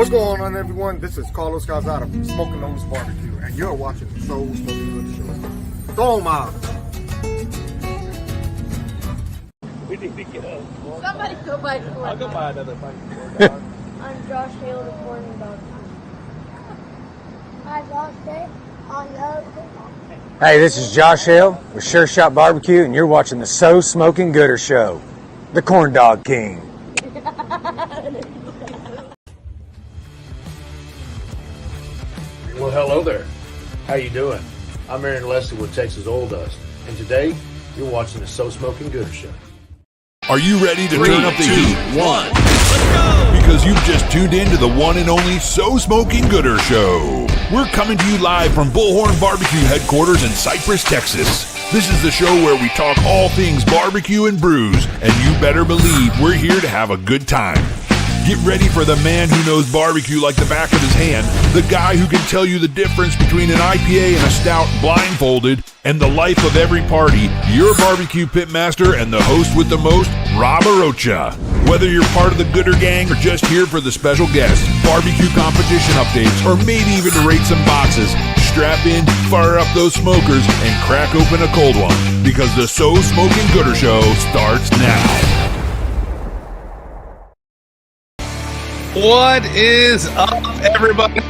What's going on, everyone? This is Carlos Calzada from Smoking Nose Barbecue, and you're watching the Soul Smoking Good Show. Throw 'em out. We need to get up. Somebody go buy corn. I'll go buy another fucking I'm Josh Hale, the corn dog. Hi, Josh Day. On the Hey, this is Josh Hale with Sure Shot Barbecue, and you're watching the So Smoking Gooder Show, the Corn Dog King. Well, hello there. How you doing? I'm Aaron Leslie with Texas Oil Dust, and today you're watching the So Smoking Gooder Show. Are you ready to turn up the heat? 1. Let's go! Because you've just tuned in to the one and only So Smoking Gooder Show. We're coming to you live from Bullhorn Barbecue headquarters in Cypress, Texas. This is the show where we talk all things barbecue and brews, and you better believe we're here to have a good time. Get ready for the man who knows barbecue like the back of his hand, the guy who can tell you the difference between an IPA and a stout blindfolded, and the life of every party, your barbecue pitmaster and the host with the most, Rob Arocha. Whether you're part of the Gooder Gang or just here for the special guests, barbecue competition updates, or maybe even to rate some boxes, strap in, fire up those smokers, and crack open a cold one, because the So Smoking Gooder Show starts now. What is up, everybody?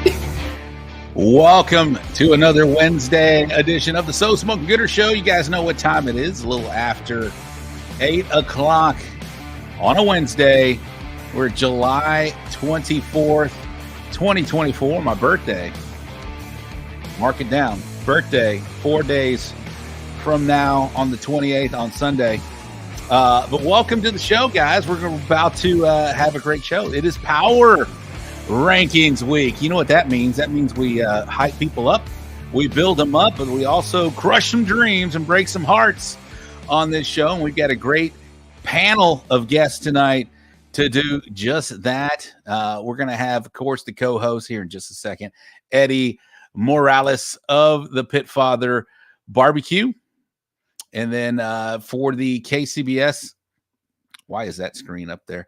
Welcome to another Wednesday edition of the So Smoking Gooder Show. You guys know what time it is. A little after 8 o'clock on a Wednesday. We're July 24th, 2024, my birthday. Mark it down. Birthday, 4 days from now on the 28th on Sunday. But welcome to the show, guys. We're about to have a great show. It is Power Rankings Week. You know what that means? That means we hype people up, we build them up, and we also crush some dreams and break some hearts on this show. And we've got a great panel of guests tonight to do just that. We're going to have, of course, the co-host here in just a second, Eddy Morales of the Pitfather Barbecue. And then for the KCBS, why is that screen up there?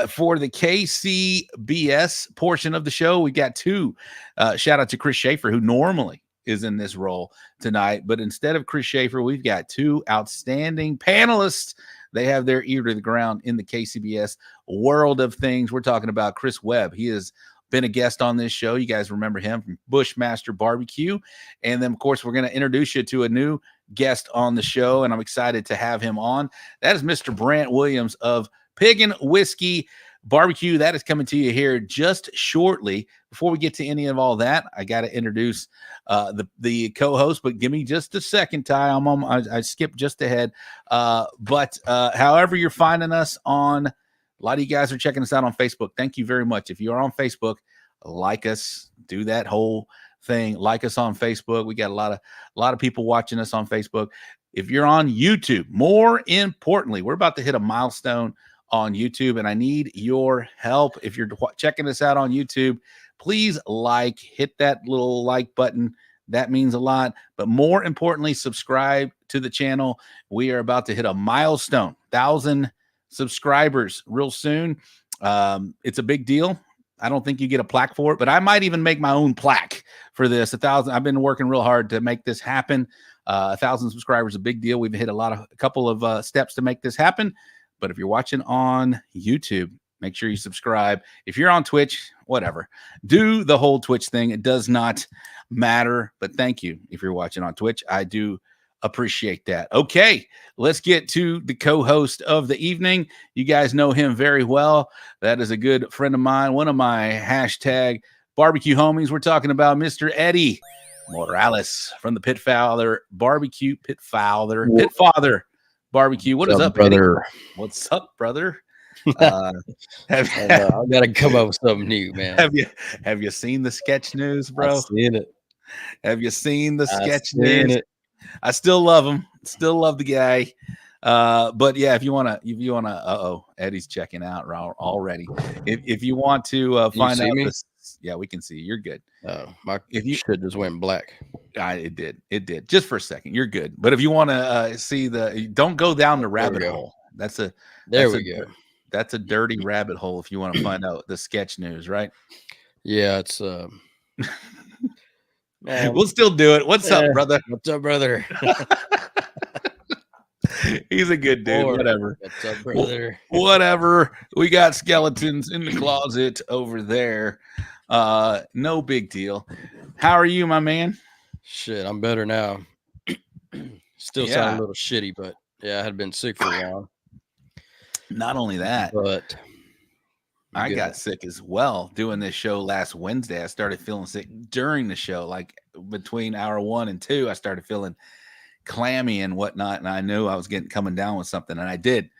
For the KCBS portion of the show, we got two. Shout out to Chris Schaefer, who normally is in this role tonight. But instead of Chris Schaefer, we've got two outstanding panelists. They have their ear to the ground in the KCBS world of things. We're talking about Chris Webb. He has been a guest on this show. You guys remember him from Bushmaster BBQ. And then, of course, we're going to introduce you to a new guest on the show, and I'm excited to have him on. That is Mr. Brant Williams of Piggin Whiskey Barbecue. That is coming to you here just shortly. Before we get to any of all that, I got to introduce the co-host, but give me just a second, Ty. I skipped just ahead. But however you're finding us on, a lot of you guys are checking us out on Facebook. Thank you very much. If you are on Facebook, like us, do that whole thing. Like us on Facebook. We got a lot of people watching us on Facebook. If you're on YouTube, more importantly, we're about to hit a milestone on YouTube, and I need your help. If you're checking us out on YouTube, please hit that little like button. That means a lot. But more importantly, subscribe to the channel. We are about to hit a milestone, 1,000 subscribers real soon. It's a big deal. I don't think you get a plaque for it, but I might even make my own plaque for this. 1,000. I've been working real hard to make this happen. 1,000 subscribers is a big deal. We've hit a couple of steps to make this happen. But if you're watching on YouTube, make sure you subscribe. If you're on Twitch, whatever, do the whole Twitch thing. It does not matter. But thank you if you're watching on Twitch. I do appreciate that. Okay, let's get to the co-host of the evening. You guys know him very well. That is a good friend of mine, one of my hashtag barbecue homies. We're talking about Mr. Eddy Morales from the Pitfather Barbecue. Pitfather Barbecue. What is up, brother? Eddy? What's up, brother? I gotta come up with something new, man. Have you seen the sketch news, bro? I've seen it. Have you seen the sketch news? I still love him. Still love the guy. But yeah, if you wanna, Eddy's checking out already. If you want to find out this, yeah, we can see you. You're good. Oh, my shit just went black. It did. Just for a second. You're good. But if you want to see don't go down the rabbit hole. There we go. That's a dirty rabbit hole if you want to find out the sketch news, right? Yeah, it's man. We'll still do it. What's up, brother? What's up, brother? He's a good dude. Or, Whatever. What's up, brother? Whatever. We got skeletons in the closet over there. No big deal. How are you, my man? Shit, I'm better now. Still sound a little shitty, but yeah, I had been sick for a while. Not only that, but I got sick as well doing this show last Wednesday. I started feeling sick during the show, like between hour 1 and 2. I started feeling clammy and whatnot, and I knew I was coming down with something, and I did.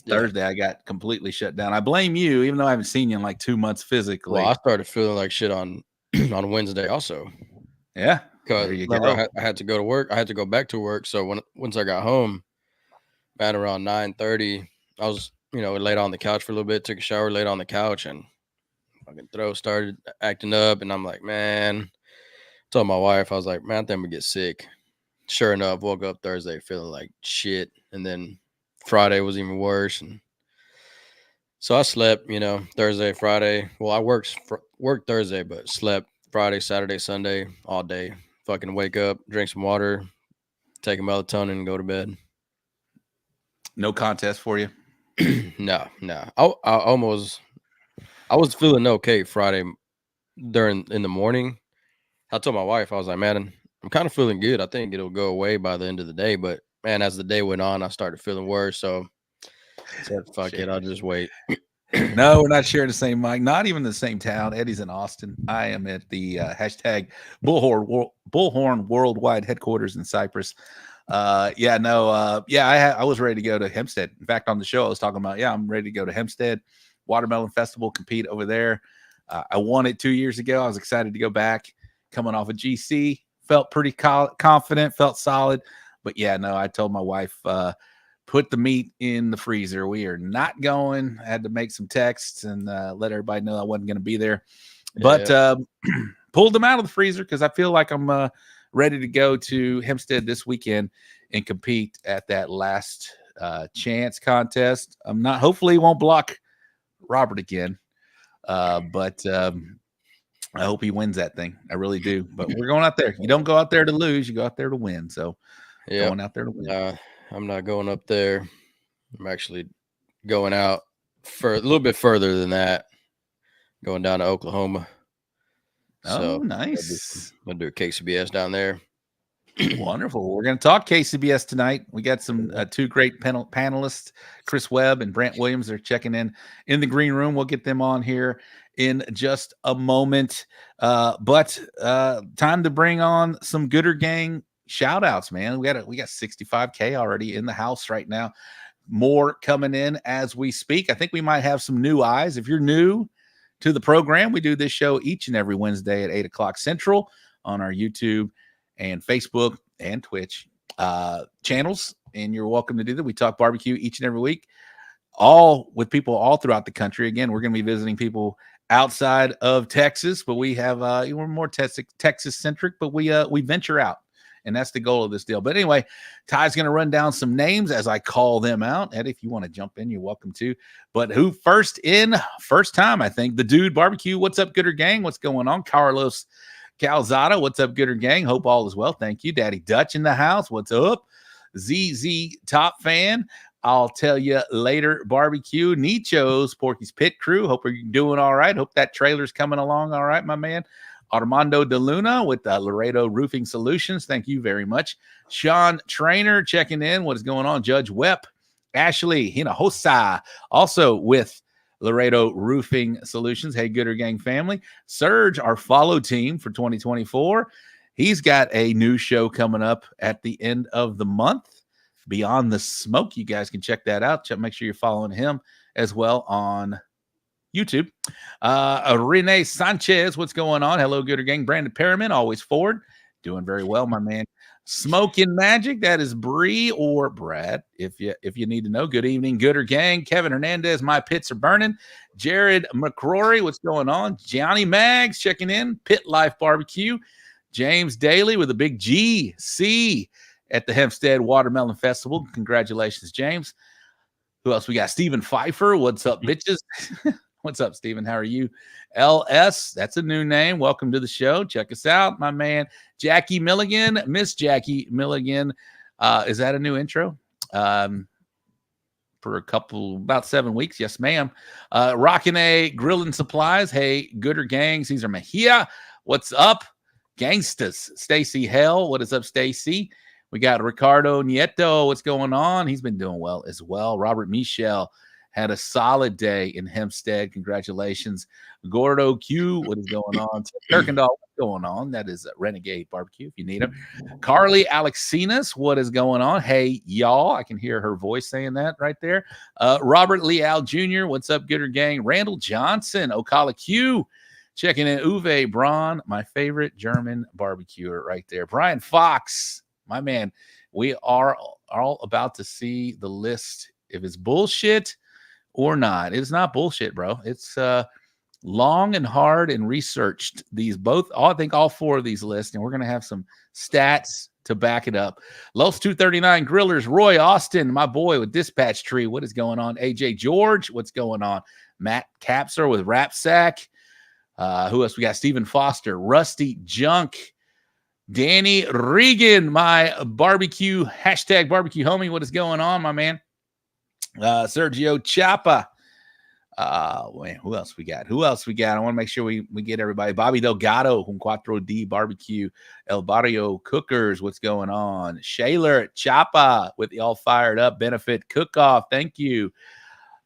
Thursday, I got completely shut down. I blame you, even though I haven't seen you in like 2 months physically. Well, I started feeling like shit on Wednesday also. Yeah, because I had to go to work. I had to go back to work. So once I got home, at around 9:30, I was laid on the couch for a little bit, took a shower, laid on the couch, and fucking throat started acting up. And I'm like, man, told my wife, I was like, man, I think I'm gonna get sick. Sure enough, woke up Thursday feeling like shit, and then Friday was even worse. And so I slept, Thursday, Friday. Well, I worked Thursday, but slept Friday, Saturday, Sunday, all day. Fucking wake up, drink some water, take a melatonin, and go to bed. No contest for you? No. I was feeling okay Friday in the morning. I told my wife, I was like, man, I'm kind of feeling good. I think it'll go away by the end of the day. But man, as the day went on, I started feeling worse. So I said, fuck it, I'll just wait. No, we're not sharing the same mic, not even the same town. Eddie's in Austin. I am at the hashtag Bullhorn Worldwide headquarters in Cyprus. I was ready to go to Hempstead. In fact, on the show, I was talking about, I'm ready to go to Hempstead Watermelon Festival, compete over there. I won it 2 years ago. I was excited to go back, coming off a GC. Felt pretty confident, felt solid. But I told my wife, put the meat in the freezer. We are not going. I had to make some texts and let everybody know I wasn't going to be there. But pulled them out of the freezer because I feel like I'm ready to go to Hempstead this weekend and compete at that last chance contest. Hopefully he won't block Robert again. But I hope he wins that thing. I really do. But we're going out there. You don't go out there to lose. You go out there to win. So going out there to win. I'm not going up there. I'm actually going out for a little bit further than that. Going down to Oklahoma. So nice. I'm going to do a KCBS down there. Wonderful. We're going to talk KCBS tonight. We got some 2 great panelists, Chris Webb and Brant Williams. They're checking in the green room. We'll get them on here in just a moment. But time to bring on some Gooder Gang shout outs, man. We got 65K already in the house right now. More coming in as we speak. I think we might have some new eyes. If you're new to the program, we do this show each and every Wednesday at 8 o'clock Central on our YouTube and Facebook and Twitch channels. And you're welcome to do that. We talk barbecue each and every week, all with people all throughout the country. Again, we're going to be visiting people outside of Texas, but we have we're more Texas centric, but we venture out. And that's the goal of this deal. But anyway, Ty's going to run down some names as I call them out. Eddie, if you want to jump in, you're welcome to. But who first time, I think, the Dude Barbecue. What's up, Gooder Gang? What's going on? Carlos Calzada. What's up, Gooder Gang? Hope all is well. Thank you. Daddy Dutch in the house. What's up? ZZ Top Fan. I'll tell you later. Barbecue. Nicho's Porky's Pit Crew. Hope you're doing all right. Hope that trailer's coming along all right, my man. Armando De Luna with Laredo Roofing Solutions. Thank you very much. Sean Trainer checking in. What is going on? Judge Webb. Ashley Hinojosa also with Laredo Roofing Solutions. Hey, Gooder Gang family. Serge, our follow team for 2024. He's got a new show coming up at the end of the month, Beyond the Smoke. You guys can check that out. Make sure you're following him as well on YouTube. Rene Sanchez, what's going on? Hello, Gooder Gang. Brandon Perriman, always forward. Doing very well, my man. Smoking Magic, that is Bree or Brad, if you need to know. Good evening, Gooder Gang. Kevin Hernandez, my pits are burning. Jared McCrory, what's going on? Johnny Maggs checking in. Pit Life Barbecue. James Daly with a big GC at the Hempstead Watermelon Festival. Congratulations, James. Who else we got? Stephen Pfeiffer. What's up, bitches? What's up, Steven? How are you? LS, that's a new name. Welcome to the show. Check us out, my man. Jackie Milligan, Miss Jackie Milligan. Is that a new intro? For about 7 weeks. Yes, ma'am. Rockin' A Grillin' Supplies. Hey, Gooder Gang. Cesar Mejia. What's up? Gangstas. Stacy Hell. What is up, Stacy? We got Ricardo Nieto. What's going on? He's been doing well as well. Robert Michel had a solid day in Hempstead. Congratulations. Gordo Q. What is going on? Kirkendall. What's going on? That is Renegade Barbecue if you need him. Carly Alexinas. What is going on? Hey, y'all. I can hear her voice saying that right there. Robert Leal Jr. What's up, Gooder Gang? Randall Johnson. Ocala Q. Checking in. Uwe Braun, my favorite German barbecuer right there. Brian Fox. My man, we are all about to see the list. If it's bullshit or not, it's not bullshit, bro. It's long and hard and researched. I think all four of these lists, and we're going to have some stats to back it up. Los 239 Grillers, Roy Austin, my boy with Dispatch Tree. What is going on? AJ George, what's going on? Matt Capser with Rap Sack. Who else? We got Stephen Foster, Rusty Junk. Danny Regan, my barbecue, hashtag barbecue homie. What is going on, my man? Sergio Chapa. Who else we got? I want to make sure we get everybody. Bobby Delgado from Cuatro D Barbecue. El Barrio Cookers. What's going on? Shaler Chapa with the all fired up benefit cook-off. Thank you.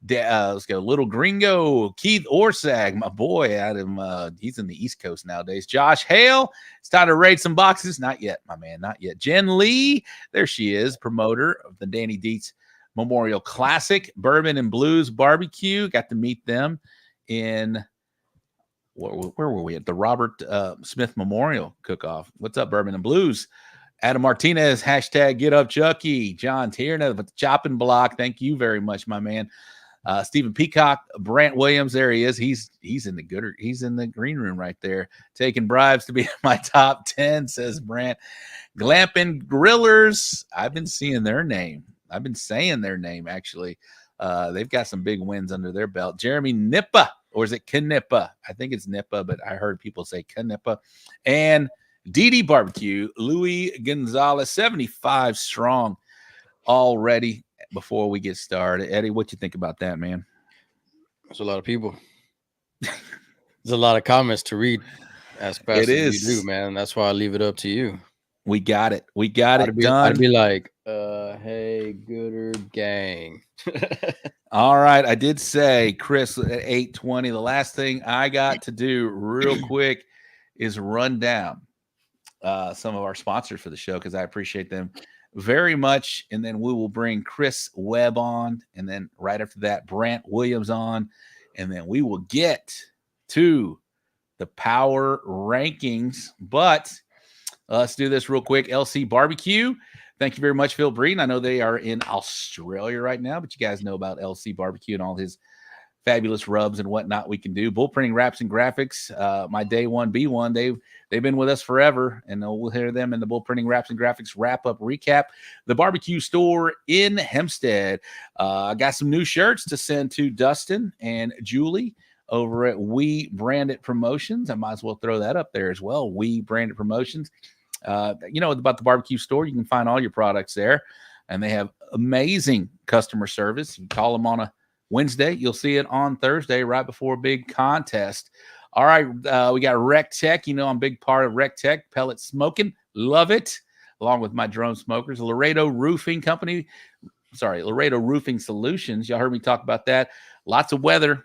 Let's go. Little Gringo, Keith Orsag, my boy, he's in the East Coast nowadays. Josh Hale, it's time to raid some boxes. Not yet, my man, not yet. Jen Lee, there she is, promoter of the Danny Dietz Memorial Classic, Bourbon and Blues Barbecue. Got to meet them in, where were we at? The Robert Smith Memorial Cook-Off. What's up, Bourbon and Blues? Adam Martinez, hashtag Get Up Chucky. John Tierney with the chopping block. Thank you very much, my man. Stephen Peacock, Brant Williams, there he is. He's in the gooder. He's in the green room right there, taking bribes to be in my top 10, says Brant. Glampin' Grillers. I've been seeing their name. I've been saying their name, actually. They've got some big wins under their belt. Jeremy Nippa, or is it Knippa? I think it's Nippa, but I heard people say Knippa. And DD Barbecue, Louis Gonzalez, 75 strong already. Before we get started, Eddie, what you think about that, man? There's a lot of people. There's a lot of comments to read as fast as you do, man. That's why I leave it up to you. We got it. We got it done. I'd be like, hey, Gooder Gang. All right. I did say, Chris, at 8:20, the last thing I got to do real quick is run down some of our sponsors for the show, because I appreciate them very much. And then we will bring Chris Webb on, and then right after that, Brant Williams on, and then we will get to the power rankings. But let's do this real quick. LC Barbecue, thank you very much, Phil Breeden. I know they are in Australia right now, but you guys know about LC Barbecue and all his fabulous rubs and whatnot we can do. Bull printing wraps and graphics, my day one B1, they've been with us forever, and we'll hear them in the bull printing wraps and graphics wrap up recap. The barbecue store in Hempstead. I got some new shirts to send to Dustin and Julie over at We Branded Promotions. I might as well throw that up there as well. We Branded Promotions. You know about the barbecue store, you can find all your products there, and they have amazing customer service. You call them on a Wednesday, you'll see it on Thursday right before a big contest. All right, we got Rec Tech. You know I'm a big part of Rec Tech. Pellet smoking, love it, along with my drone smokers. Laredo Roofing Company, Laredo Roofing Solutions. Y'all heard me talk about that. Lots of weather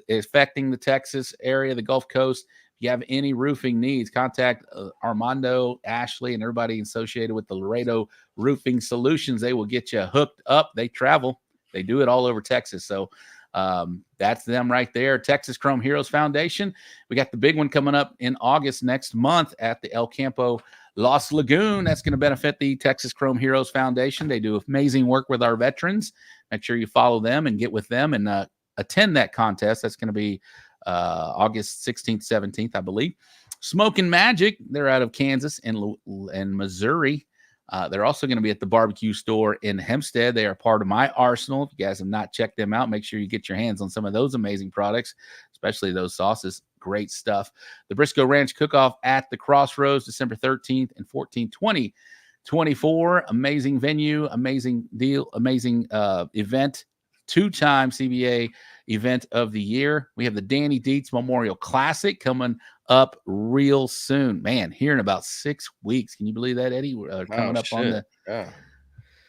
affecting the Texas area, the Gulf Coast. If you have any roofing needs, contact Armando, Ashley, and everybody associated with the Laredo Roofing Solutions. They will get you hooked up. They travel. They do it all over Texas. So that's them right there. Texas Chrome Heroes Foundation. We got the big one coming up in August next month at the El Campo Los Lagoon. That's going to benefit the Texas Chrome Heroes Foundation. They do amazing work with our veterans. Make sure you follow them and get with them and attend that contest. That's going to be August 16th, 17th, I believe. Smoking Magic. They're out of Kansas and Missouri. They're also going to be at the barbecue store in Hempstead. They are part of my arsenal. If you guys have not checked them out, make sure you get your hands on some of those amazing products, especially those sauces. Great stuff. The Briscoe Ranch Cook-Off at the Crossroads, December 13th and 14th, 2024. Amazing venue, amazing deal, amazing event. 2-time CBA event of the year. We have the Danny Dietz Memorial Classic coming up real soon. Man, here in about 6 weeks. Can you believe that, Eddie? Coming up on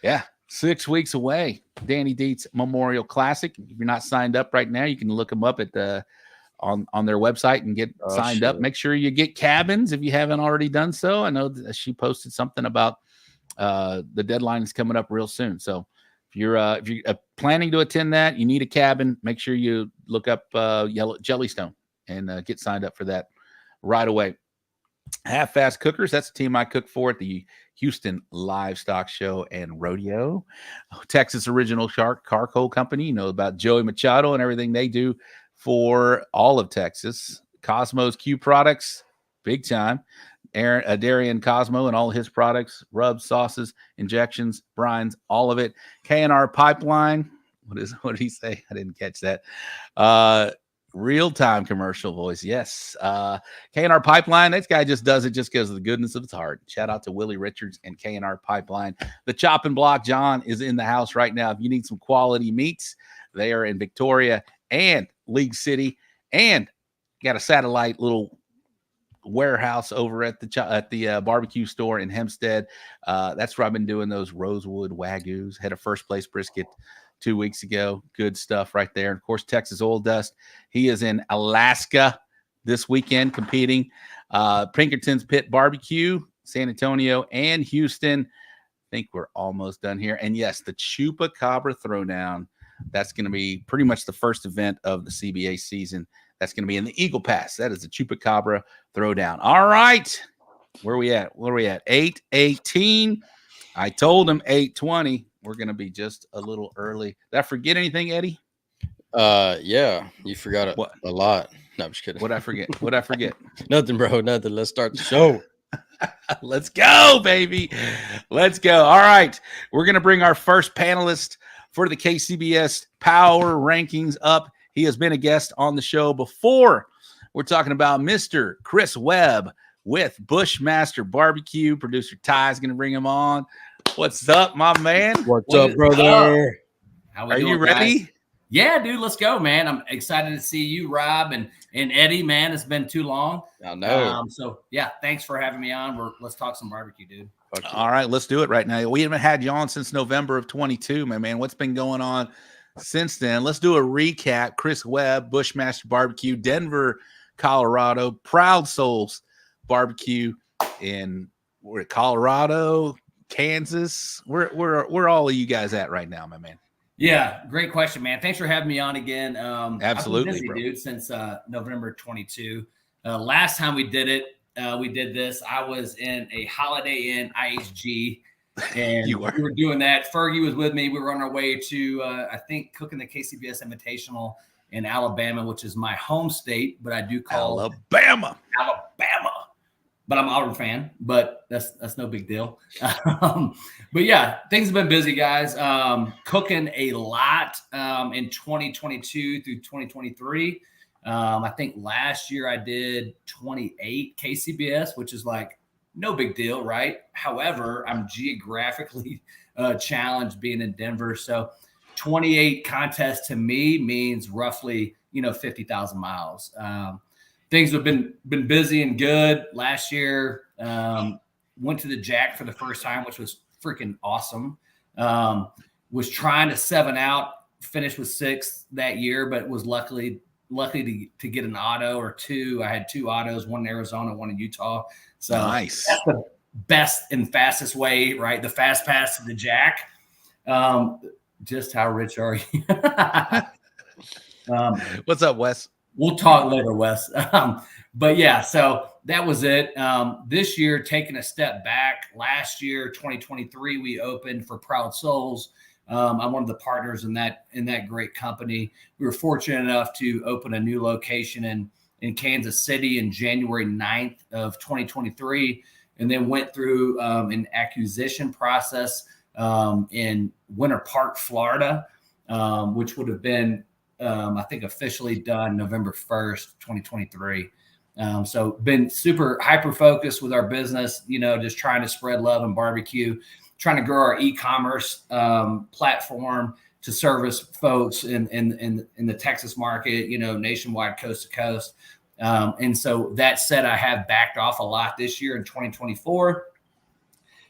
the 6 weeks away. Danny Dietz Memorial Classic. If you're not signed up right now, you can look them up at the on their website and get signed up. Make sure you get cabins if you haven't already done so. I know that she posted something about the deadline is coming up real soon. So if you're planning to attend that, you need a cabin, make sure you look up Jellystone and get signed up for that right away. Half Fast Cookers, that's the team I cook for at the Houston Livestock Show and Rodeo. Texas Original Shark Charcoal Company, you know about Joey Machado and everything they do for all of Texas. Cosmos Q Products, big time. Darian Cosmo and all his products, rubs, sauces, injections, brines, all of it. K&R Pipeline. What did he say? I didn't catch that. Real-time commercial voice. Yes. K&R Pipeline. This guy just does it just because of the goodness of his heart. Shout out to Willie Richards and K&R Pipeline. The Chop and Block John is in the house right now. If you need some quality meats, they are in Victoria and League City, and got a satellite little warehouse over at the barbecue store in Hempstead. That's where I've been doing those Rosewood Wagyus. Had a first place brisket 2 weeks ago. Good stuff right there. And of course, Texas Oil Dust. He is in Alaska this weekend competing. Pinkerton's Pit Barbecue, San Antonio and Houston. I think we're almost done here. And yes, the Chupacabra Throwdown. That's going to be pretty much the first event of the CBA season. That's going to be in the Eagle Pass. That is the Chupacabra Throwdown. All right. Where are we at? 8:18. I told him 8:20. We're going to be just a little early. Did I forget anything, Eddie? Yeah, you forgot a lot. No, I'm just kidding. What'd I forget? Nothing, bro. Nothing. Let's start the show. Let's go, baby. Let's go. All right. We're going to bring our first panelist for the KCBS Power Rankings up. He has been a guest on the show before. We're talking about Mr. Chris Webb with Bushmaster BBQ. Producer Ty is going to bring him on. What's up, my man? What's up, brother? How we Are doing, you ready? guys? Yeah, dude, let's go, man. I'm excited to see you, Rob, and Eddie, man. It's been too long. I know. So, yeah, thanks for having me on. Let's talk some barbecue, dude. All right, let's do it right now. We haven't had you on since November of 22, my man. What's been going on since then? Let's do a recap. Chris Webb, Bushmaster BBQ, Denver, Colorado, Proud Souls Barbecue in Colorado, Kansas. Where all of you guys at right now, my man? Yeah, great question, man. Thanks for having me on again. Absolutely, I've been busy, bro. dude, since November 22. Last time we did this, I was in a Holiday Inn IHG, and we were doing that. Fergie was with me. We were on our way to, I think, cooking the KCBS Invitational in Alabama, which is my home state, but I do call Alabama. But I'm an Auburn fan, but that's no big deal. But yeah, things have been busy, guys. Cooking a lot in 2022 through 2023. I think last year I did 28 KCBS, which is like no big deal, right? However, I'm geographically challenged being in Denver. So 28 contests to me means roughly, 50,000 miles. Things have been busy and good. Last year, went to the Jack for the first time, which was freaking awesome. Was trying to 7 out, finished with 6 that year, but was lucky to get an auto or 2. I had 2 autos, one in Arizona, one in Utah. So nice. That's the best and fastest way, right? The fast pass to the Jack. Just how rich are you? What's up, Wes? We'll talk later, Wes. But yeah, so that was it. This year, taking a step back. Last year, 2023, we opened for Proud Souls. I'm one of the partners in that great company. We were fortunate enough to open a new location in Kansas City in January 9th of 2023. and then went through an acquisition process in Winter Park, Florida, which would have been, I think, officially done November 1st, 2023. So been super hyper focused with our business, just trying to spread love and barbecue, trying to grow our e-commerce platform to service folks in the Texas market, nationwide, coast to coast. And so that said, I have backed off a lot this year in 2024.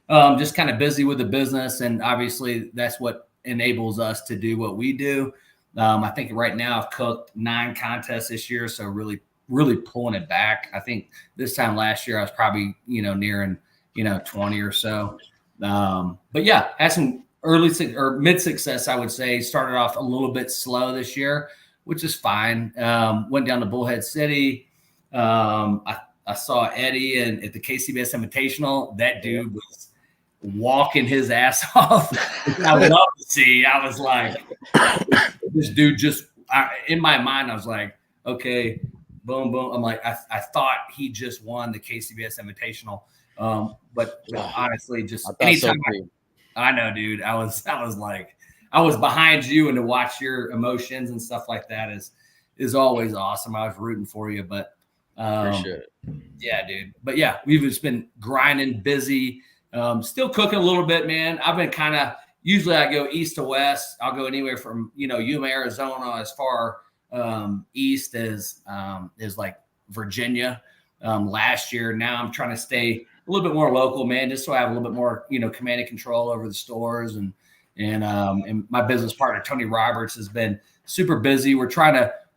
Just kind of busy with the business. And obviously that's what enables us to do what we do. I think right now I've cooked 9 contests this year. So really pulling it back. I think this time last year I was probably, nearing, 20 or so. But yeah, had some early or mid success, I would say. Started off a little bit slow this year, which is fine. Went down to Bullhead City. I saw Eddy and at the KCBS Invitational. That dude was walking his ass off. I would love to see. I was like, this dude in my mind, I was like, okay, boom, boom. I'm like, I thought he just won the KCBS Invitational. But honestly, just anytime I know, dude, I was like, I was behind you, and to watch your emotions and stuff like that is always awesome. I was rooting for you, but appreciate it. Yeah, dude. But yeah, we've just been grinding, busy, still cooking a little bit, man. I've been usually I go east to west. I'll go anywhere from, Yuma, Arizona, as far east as like Virginia last year. Now I'm trying to stay a little bit more local, man, just so I have a little bit more, command and control over the stores. And my business partner, Tony Roberts, has been super busy. We're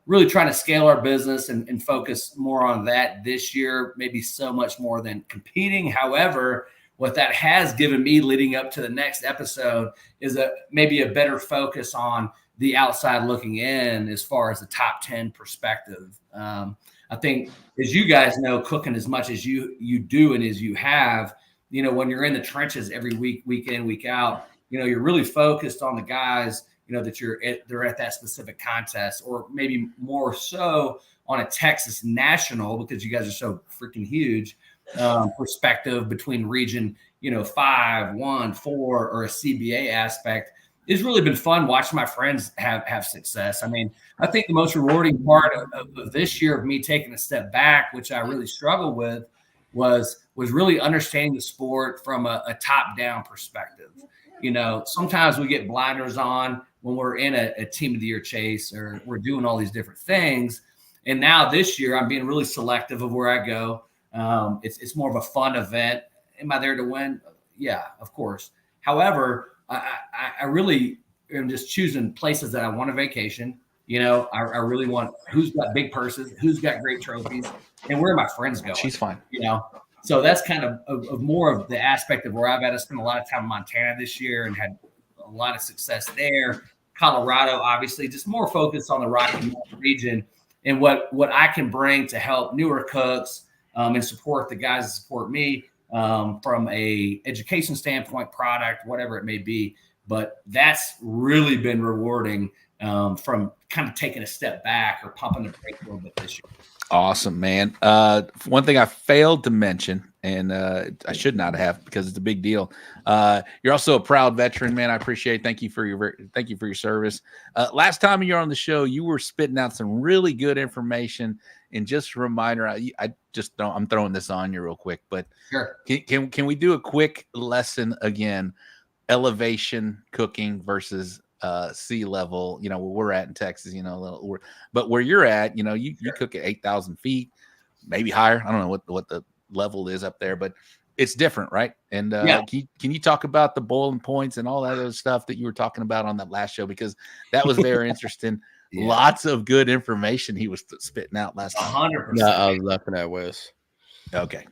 really trying to scale our business and focus more on that this year, maybe so much more than competing. However, what that has given me leading up to the next episode is maybe a better focus on the outside looking in as far as the top 10 perspective. I think, as you guys know, cooking as much as you do and as you have, when you're in the trenches every week, week in, week out, you're really focused on the guys, that they're at that specific contest, or maybe more so on a Texas national, because you guys are so freaking huge, perspective between region, 5, 1, 4, or a CBA aspect. It's really been fun watching my friends have success. I mean, I think the most rewarding part of this year of me taking a step back, which I really struggled with, was really understanding the sport from a top-down perspective. Sometimes we get blinders on when we're in a team of the year chase, or we're doing all these different things. And now this year, I'm being really selective of where I go. It's more of a fun event. Am I there to win? Yeah, of course. However, I really am just choosing places that I want a vacation. I really want who's got big purses, who's got great trophies, and where are my friends going? She's fine. So that's kind of more of the aspect of where I've had to spend a lot of time in Montana this year and had a lot of success there. Colorado, obviously, just more focused on the Rocky Mountain region and what I can bring to help newer cooks and support the guys that support me from a education standpoint, product, whatever it may be. But that's really been rewarding from kind of taking a step back or pumping the brake a little bit this year. Awesome, man. One thing I failed to mention, and I should not have, because it's a big deal. You're also a proud veteran, man. I appreciate. Thank you for your service. Last time you were on the show, you were spitting out some really good information. And just a reminder, I'm throwing this on you real quick, but sure. Can we do a quick lesson again? Elevation cooking versus sea level, where we're at in Texas, but where you're at, you cook at 8,000 feet, maybe higher. I don't know what the level is up there, but it's different, right? And can you talk about the boiling points and all that other stuff that you were talking about on that last show? Because that was very interesting. Yeah. Lots of good information he was spitting out last time. 100%. No, I was laughing at Wes. Okay.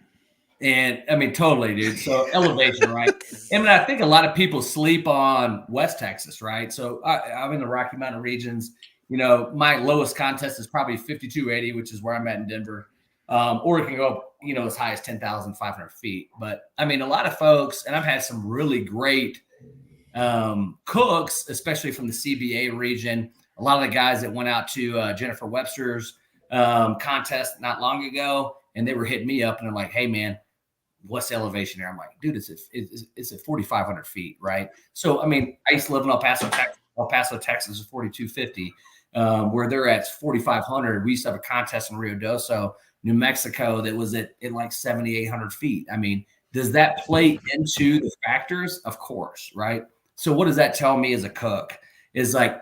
And I mean, totally, dude. So elevation, right? I think a lot of people sleep on West Texas, right? So I'm in the Rocky Mountain regions. My lowest contest is probably 5280, which is where I'm at in Denver. Or it can go up, as high as 10,500 feet. But I mean, a lot of folks, and I've had some really great cooks, especially from the CBA region. A lot of the guys that went out to Jennifer Webster's contest not long ago, and they were hitting me up and they're like, hey, man, what's the elevation there? I'm like, dude, it's at 4,500 feet, right? So, I mean, I used to live in El Paso, Texas. El Paso, Texas is 4,250, where they're at 4,500. We used to have a contest in Rio Doso, New Mexico, that was at like 7,800 feet. I mean, does that play into the factors? Of course, right? So what does that tell me as a cook? Is like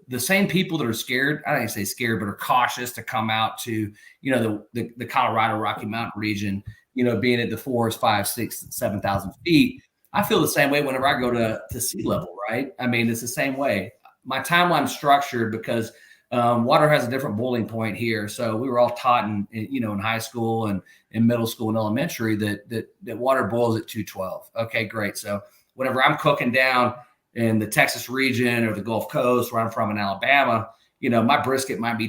the same people that are scared, I don't even say scared, but are cautious to come out to, you know, the Colorado Rocky Mountain region, you know, being at the 4, 5, 6, 7,000 feet. I feel the same way whenever I go to sea level, right? I mean, it's the same way. My timeline's structured because water has a different boiling point here. So we were all taught in high school and in middle school and elementary that water boils at 212. Okay, great. So whenever I'm cooking down in the Texas region or the Gulf Coast, where I'm from in Alabama, you know, my brisket might not be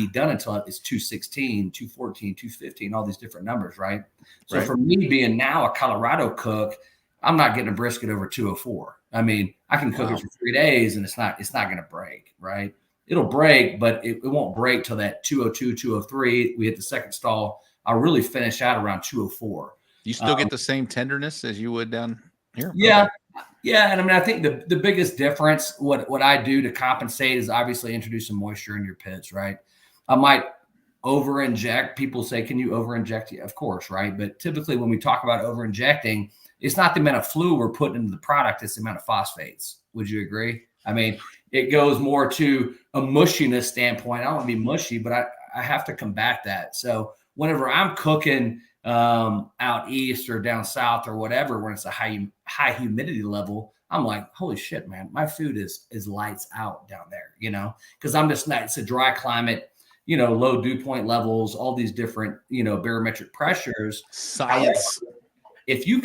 done until it's 216, 214, 215, all these different numbers, right? So for me being now a Colorado cook, I'm not getting a brisket over 204. I mean, I can cook it for 3 days and it's not going to break, right? It'll break, but it won't break till that 202, 203. We hit the second stall. I'll really finish out around 204. You still get the same tenderness as you would down here? Yeah. Okay. Yeah, and I mean, I think the biggest difference, what I do to compensate is obviously introduce some moisture in your pits, right? I might over inject. People say, can you over inject? Yeah, of course, right? But typically when we talk about over injecting, it's not the amount of fluid we're putting into the product, it's the amount of phosphates. Would you agree? I mean, it goes more to a mushiness standpoint. I don't want to be mushy, but I have to combat that. So whenever I'm cooking out east or down south or whatever, when it's a high humidity level, I'm like, holy shit, man, my food is lights out down there, you know, because I'm just not, it's a dry climate, you know, low dew point levels, all these different, you know, barometric pressures. Science. However, if you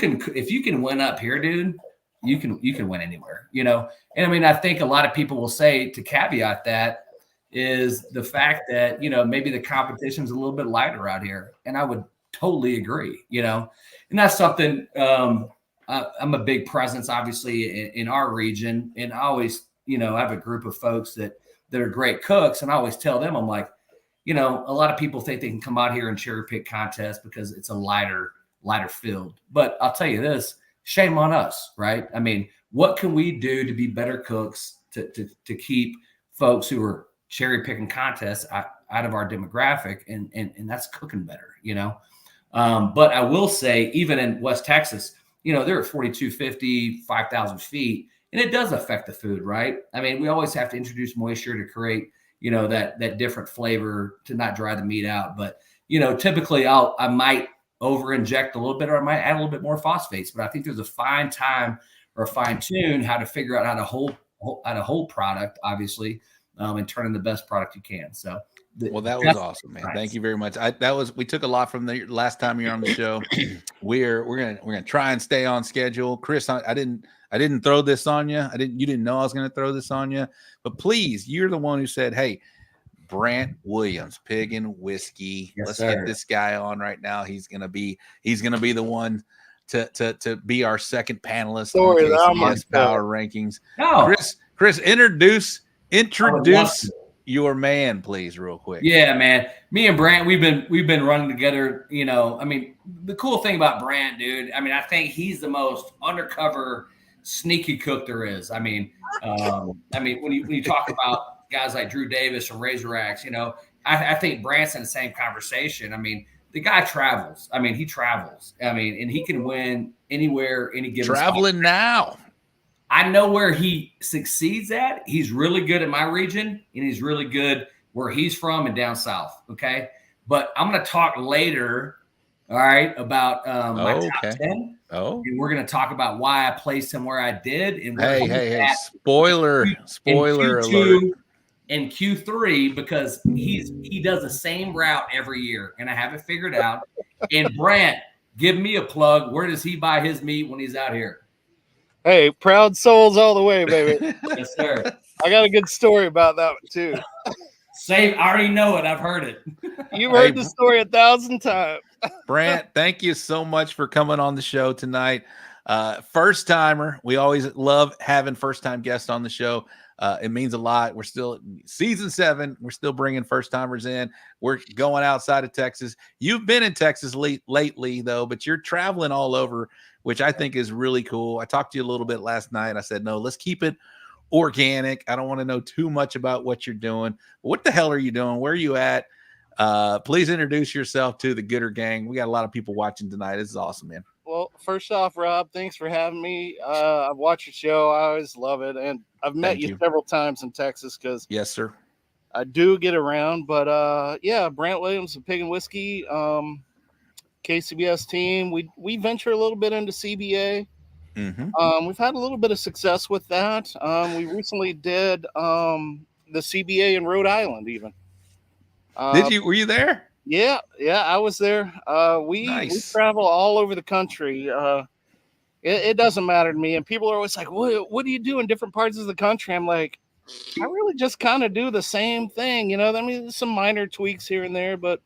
can win up here, dude, you can win anywhere, you know? And I mean, I think a lot of people will say, to caveat that, is the fact that, you know, maybe the competition's a little bit lighter out here. And I would totally agree, you know, and that's something, I'm a big presence, obviously, in our region. And I always, you know, I have a group of folks that are great cooks. And I always tell them, I'm like, you know, a lot of people think they can come out here and cherry pick contests because it's a lighter field. But I'll tell you this, shame on us, right? I mean, what can we do to be better cooks to keep folks who are cherry picking contests out of our demographic, and that's cooking better, you know? But I will say, even in West Texas, you know, they're at 4,250, 5,000 feet, and it does affect the food, right? I mean, we always have to introduce moisture to create, you know, that different flavor to not dry the meat out. But, you know, typically I might over inject a little bit, or I might add a little bit more phosphates, but I think there's a fine time or a fine tune how to figure out how to hold product, obviously, and turn in the best product you can. So, well, that was awesome, man. Thank you very much. We took a lot from the last time you were on the show. We're gonna try and stay on schedule. Chris, I didn't throw this on you. You didn't know I was gonna throw this on you, but please, you're the one who said, hey, Brant Williams, Piggin Whiskey. Yes, Let's sir. get this guy on right now. He's gonna be the one to be our second panelist on KCBS Power Rankings. No. Chris, introduce your man, please, real quick. Yeah, man. Me and Brant, we've been running together. You know, I mean, the cool thing about Brant, dude, I mean, I think he's the most undercover, sneaky cook there is. I mean, when you talk about guys like Drew Davis or Razorbacks, you know, I think Brant's in the same conversation. I mean, the guy travels. I mean, he travels. I mean, and he can win anywhere, any given traveling spot. Now. I know where he succeeds at. He's really good in my region, and he's really good where he's from and down south. Okay. But I'm going to talk later, all right, about my top 10. Oh. And we're going to talk about why I placed him where I did. And hey, spoiler alert. In Q3, because he does the same route every year, and I have it figured out. And Brant, give me a plug. Where does he buy his meat when he's out here? Hey, Proud Souls all the way, baby. Yes, sir. I got a good story about that one too. I already know it. I've heard it. You've heard the story 1,000 times. Brant, thank you so much for coming on the show tonight. First timer. We always love having first time guests on the show. It means a lot. We're still season 7. We're still bringing first timers in. We're going outside of Texas. You've been in Texas lately, though, but you're traveling all over, which I think is really cool. I talked to you a little bit last night. I said, no, let's keep it organic. I don't want to know too much about what you're doing. What the hell are you doing? Where are you at? Please introduce yourself to the Gooder Gang. We got a lot of people watching tonight. This is awesome, man. Well, first off, Rob, thanks for having me. I've watched your show. I always love it. And I've met you several times in Texas because yes, sir. I do get around. But yeah, Brant Williams of Piggin Whiskey, KCBS team. We venture a little bit into CBA. Mm-hmm. We've had a little bit of success with that. We recently did the CBA in Rhode Island even. Did you? Were you there? Yeah, I was there. We travel all over the country. It doesn't matter to me. And people are always like, what do you do in different parts of the country? I'm like, I really just kind of do the same thing. You know, I mean, there's some minor tweaks here and there, but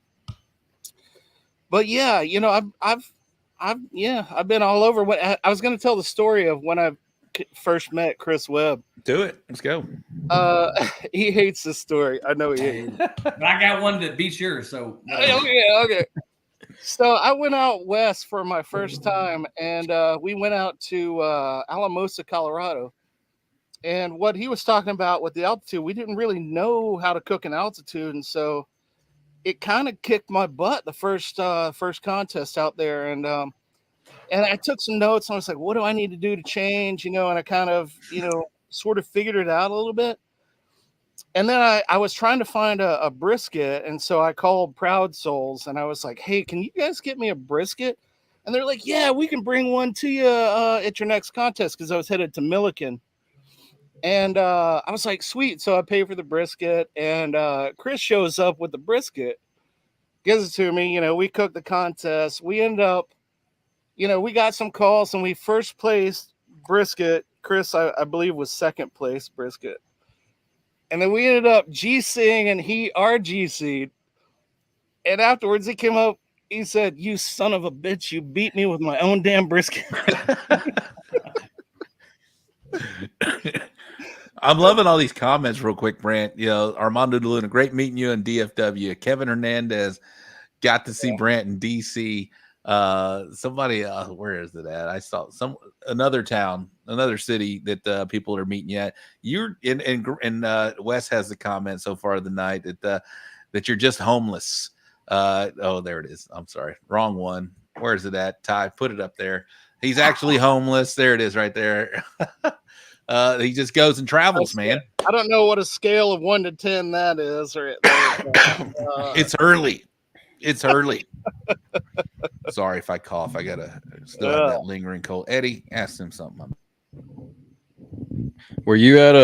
yeah, you know, I've been all over. I was going to tell the story of when I first met Chris Webb. Do it. Let's go. He hates this story. I know he hates it. But I got one that beats yours. So okay. So I went out west for my first time, and we went out to Alamosa, Colorado. And what he was talking about with the altitude, we didn't really know how to cook in altitude, and so it kind of kicked my butt the first contest out there. And I took some notes, and I was like, what do I need to do to change? You know, and I kind of, you know, sort of figured it out a little bit. And then I was trying to find a brisket. And so I called Proud Souls and I was like, hey, can you guys get me a brisket? And they're like, yeah, we can bring one to you at your next contest. Cause I was headed to Milliken. And I was like, sweet. So I pay for the brisket, and Chris shows up with the brisket, gives it to me. You know, we cooked the contest. We end up, you know, we got some calls, and we first placed brisket. Chris, I believe, was second place brisket. And then we ended up GCing, and he RGC'd. And afterwards he came up, he said, you son of a bitch, you beat me with my own damn brisket. I'm loving all these comments real quick, Brant. You know, Armando De Luna, great meeting you in DFW. Kevin Hernandez, got to see Brant in DC. Somebody, where is it at? I saw another town, another city that people are meeting you at. You're in Wes has the comment so far of the night that you're just homeless. Oh, there it is. I'm sorry, wrong one. Where is it at? Ty, put it up there. He's actually homeless. There it is, right there. He just goes and travels, man. I don't know what a scale of 1 to 10 that is. It's early. It's early. Sorry if I cough. I gotta still have that lingering cold. Eddie, ask him something. Were you at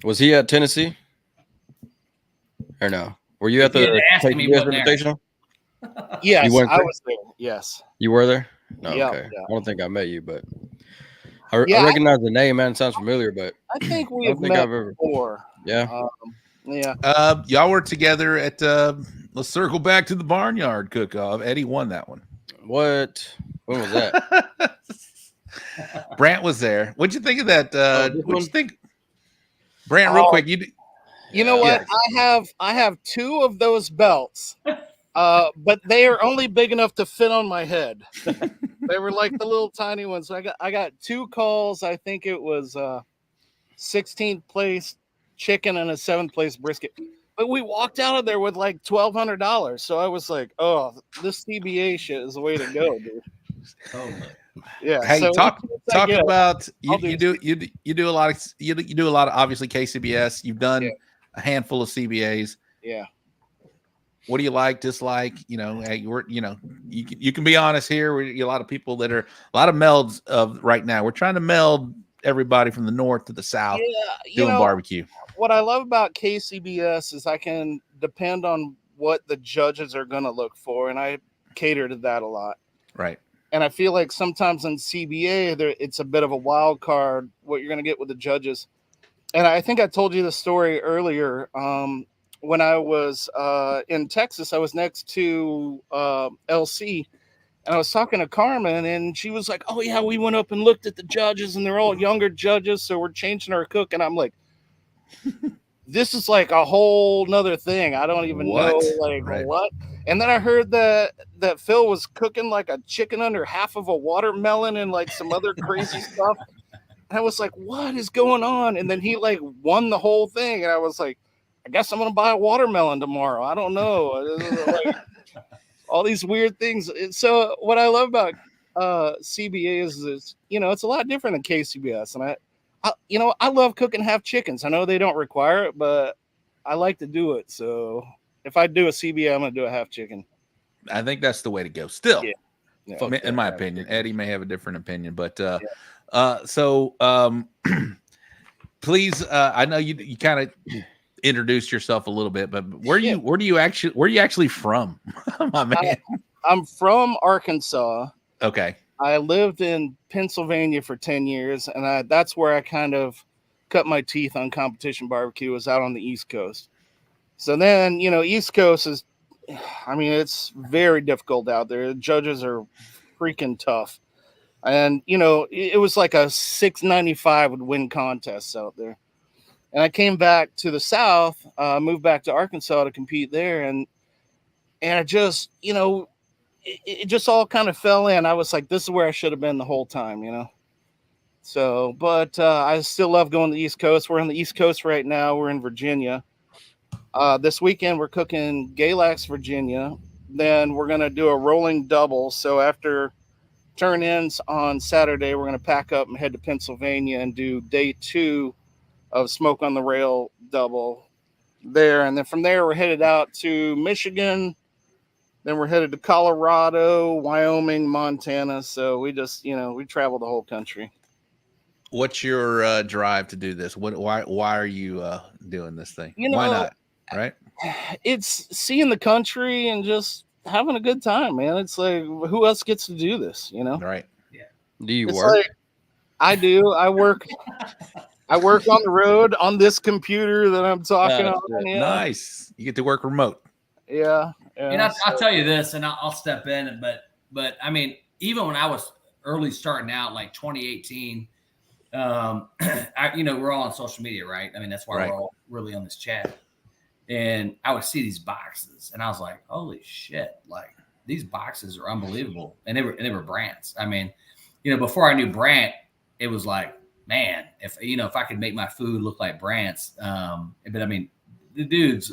was he at Tennessee? Or no? Were you at the KCBS Invitational? Yes, I was there. Yes. You were there? No, yeah, okay. Yeah. I don't think I met you, but I recognize the name, man. It sounds familiar, but I think we have met before. Yeah. Y'all were together at let's circle back to the barnyard cook-off. Eddie won that one. What? When was that? Brant was there. What'd you think of that? What'd you think? Brant, real quick. You know what? Yeah. I have 2 of those belts. But they are only big enough to fit on my head. They were like the little tiny ones. So I got 2 calls. I think it was 16th place chicken and a 7th place brisket. But we walked out of there with like $1,200. So I was like, oh, this CBA shit is the way to go, dude. Oh, yeah. Hey, so talk about you do a lot of obviously KCBS. You've done a handful of CBAs. Yeah. What do you like, dislike? You know, hey, you can be honest here. We're a lot of people that are a lot of melds of right now. We're trying to meld everybody from the north to the south doing barbecue. What I love about KCBS is I can depend on what the judges are going to look for, and I cater to that a lot. Right. And I feel like sometimes in CBA, it's a bit of a wild card what you're going to get with the judges. And I think I told you the story earlier. When I was in Texas, I was next to LC, and I was talking to Carmen, and she was like, oh, yeah, we went up and looked at the judges, and they're all younger judges, so we're changing our cook. And I'm like, this is like a whole nother thing. I don't even know what. And then I heard that Phil was cooking like a chicken under half of a watermelon and like some other crazy stuff. And I was like, what is going on? And then he like won the whole thing. And I was like, I guess I'm going to buy a watermelon tomorrow. I don't know. Like, all these weird things. So what I love about CBA is, you know, it's a lot different than KCBS. And I love cooking half chickens. I know they don't require it, but I like to do it. So if I do a CBA, I'm going to do a half chicken. I think that's the way to go. Still, yeah. In my opinion, Eddie may have a different opinion, but please, I know you kind of introduced yourself a little bit, but where are you actually from, my man? I'm from Arkansas. Okay. I lived in Pennsylvania for 10 years, and that's where I kind of cut my teeth on competition barbecue, was out on the East Coast. So then, you know, East Coast is, I mean, it's very difficult out there. The judges are freaking tough. And, you know, it was like a 695 would win contests out there. And I came back to the South, moved back to Arkansas to compete there. And I just, you know, it just all kind of fell in. I was like, this is where I should have been the whole time, you know? So, but I still love going to the East Coast. We're on the East Coast right now. We're in Virginia. This weekend, we're cooking Galax, Virginia. Then we're going to do a rolling double. So after turn-ins on Saturday, we're going to pack up and head to Pennsylvania and do day 2 of Smoke on the Rail double there. And then from there, we're headed out to Michigan. Then we're headed to Colorado, Wyoming, Montana. So we just, you know, we travel the whole country. What's your drive to do this? Why are you doing this thing? You know, why not? Right? It's seeing the country and just having a good time, man. It's like, who else gets to do this? You know? Right. Yeah. Do you work? Like, I do. I work on the road on this computer that I'm talking on. Yeah. Nice. You get to work remote. Yeah. And I'll tell you this, and I'll step in, but I mean, even when I was early starting out, like 2018, you know, we're all on social media, right? I mean, that's why we're all really on this chat. And I would see these boxes, and I was like, "Holy shit! Like, these boxes are unbelievable." And they were Brant's. I mean, you know, before I knew Brant, it was like, man, if I could make my food look like Brant's. But I mean, the dude's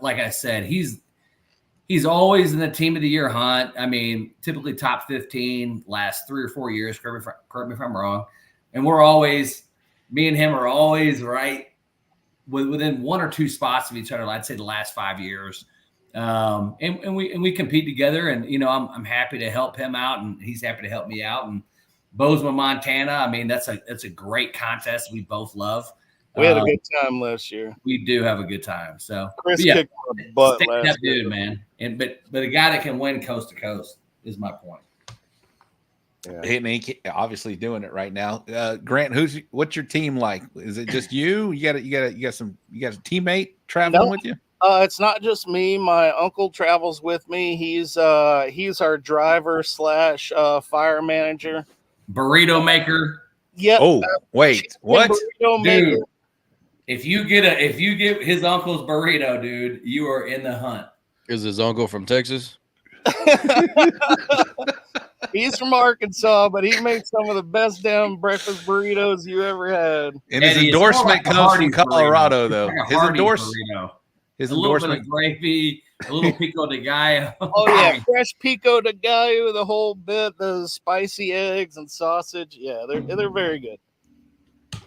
like I said, he's always in the team of the year hunt. I mean, typically top 15 last 3 or 4 years. Correct me if I'm wrong. And me and him are always right within 1 or 2 spots of each other. I'd say the last 5 years. And we compete together, and, you know, I'm happy to help him out, and he's happy to help me out. And Bozeman, Montana, I mean, that's a great contest we both love. We had a good time last year. We do have a good time. So Chris kicked my butt last year. Dude, man. But a guy that can win coast to coast is my point. Yeah. And he obviously doing it right now. Grant, what's your team like? Is it just you? You got a teammate traveling with you? It's not just me. My uncle travels with me. He's our driver / fire manager. Burrito maker. Yep. Oh, wait, what? Dude, if you get his uncle's burrito, dude, you are in the hunt. Is his uncle from Texas? He's from Arkansas, but he makes some of the best damn breakfast burritos you ever had. And his endorsement comes from Colorado, though. His endorsement. A little bit of gravy, a little pico de gallo. Oh yeah, fresh pico de gallo, the whole bit, the spicy eggs and sausage. Yeah, they're very good.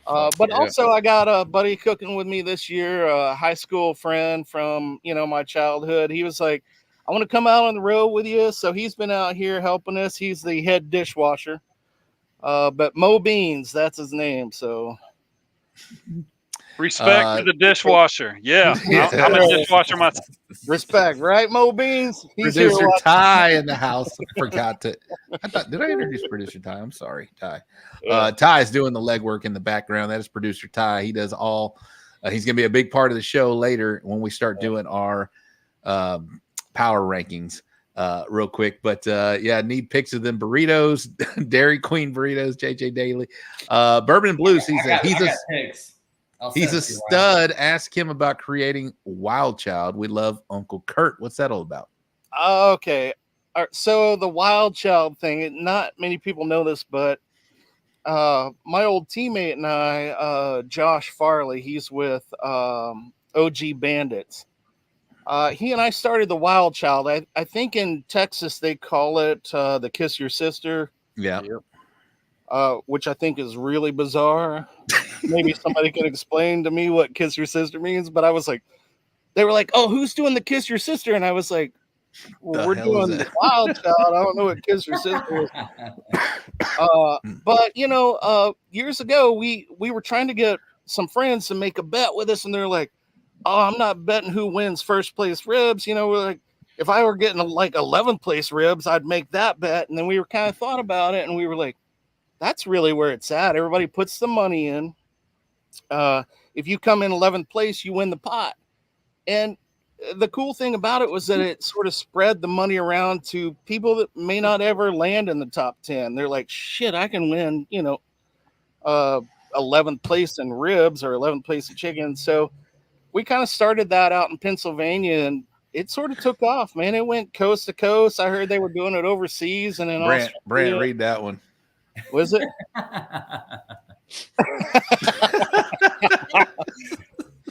But also, I got a buddy cooking with me this year, a high school friend from, you know, my childhood. He was like, I want to come out on the road with you. So he's been out here helping us. He's the head dishwasher. But Mo Beans, that's his name. So respect to the dishwasher. Yeah, I'm a dishwasher myself. Respect, right, Mo Beans? He's Producer Ty in the house. Forgot to. Did I introduce producer Ty? I'm sorry, Ty. Ty is doing the legwork in the background. That is producer Ty. He does all. He's going to be a big part of the show later when we start doing our power rankings real quick. But yeah, need pics of them burritos, Dairy Queen burritos, JJ Daly, Bourbon and Blues. He's He's a stud. Ask him about creating Wild Child. We love Uncle Kurt. What's that all about? Okay. All right, so the Wild Child thing, not many people know this, but my old teammate and I, Josh Farley, he's with OG Bandits. He and I started the Wild Child. I think in Texas they call it the Kiss Your Sister. Yeah. Which I think is really bizarre. Maybe somebody can explain to me what Kiss Your Sister means, but I was like, they were like, oh, who's doing the Kiss Your Sister? And I was like, well, we're doing the Wild Child. I don't know what Kiss Your Sister is. But years ago we were trying to get some friends to make a bet with us, and they're like, oh, I'm not betting who wins first place ribs. We're like, if I were getting like 11th place ribs, I'd make that bet. And then we were kind of thought about it, and we were like, that's really where it's at. Everybody puts the money in. If you come in 11th place, you win the pot. And the cool thing about it was that it sort of spread the money around to people that may not ever land in the top 10. They're like, shit, I can win, 11th place in ribs or 11th place in chicken. So we kind of started that out in Pennsylvania, and it sort of took off, man. It went coast to coast. I heard they were doing it overseas, and then Brant, read that one. Was it?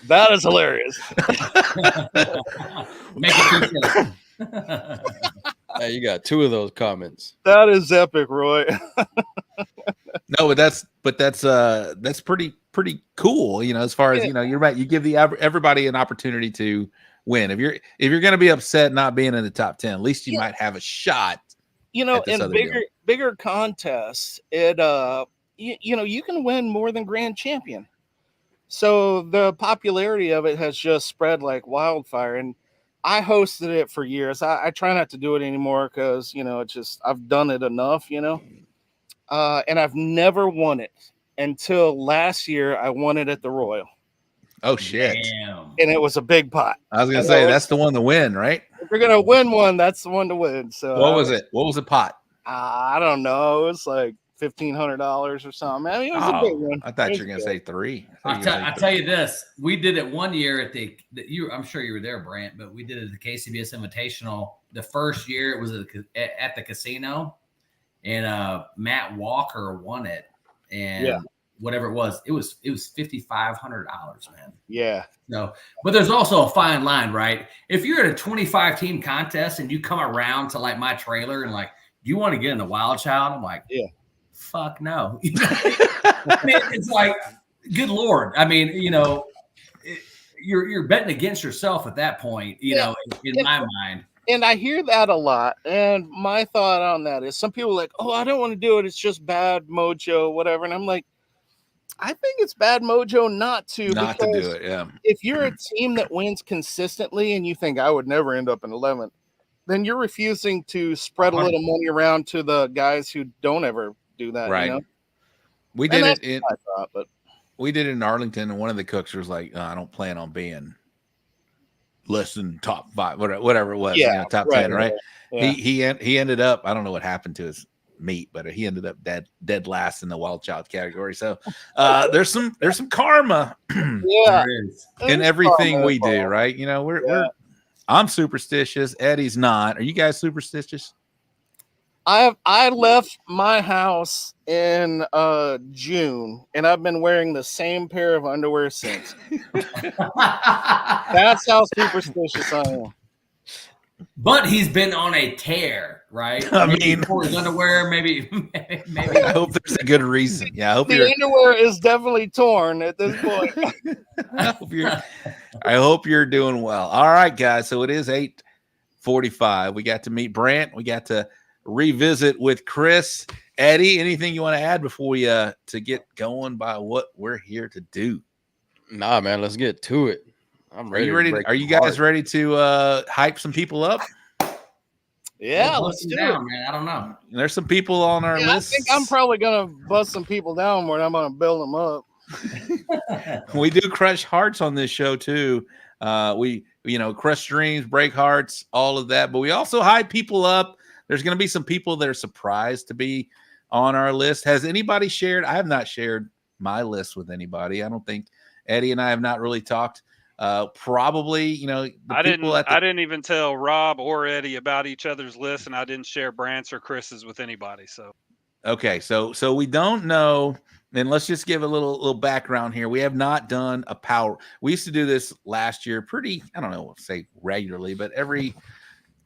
That is hilarious. Make it Hey, you got 2 of those comments. That is epic, Roy. No, but that's pretty cool. As far as you're right. You give everybody an opportunity to win. If you're going to be upset not being in the top 10, at least you might have a shot. In bigger contests, it you can win more than grand champion. So the popularity of it has just spread like wildfire, and I hosted it for years. I try not to do it anymore because it's just I've done it enough, and I've never won it until last year. I won it at the Royal. Oh shit! Damn. And it was a big pot. I was gonna say that's the one to win, right? If you're gonna win one, that's the one to win. So what was it? What was the pot? I don't know. It was like $1,500 or something. I mean, it was a big one. I thought you were gonna say 3. I'll tell you this: we did it one year at I'm sure you were there, Brant, but we did it at the KCBS Invitational. The first year it was at the casino, and Matt Walker won it, and whatever it was $5,500, man. Yeah. No, but there's also a fine line, right? If you're at a 25 team contest and you come around to like my trailer and like, do you want to get in the Wild Child? I'm like, yeah. Fuck no. I mean, it's like, good Lord. I mean, you're betting against yourself at that point, in my mind. And I hear that a lot. And my thought on that is some people are like, oh, I don't want to do it. It's just bad mojo, whatever. And I'm like, I think it's bad mojo not to do it. Yeah. If you're a team that wins consistently and you think I would never end up in 11th, then you're refusing to spread a little money around to the guys who don't ever do that. Right. We did it. We did it in Arlington, and one of the cooks was like, I don't plan on being less than top 5, whatever it was. Top 10, right? Yeah. He ended up, I don't know what happened to his meat, but he ended up dead last in the Wild Child category. So there's some karma in everything we do, right? I'm superstitious. Eddie's not. Are you guys superstitious? I left my house in June, and I've been wearing the same pair of underwear since. That's how superstitious I am. But he's been on a tear, right? I mean, for his underwear, maybe. I hope there's a good reason. Yeah, I hope the underwear is definitely torn at this point. I hope you're doing well. All right, guys. So it is 8:45. We got to meet Brant. We got to revisit with Chris. Eddie, anything you want to add before we to get going by what we're here to do? Nah, man. Let's get to it. I'm ready. Are you guys ready to hype some people up? Yeah, let's do it, man. I don't know. There's some people on our list. I think I'm probably gonna bust some people down more than I'm gonna build them up. We do crush hearts on this show too. We crush dreams, break hearts, all of that. But we also hype people up. There's gonna be some people that are surprised to be on our list. Has anybody shared? I have not shared my list with anybody. I don't think Eddie and I have not really talked. Probably, you know, I didn't even tell Rob or Eddie about each other's lists, and I didn't share Brant's or Chris's with anybody. So okay, so we don't know. And let's just give a little background here. We have not done a power. We used to do this last year, pretty, I don't know, say regularly, but every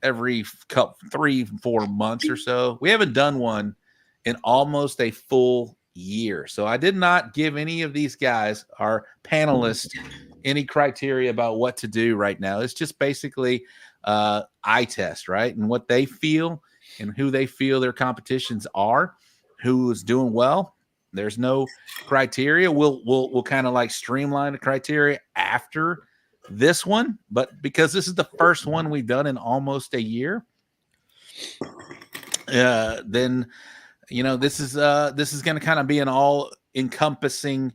couple 3-4 months or so. We haven't done one in almost a full year. So I did not give any of these guys, our panelists, any criteria about what to do right now. It's just basically eye test, right? And what they feel and who they feel their competitions are, who is doing well. There's no criteria. We'll kind of like streamline the criteria after this one, but because this is the first one we've done in almost a year, then you know this is going to kind of be an all-encompassing,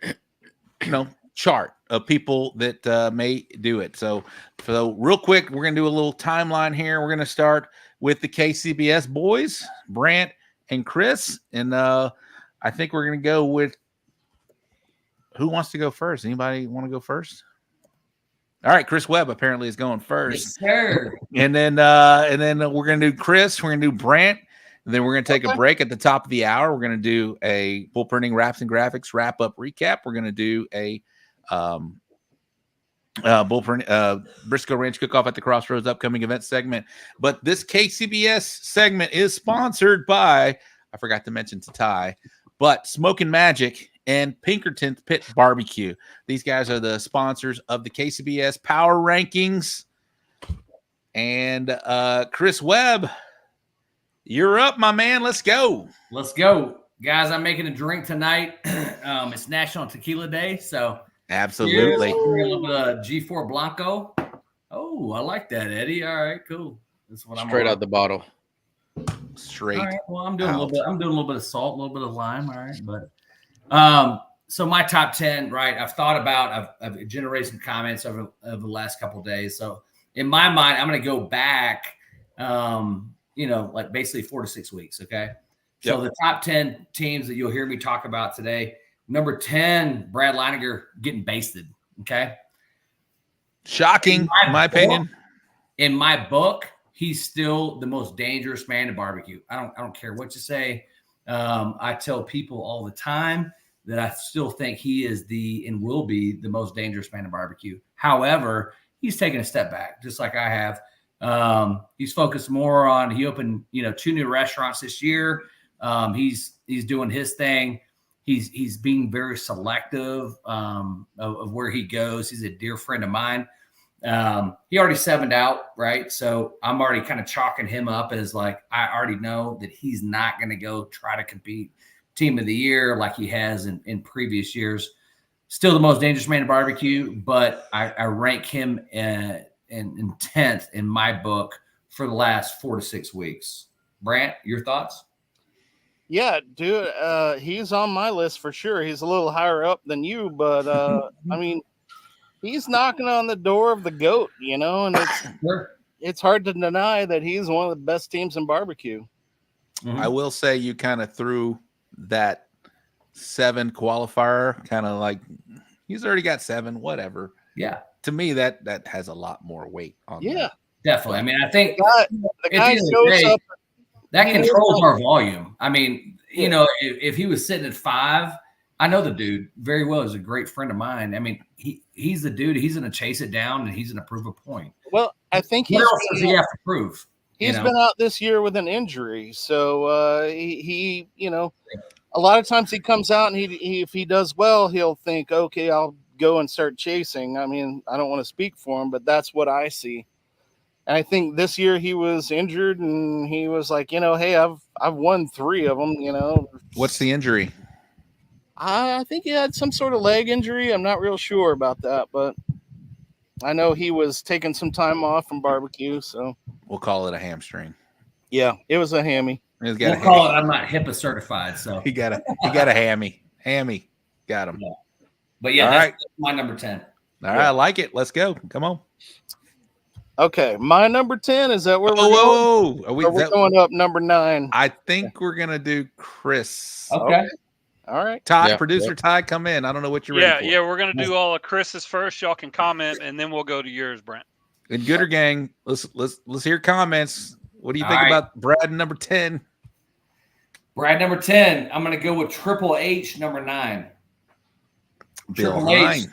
you know, chart of people that may do it. So real quick, we're going to do a little timeline here. We're going to start with the KCBS boys, Brant and Chris, and I think we're going to go with who wants to go first. Anybody want to go first? All right, Chris Webb apparently is going first. Yes, sir. And then we're going to do Chris. We're going to do Brant. And then we're going to take a break at the top of the hour. We're going to do a bull printing wraps and graphics wrap up recap. We're going to do a bull print Briscoe Ranch cook off at the Crossroads upcoming event segment. But this KCBS segment is sponsored by, I forgot to mention to Ty, but Smoking Magic and Pinkerton's Pit Barbecue. These guys are the sponsors of the KCBS Power Rankings. And Chris Webb, you're up, my man. Let's go. Let's go. Guys, I'm making a drink tonight. It's National Tequila Day, so absolutely. Here's a little bit of G4 Blanco. Oh, I like that, Eddie. All right, cool. That's what I'm straight out the bottle. Straight. All right, well, I'm doing a little bit of salt, a little bit of lime. All right, but so my top 10, right? I've generated some comments over the last couple of days. So in my mind, I'm going to go back, you know, like basically 4 to 6 weeks. Okay. So the top 10 teams that you'll hear me talk about today. Number 10, Brad Leininger getting basted. Okay. Shocking, in my opinion. In my book, he's still the most dangerous man to barbecue. I don't care what you say. I tell people all the time that I still think he is and will be the most dangerous man to barbecue. However, he's taken a step back, just like I have. He's focused more on, he opened, 2 new restaurants this year. He's doing his thing. He's being very selective of where he goes. He's a dear friend of mine. He already 7'd out, right? So I'm already kind of chalking him up as like, I already know that he's not going to go try to compete team of the year like he has in previous years. Still the most dangerous man to barbecue, but I rank him in 10th in my book for the last 4 to 6 weeks. Brant, your thoughts? Yeah, dude, he's on my list for sure. He's a little higher up than you, but I mean, he's knocking on the door of the GOAT, and it's hard to deny that he's one of the best teams in barbecue. Mm-hmm. I will say you kind of threw that 7 qualifier, kind of like he's already got 7, whatever. Yeah. To me, that has a lot more weight on that. Definitely. I mean, I think the guy shows up. That controls our volume. I mean, if he was sitting at 5, I know the dude very well. He's a great friend of mine. I mean, he's the dude. He's going to chase it down, and he's going to prove a point. Well, I think what else does he have to prove? He's been out this year with an injury, so he a lot of times he comes out and he if he does well, he'll think, okay, I'll go and start chasing. I mean, I don't want to speak for him, but that's what I see. And I think this year he was injured, and he was like, hey, I've won 3 of them. What's the injury? I think he had some sort of leg injury. I'm not real sure about that, but I know he was taking some time off from barbecue. So we'll call it a hamstring. Yeah, it was a hammy. We'll call it. I'm not HIPAA certified, so he got a hammy. Hammy, got him. Yeah. But yeah, that's my number 10. All right, I like it. Let's go. Come on. Okay, my number 10 is that where we're going? Are we going up number 9? I think we're gonna do Chris. Okay. All right. Ty, producer Ty, come in. I don't know what you're ready for. Yeah, we're gonna do all of Chris's first. Y'all can comment, and then we'll go to yours, Brent. And Gooder Gang, let's hear comments. What do you think about Brad number 10? Brad number 10. I'm gonna go with Triple H number 9. Triple H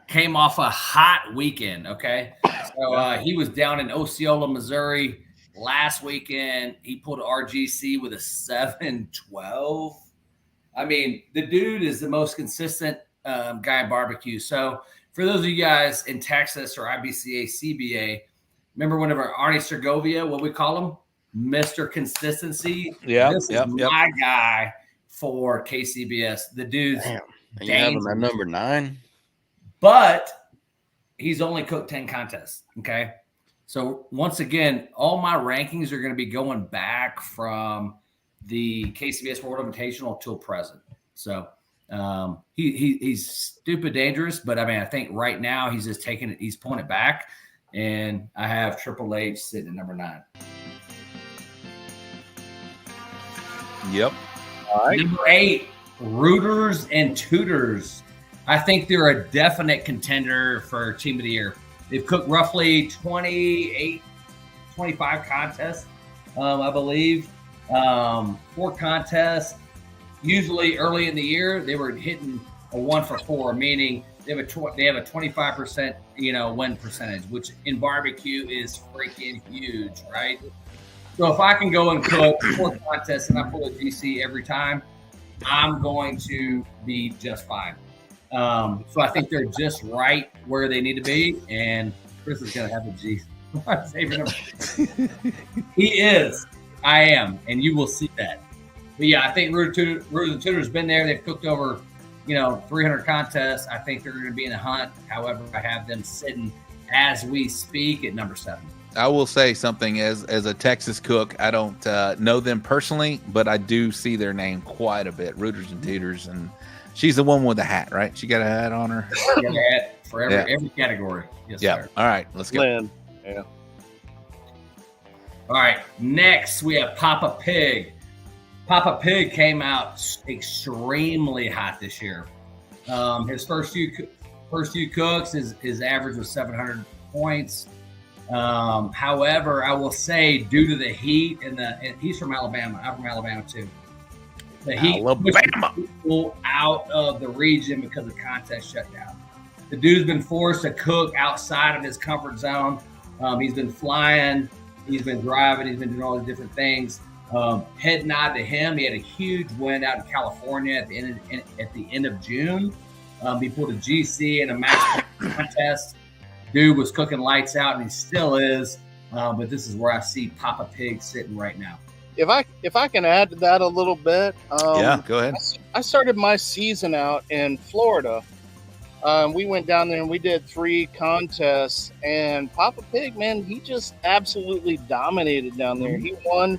came off a hot weekend. Okay, so he was down in Osceola, Missouri last weekend. He pulled RGC with a 712. I mean, the dude is the most consistent guy in barbecue. So for those of you guys in Texas or IBCA, CBA, remember whenever Arnie Segovia, what we call him, Mr. Consistency. Yeah, this is my guy for KCBS. The dude's you have him at number 9, but he's only cooked 10 contests. Okay, so once again, all my rankings are going to be going back from the KCBS World Invitational till present. So he's stupid dangerous, but I mean, I think right now he's just taking it, he's pulling it back, and I have Triple H sitting at number 9. Yep. All right. Number 8, Rooters and Tutors. I think they're a definite contender for Team of the Year. They've cooked roughly 25 contests, I believe. 4 contests. Usually early in the year, they were hitting a 1 for 4, meaning they have a 25% win percentage, which in barbecue is freaking huge, right? So if I can go and cook 4 contests and I pull a GC every time, I'm going to be just fine. So I think they're just right where they need to be, and Chris is going to have a G. He is. I am, and you will see that. But yeah, I think Rooters and Tutors been there. They've cooked over, 300 contests. I think they're going to be in the hunt. However, I have them sitting as we speak at number 7. I will say something as a Texas cook. I don't know them personally, but I do see their name quite a bit. Rooters and Tutors, and she's the one with the hat, right? She got a hat on her. She got a hat for every category. Yes, sir. All right, let's go. Yeah. All right, next we have Papa Pig. Papa Pig came out extremely hot this year. His first few cooks, his average was 700 points. However, I will say due to the heat and he's from Alabama. I'm from Alabama too. The heat pushed people out of the region because the contest shut down. The dude's been forced to cook outside of his comfort zone. He's been flying. He's been driving. He's been doing all these different things. Head nod to him. He had a huge win out in California at the end of June. He pulled a GC in a match contest. Dude was cooking lights out, and he still is. But this is where I see Papa Pig sitting right now. If I can add to that a little bit, go ahead. I started my season out in Florida. We went down there and we did 3 contests, and Papa Pig, man, he just absolutely dominated down there. He won,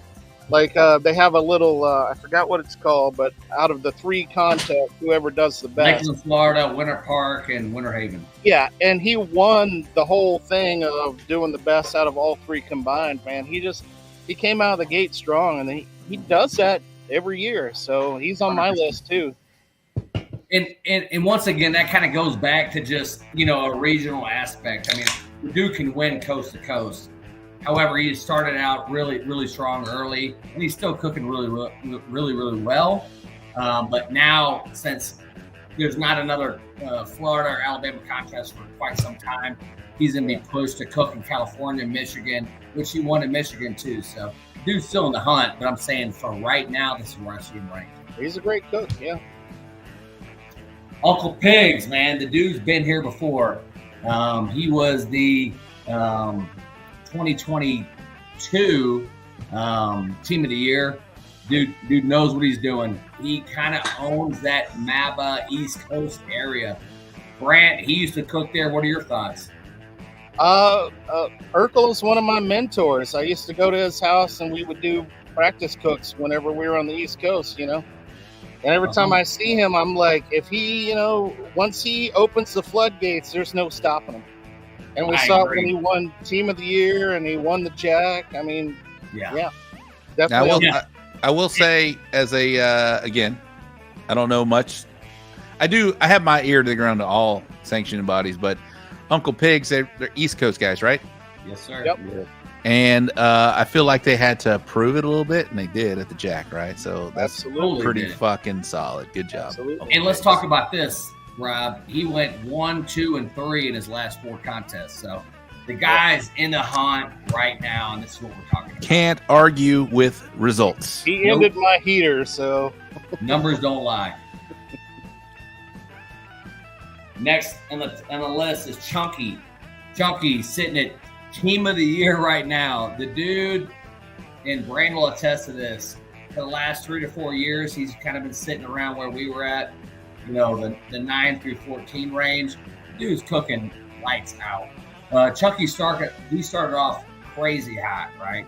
they have a little, I forgot what it's called, but out of the 3 contests, whoever does the best. Lakeland, Florida, Winter Park, and Winter Haven. Yeah, and he won the whole thing of doing the best out of all 3 combined, man. He came out of the gate strong, and he does that every year, so he's on my list too. And once again, that kind of goes back to just, a regional aspect. I mean, the dude can win coast to coast. However, he started out really, really strong early, and he's still cooking really, really, really well. But now, since there's not another Florida or Alabama contest for quite some time, he's going to be pushed to cook in California, Michigan, which he won in Michigan too. So, dude's still in the hunt, but I'm saying for right now, this is where I see him ranked. He's a great cook, yeah. Uncle Pigs, man, the dude's been here before. He was the 2022 Team of the Year. Dude knows what he's doing. He kind of owns that Maba East Coast area. Brant, he used to cook there. What are your thoughts? Urkel's one of my mentors. I used to go to his house and we would do practice cooks whenever we were on the East Coast, And every time I see him, I'm like, if he, once he opens the floodgates, there's no stopping him. And we saw it when he won Team of the Year and he won the Jack. I mean, yeah. Definitely. I will say, as a again, I don't know much. I have my ear to the ground to all sanctioning bodies, but Uncle Pigs, they're East Coast guys, right? Yes, sir. Yep. Yeah. And I feel like they had to prove it a little bit, and they did at the Jack, right? So that's Absolutely pretty did. fucking solid. Good job. Absolutely. And let's talk about this, Rob. He went 1, 2, and 3 in his last 4 contests. So the guy's in the hunt right now, and this is what we're talking about. Can't argue with results. He ended my heater, so Numbers don't lie. Next on the list is Chunky. Chunky sitting at Team of the Year right now. The dude, and Brant will attest to this, for the last 3 to 4 years, he's kind of been sitting around where we were at, the 9 through 14 range. Dude's cooking lights out. Chunky he started off crazy hot, right?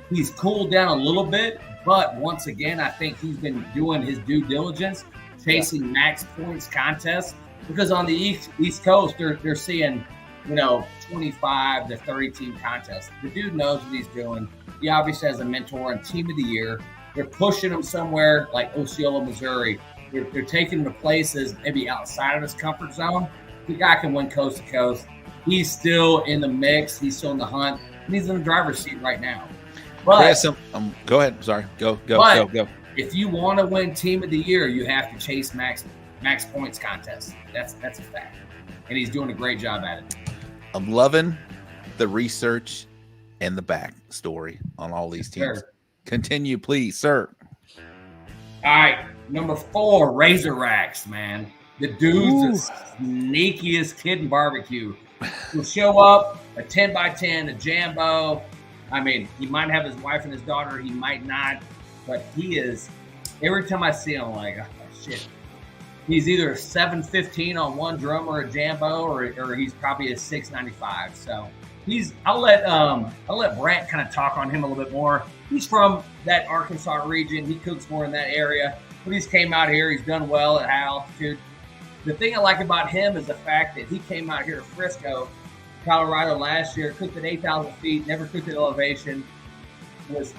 He's cooled down a little bit, but once again, I think he's been doing his due diligence, chasing max points contests, because on the East Coast, they're seeing, 25 to 30 team contests. The dude knows what he's doing. He obviously has a mentor and Team of the Year. They're pushing him somewhere like Osceola, Missouri. They're taking him to places maybe outside of his comfort zone. The guy can win coast to coast. He's still in the mix. He's still in the hunt. And he's in the driver's seat right now. But go ahead. Sorry. Go. If you want to win Team of the Year, you have to chase max points contests. That's a fact. And he's doing a great job at it. I'm loving the research and the backstory on all these teams. Sure. Continue, please, sir. All right, number 4, Razorbacks, man. The dude's the sneakiest kid in barbecue. He'll show up, a 10x10, a Jambo. I mean, he might have his wife and his daughter. He might not. But he is, every time I see him, I'm like, oh, shit. He's either a 715 on one drum or a Jambo, or he's probably a 695. So I'll let Brant kind of talk on him a little bit more. He's from that Arkansas region. He cooks more in that area. But he's came out here. He's done well at high altitude. The thing I like about him is the fact that he came out here to Frisco, Colorado last year, cooked at 8,000 feet, never cooked at elevation, was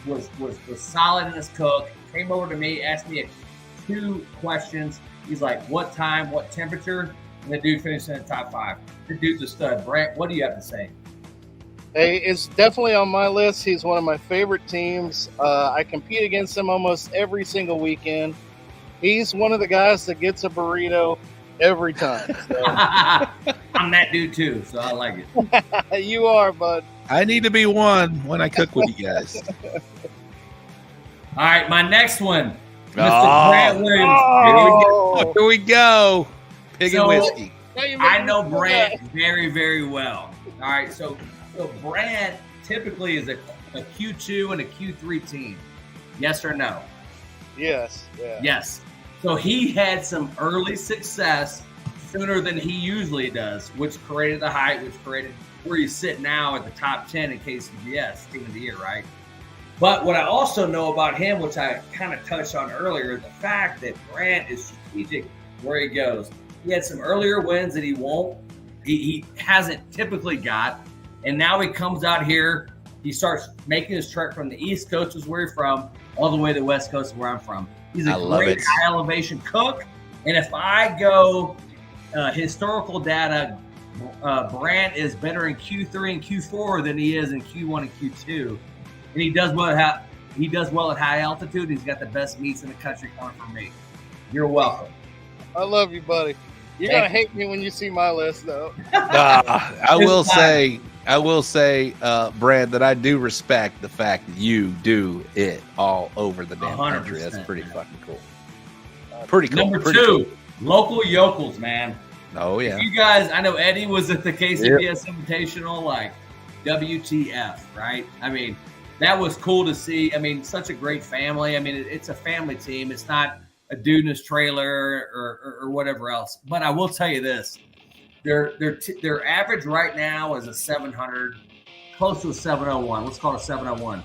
solid in his cook, came over to me, asked me 2 questions. He's like, what time, what temperature? And the dude finished in the top 5. The dude's a stud. Brant, what do you have to say? Hey, it's definitely on my list. He's one of my favorite teams. I compete against him almost every single weekend. He's one of the guys that gets a burrito every time. So. I'm that dude too, so I like it. You are, bud. I need to be one when I cook with you guys. All right, my next one, Mr. Brant Williams. Here we go. Piggin whiskey. I know Brant very, very well. All right, so Brant typically is a Q2 and a Q3 team. Yes or no? Yes. Yeah. Yes. So he had some early success sooner than he usually does, which created the height, which created where he's sitting now at the top 10 in KCBS Team of the Year, right? But what I also know about him, which I kind of touched on earlier, is the fact that Brant is strategic where he goes. He had some earlier wins that he hasn't typically got. And now he comes out here, he starts making his trek from the East Coast, is where he's from, all the way to the West Coast, where I'm from. He's a great high elevation cook. And if I go historical data, Brant is better in Q3 and Q4 than he is in Q1 and Q2. And he does well at high altitude. He's got the best meats in the country coming from me. You're welcome. I love you, buddy. You're going to hate me when you see my list, though. I will say, Brad, that I do respect the fact that you do it all over the damn country. That's pretty fucking cool. Pretty cool. Number 2, local yokels, man. Oh, yeah. You guys, I know Eddie was at the KCBS Invitational, like WTF, right? I mean, that was cool to see. I mean, such a great family. I mean, it's a family team. It's not a dude in his trailer or whatever else. But I will tell you this. Their average right now is a 700, close to a 701. Let's call it a 701.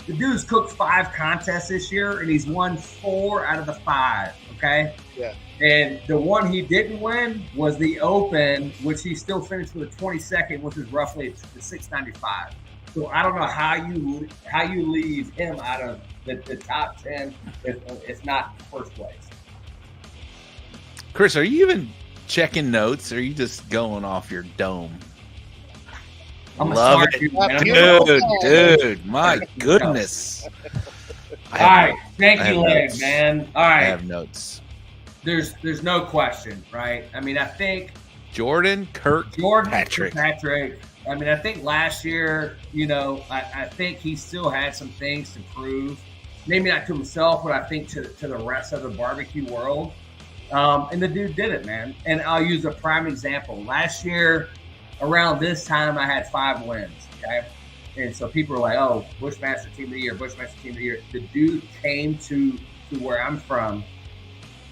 The dude's cooked 5 contests this year, and he's won 4 out of the 5, okay? Yeah. And the one he didn't win was the Open, which he still finished with a 22nd, which is roughly the 695. So I don't know how you leave him out of the top 10, if not first place. Chris, are you even checking notes, or are you just going off your dome? I'm Love smart it, dude, man. dude. My goodness. All right, thank I you, have Leg, notes. man. All I right, have notes. there's no question, right? I mean, I think Jordan Kirkpatrick. I mean, I think last year, I think he still had some things to prove. Maybe not to himself, but I think to the rest of the barbecue world. And the dude did it, man. And I'll use a prime example. Last year, around this time, I had 5 wins. Okay. And so people were like, oh, Bushmaster Team of the Year, Bushmaster Team of the Year. The dude came to where I'm from,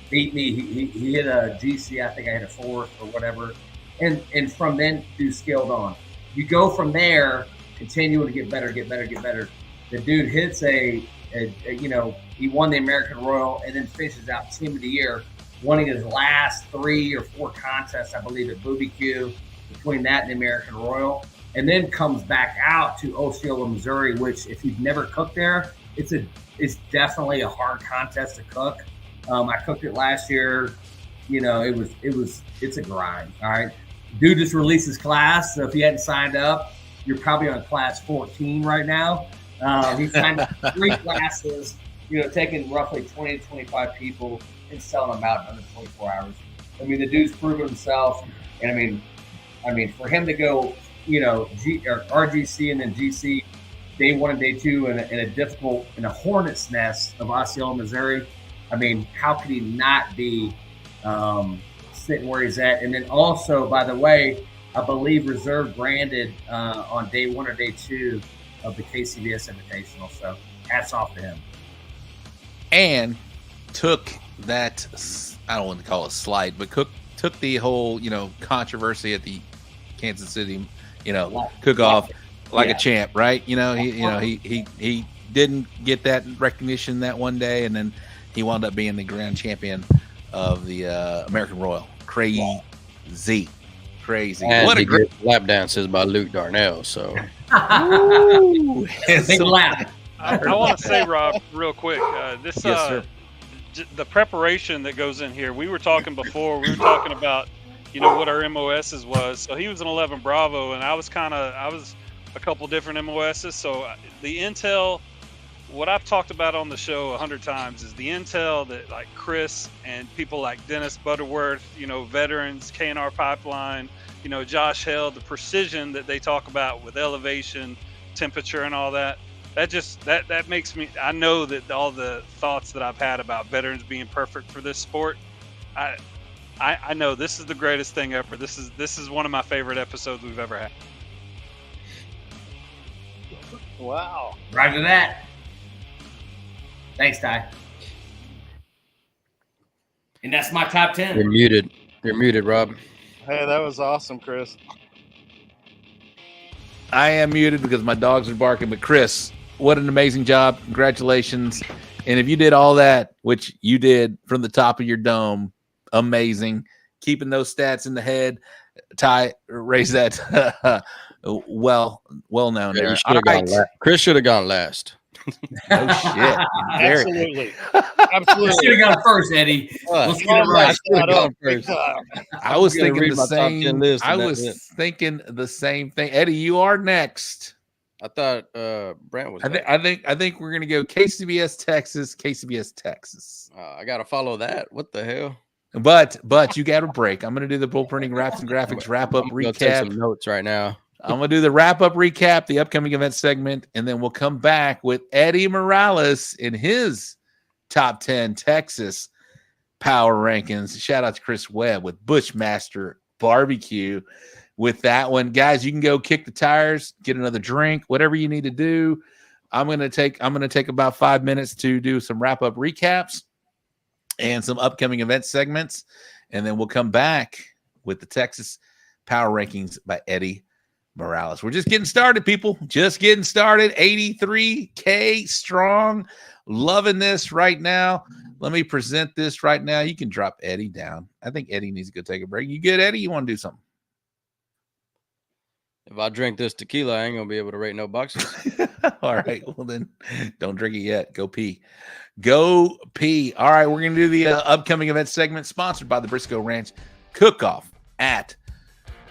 beat me. He hit a GC. I think I hit a 4th or whatever. And from then, dude scaled on. You go from there, continuing to get better. The dude hits he won the American Royal and then finishes out Team of the Year, winning his last 3 or 4 contests, I believe, at BBQ, between that and the American Royal, and then comes back out to Osceola, Missouri, which if you've never cooked there, it's definitely a hard contest to cook. I cooked it last year. It's a grind. All right. Dude just released his class. So if you hadn't signed up, you're probably on class 14 right now. He signed up 3 classes, taking roughly 20 to 25 people and selling them out in under 24 hours. I mean, the dude's proven himself. And I mean, for him to go, RGC and then GC, day 1 and day 2 in a hornet's nest of Osceola, Missouri. I mean, how could he not be sitting where he's at? And then also, by the way, I believe reserve branded on day 1 or day 2 of the KCBS Invitational. So hats off to him. And took that, I don't want to call it slide, but took the whole, controversy at the Kansas City, cook-off like a champ, right? He didn't get that recognition that one day, and then he wound up being the grand champion of the American Royal. Crazy. And what a great lap dances by Luke Darnell. So, big lap. I want to say, Rob, real quick, yes, sir. The preparation that goes in here. We were talking before. We were talking about, what our MOSs was. So he was an 11 Bravo, and I was a couple different MOSs. So the intel, what I've talked about on the show 100 times, is the intel that like Chris and people like Dennis Butterworth, veterans, KNR Pipeline, Josh Held, the precision that they talk about with elevation, temperature, and all that. That makes me, I know that all the thoughts that I've had about veterans being perfect for this sport, I know this is the greatest thing ever. This is one of my favorite episodes we've ever had. Wow. Roger that. Thanks, Ty. And that's my top 10. You're muted. You're muted, Rob. Hey, that was awesome, Chris. I am muted because my dogs are barking, but Chris, what an amazing job. Congratulations. And if you did all that, which you did from the top of your dome, amazing. Keeping those stats in the head. Ty, raise that. well known. Yeah, Chris should have gone last. No shit. Absolutely. You should have gone first, Eddie. Let's get it right. I was thinking the same. I was thinking the same thing. Eddie, you are next. I thought Brant was. I think we're gonna go KCBS Texas. I gotta follow that. What the hell? But you got a break. I'm gonna do the bullprinting wraps and graphics wrap up recap. Take some notes right now. I'm gonna do the wrap up recap, the upcoming event segment, and then we'll come back with Eddy Morales in his top 10 Texas power rankings. Shout out to Chris Webb with Bushmaster BBQ. With that one, guys, you can go kick the tires, get another drink, whatever you need to do. I'm gonna take about 5 minutes to do some wrap up recaps and some upcoming event segments, and then we'll come back with the Texas power rankings by Eddy Morales. We're just getting started, people. Just getting started. 83K strong. Loving this right now. Let me present this right now. You can drop Eddie down. I think Eddie needs to go take a break. You good, Eddie? You want to do something? If I drink this tequila, I ain't gonna be able to rate no boxes. All right. Well, then don't drink it yet. Go pee. Go pee. All right. We're going to do the upcoming event segment sponsored by the Briscoe Ranch Cook-Off at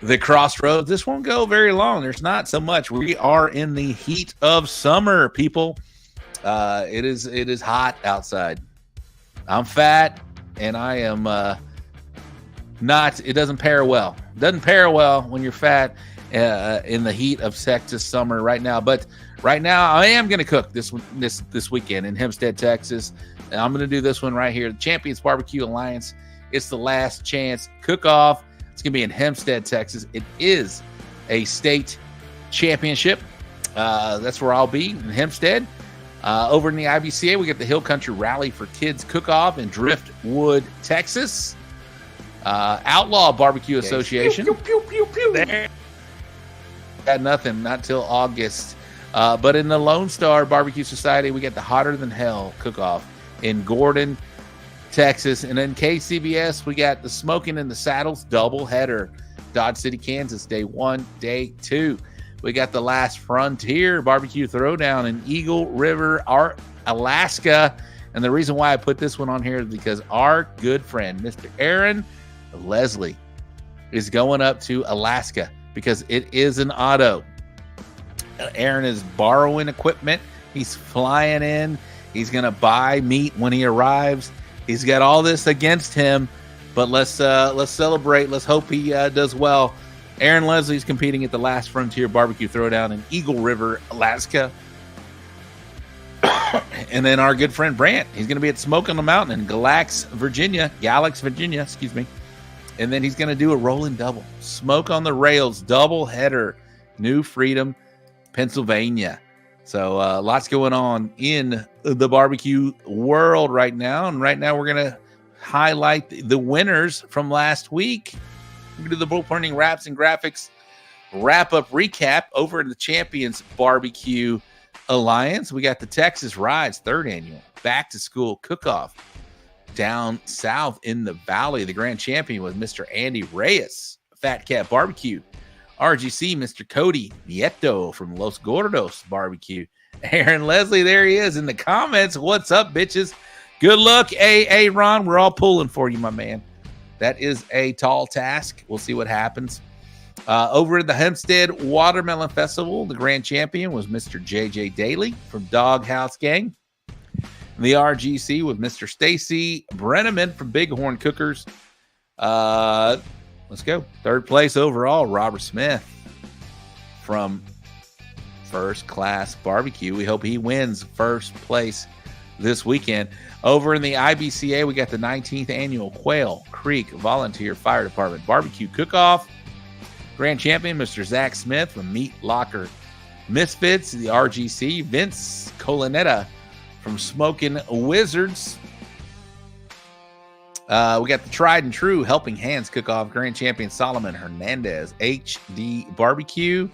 the Crossroads. This won't go very long. There's not so much. We are in the heat of summer, people. It is hot outside. I'm fat, and I am not. It doesn't pair well. It doesn't pair well when you're fat in the heat of Texas summer right now. But right now, I am going to cook this weekend in Hempstead, Texas. And I'm going to do this one right here. The Champions Barbecue Alliance. It's the last chance cook-off. It's going to be in Hempstead, Texas. It is a state championship. That's where I'll be, in Hempstead. Over in the IBCA, we get the Hill Country Rally for Kids Cook-Off in Driftwood, Texas. Outlaw Barbecue Association. Pew, pew, pew, pew, pew. Got nothing, not till August. But in the Lone Star Barbecue Society, we get the Hotter Than Hell Cook-Off in Gordon, Texas. And then KCBS, we got the Smoking in the Saddles double header. Dodge City, Kansas, day 1, day 2. We got the Last Frontier Barbecue Throwdown in Eagle River, Alaska. And the reason why I put this one on here is because our good friend, Mr. Aaron Leslie, is going up to Alaska because it is an auto. Aaron is borrowing equipment. He's flying in. He's going to buy meat when he arrives. He's got all this against him, but let's celebrate. Let's hope he does well. Aaron Leslie's competing at the Last Frontier Barbecue Throwdown in Eagle River, Alaska. And then our good friend Brant, he's going to be at Smoke on the Mountain in Galax, Virginia. And then he's going to do a rolling double. Smoke on the Rails double header, New Freedom, Pennsylvania. So lots going on in the barbecue world right now. And right now we're going to highlight the winners from last week. We're going to do the Bull Burning Wraps and Graphics wrap-up recap over in the Champions Barbecue Alliance. We got the Texas Rides 3rd Annual Back to School Cook-Off down south in the valley. The grand champion was Mr. Andy Reyes, Fat Cat Barbecue. RGC, Mr. Cody Nieto from Los Gordos Barbecue. Aaron Leslie, there he is in the comments. What's up, bitches? Good luck, Ron. We're all pulling for you, my man. That is a tall task. We'll see what happens. Over at the Hempstead Watermelon Festival, the grand champion was Mr. JJ Daly from Doghouse Gang. The RGC with Mr. Stacy Brenneman from Bighorn Cookers. Let's go. 3rd place overall, Robert Smith from First Class Barbecue. We hope he wins 1st place this weekend. Over in the IBCA, we got the 19th Annual Quail Creek Volunteer Fire Department Barbecue Cook-Off. Grand champion, Mr. Zach Smith from Meat Locker Misfits. The RGC, Vince Colanetta from Smoking Wizards. We got the tried and true Helping Hands Cook-Off. Grand champion Solomon Hernandez, HD Barbecue.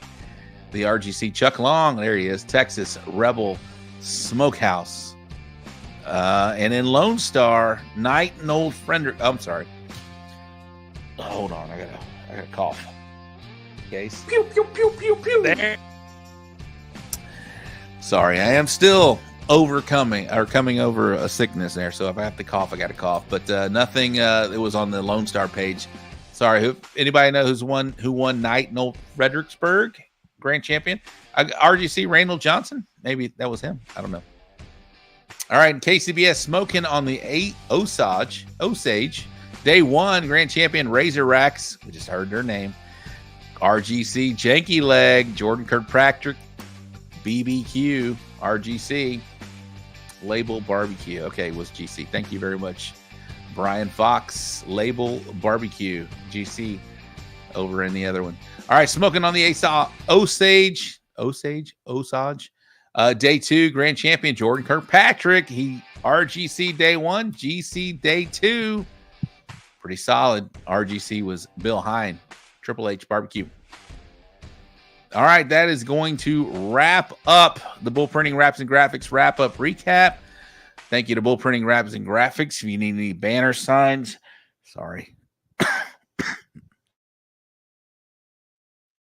The RGC, Chuck Long, there he is, Texas Rebel Smokehouse. And in Lone Star, Knight and Old Friend. I'm sorry. Hold on, I got a cough. Case. Pew pew pew pew pew. There. Sorry, I am still coming over a sickness there. So if I have to cough, I got to cough. But nothing. It was on the Lone Star page. Sorry. Anybody know who won Knight and Old Fredericksburg grand champion? RGC Randall Johnson. Maybe that was him. I don't know. All right, KCBS Smoking on the Osage. Day 1, grand champion Razor Racks. We just heard their name. RGC Janky Leg, Jordan Kirkpatrick, BBQ, RGC, Label Barbecue. Okay, it was GC. Thank you very much. Brian Fox, Label Barbecue, GC over in the other one. All right, Smoking on the Osage. Day 2, grand champion Jordan Kirkpatrick. He RGC day 1, GC day 2. Pretty solid. RGC was Bill Hine, Triple H Barbecue. All right, that is going to wrap up the Bull Printing Wraps and Graphics wrap-up recap. Thank you to Bull Printing Wraps and Graphics. If you need any banner signs, sorry.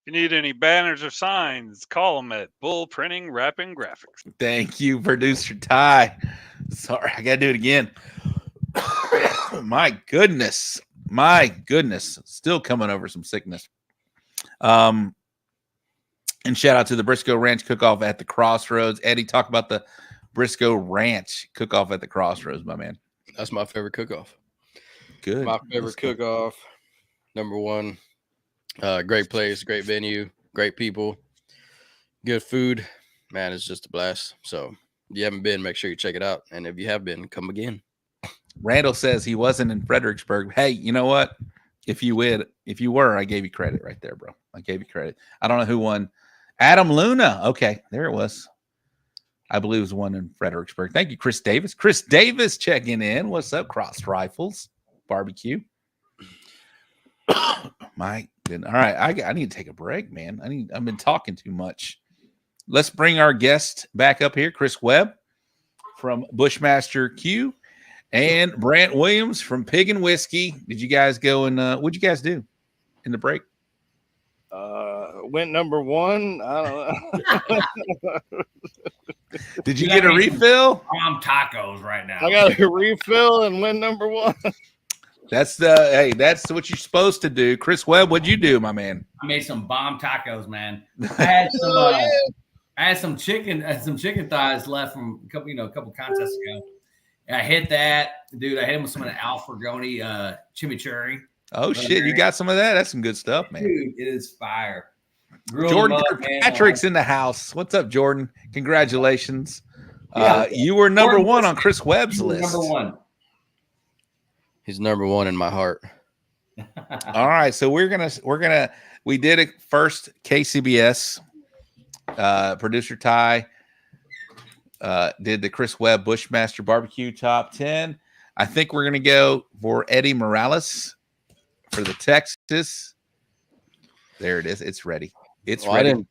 If you need any banners or signs, call them at Bull Printing, Wrapping, Graphics. Thank you, producer Ty. Sorry, I got to do it again. My goodness. Still coming over some sickness. And shout out to the Briscoe Ranch Cook-Off at the Crossroads. Eddie, talk about the Briscoe Ranch Cook-Off at the Crossroads, my man. That's my favorite cook-off. Good. My favorite cook-off. Number one. Great place, great venue, great people, good food. Man, it's just a blast. So if you haven't been, make sure you check it out. And if you have been, come again. Randall says he wasn't in Fredericksburg. Hey, you know what? If you were, I gave you credit right there, bro. I gave you credit. I don't know who won. Adam Luna. Okay, there it was. I believe it was one in Fredericksburg. Thank you, Chris Davis. Chris Davis checking in. What's up, Cross Rifles Barbecue? My goodness. All right, I need to take a break, man. I've been talking too much. Let's bring our guest back up here, Chris Webb from Bushmaster Q and Brant Williams from Piggin Whiskey. Did you guys go and what'd you guys do in the break? Went number one. I don't know. Did you get a refill? I'm tacos right now. I got a refill and went number one. That's what you're supposed to do. Chris Webb, what'd you do, my man? I made some bomb tacos, man. I had some chicken thighs left from a couple contests ago. And I hit that, dude. I hit him with some of the Alfregoni chimichurri. Oh shit, you got some of that? That's some good stuff, man. Dude, it is fire. Jordan Patrick's in the house. What's up, Jordan? Congratulations. Yeah. You were number one on Chris Webb's list. Number one. He's number one in my heart. All right, so we did it first. KCBS producer Ty did the Chris Webb Bushmaster Barbecue Top 10. I think we're gonna go for Eddie Morales for the Texas. There it is. It's ready. It's ready.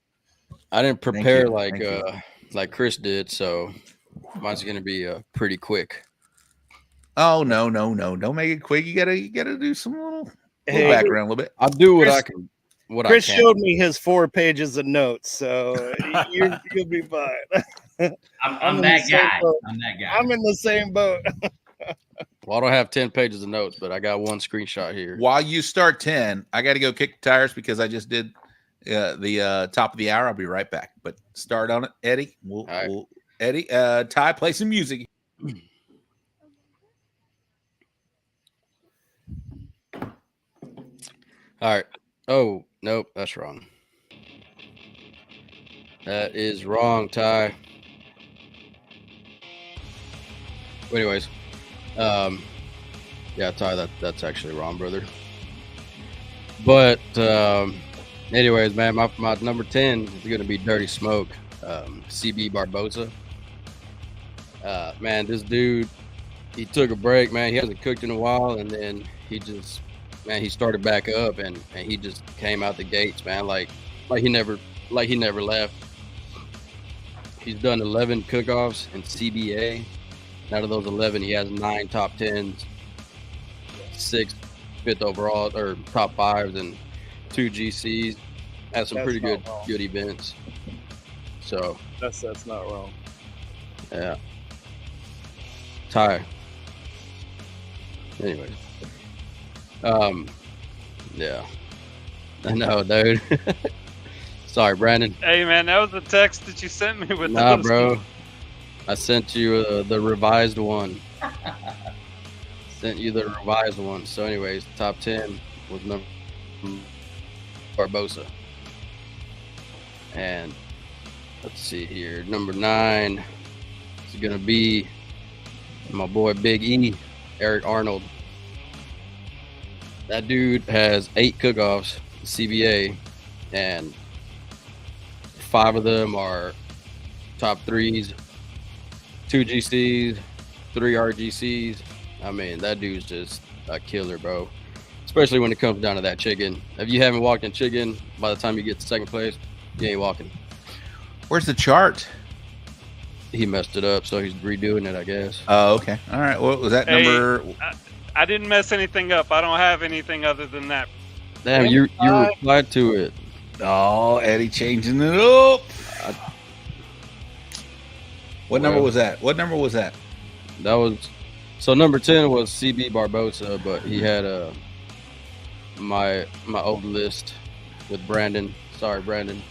I didn't prepare like Chris did, so mine's gonna be pretty quick. Oh no! Don't make it quick. You gotta do some little background a little bit. I'll do what I can. Chris showed me his 4 pages of notes, so you'll be fine. I'm that guy. I'm in the same boat. Well, I don't have 10 pages of notes, but I got one screenshot here. While you start 10, I got to go kick the tires because I just did the top of the hour. I'll be right back. But start on it, Eddie. Eddie, Ty, play some music. All right. Oh, nope, that's wrong. That is wrong, Ty. Anyways, yeah, Ty, that's actually wrong, brother. But anyways, man, my number 10 is gonna be Dirty Smoke, CB Barbosa. Man, this dude, he took a break, man. He hasn't cooked in a while, and then he started back up, and he just came out the gates, man, like he never left. He's done 11 cook-offs in CBA. Out of those 11, he has 9 top 10s, 6 fifth overall or top 5s, and 2 GCs. Has some pretty good events. So that's not wrong. Yeah. Ty. Anyways. Yeah. I know, dude. Sorry, Brandon. Hey, man, that was the text that you sent me with. Nah, bro. I sent you the revised one. Sent you the revised one. So, anyways, top 10 was number Barbosa. And let's see here. Number 9 is going to be my boy Big E, Eric Arnold. That dude has 8 cook-offs, CBA, and 5 of them are top 3s, 2 GCs, 3 RGCs. I mean, that dude's just a killer, bro. Especially when it comes down to that chicken. If you haven't walked in chicken, by the time you get to second place, you ain't walking. Where's the chart? He messed it up, so he's redoing it, I guess. Oh, okay. All right. What was that number? I didn't mess anything up. I don't have anything other than that. Damn, you replied to it. Oh, Eddie changing it up. What number was that? That was so number 10 was CB Barbosa, but he had my old list with Brandon. Sorry, Brandon.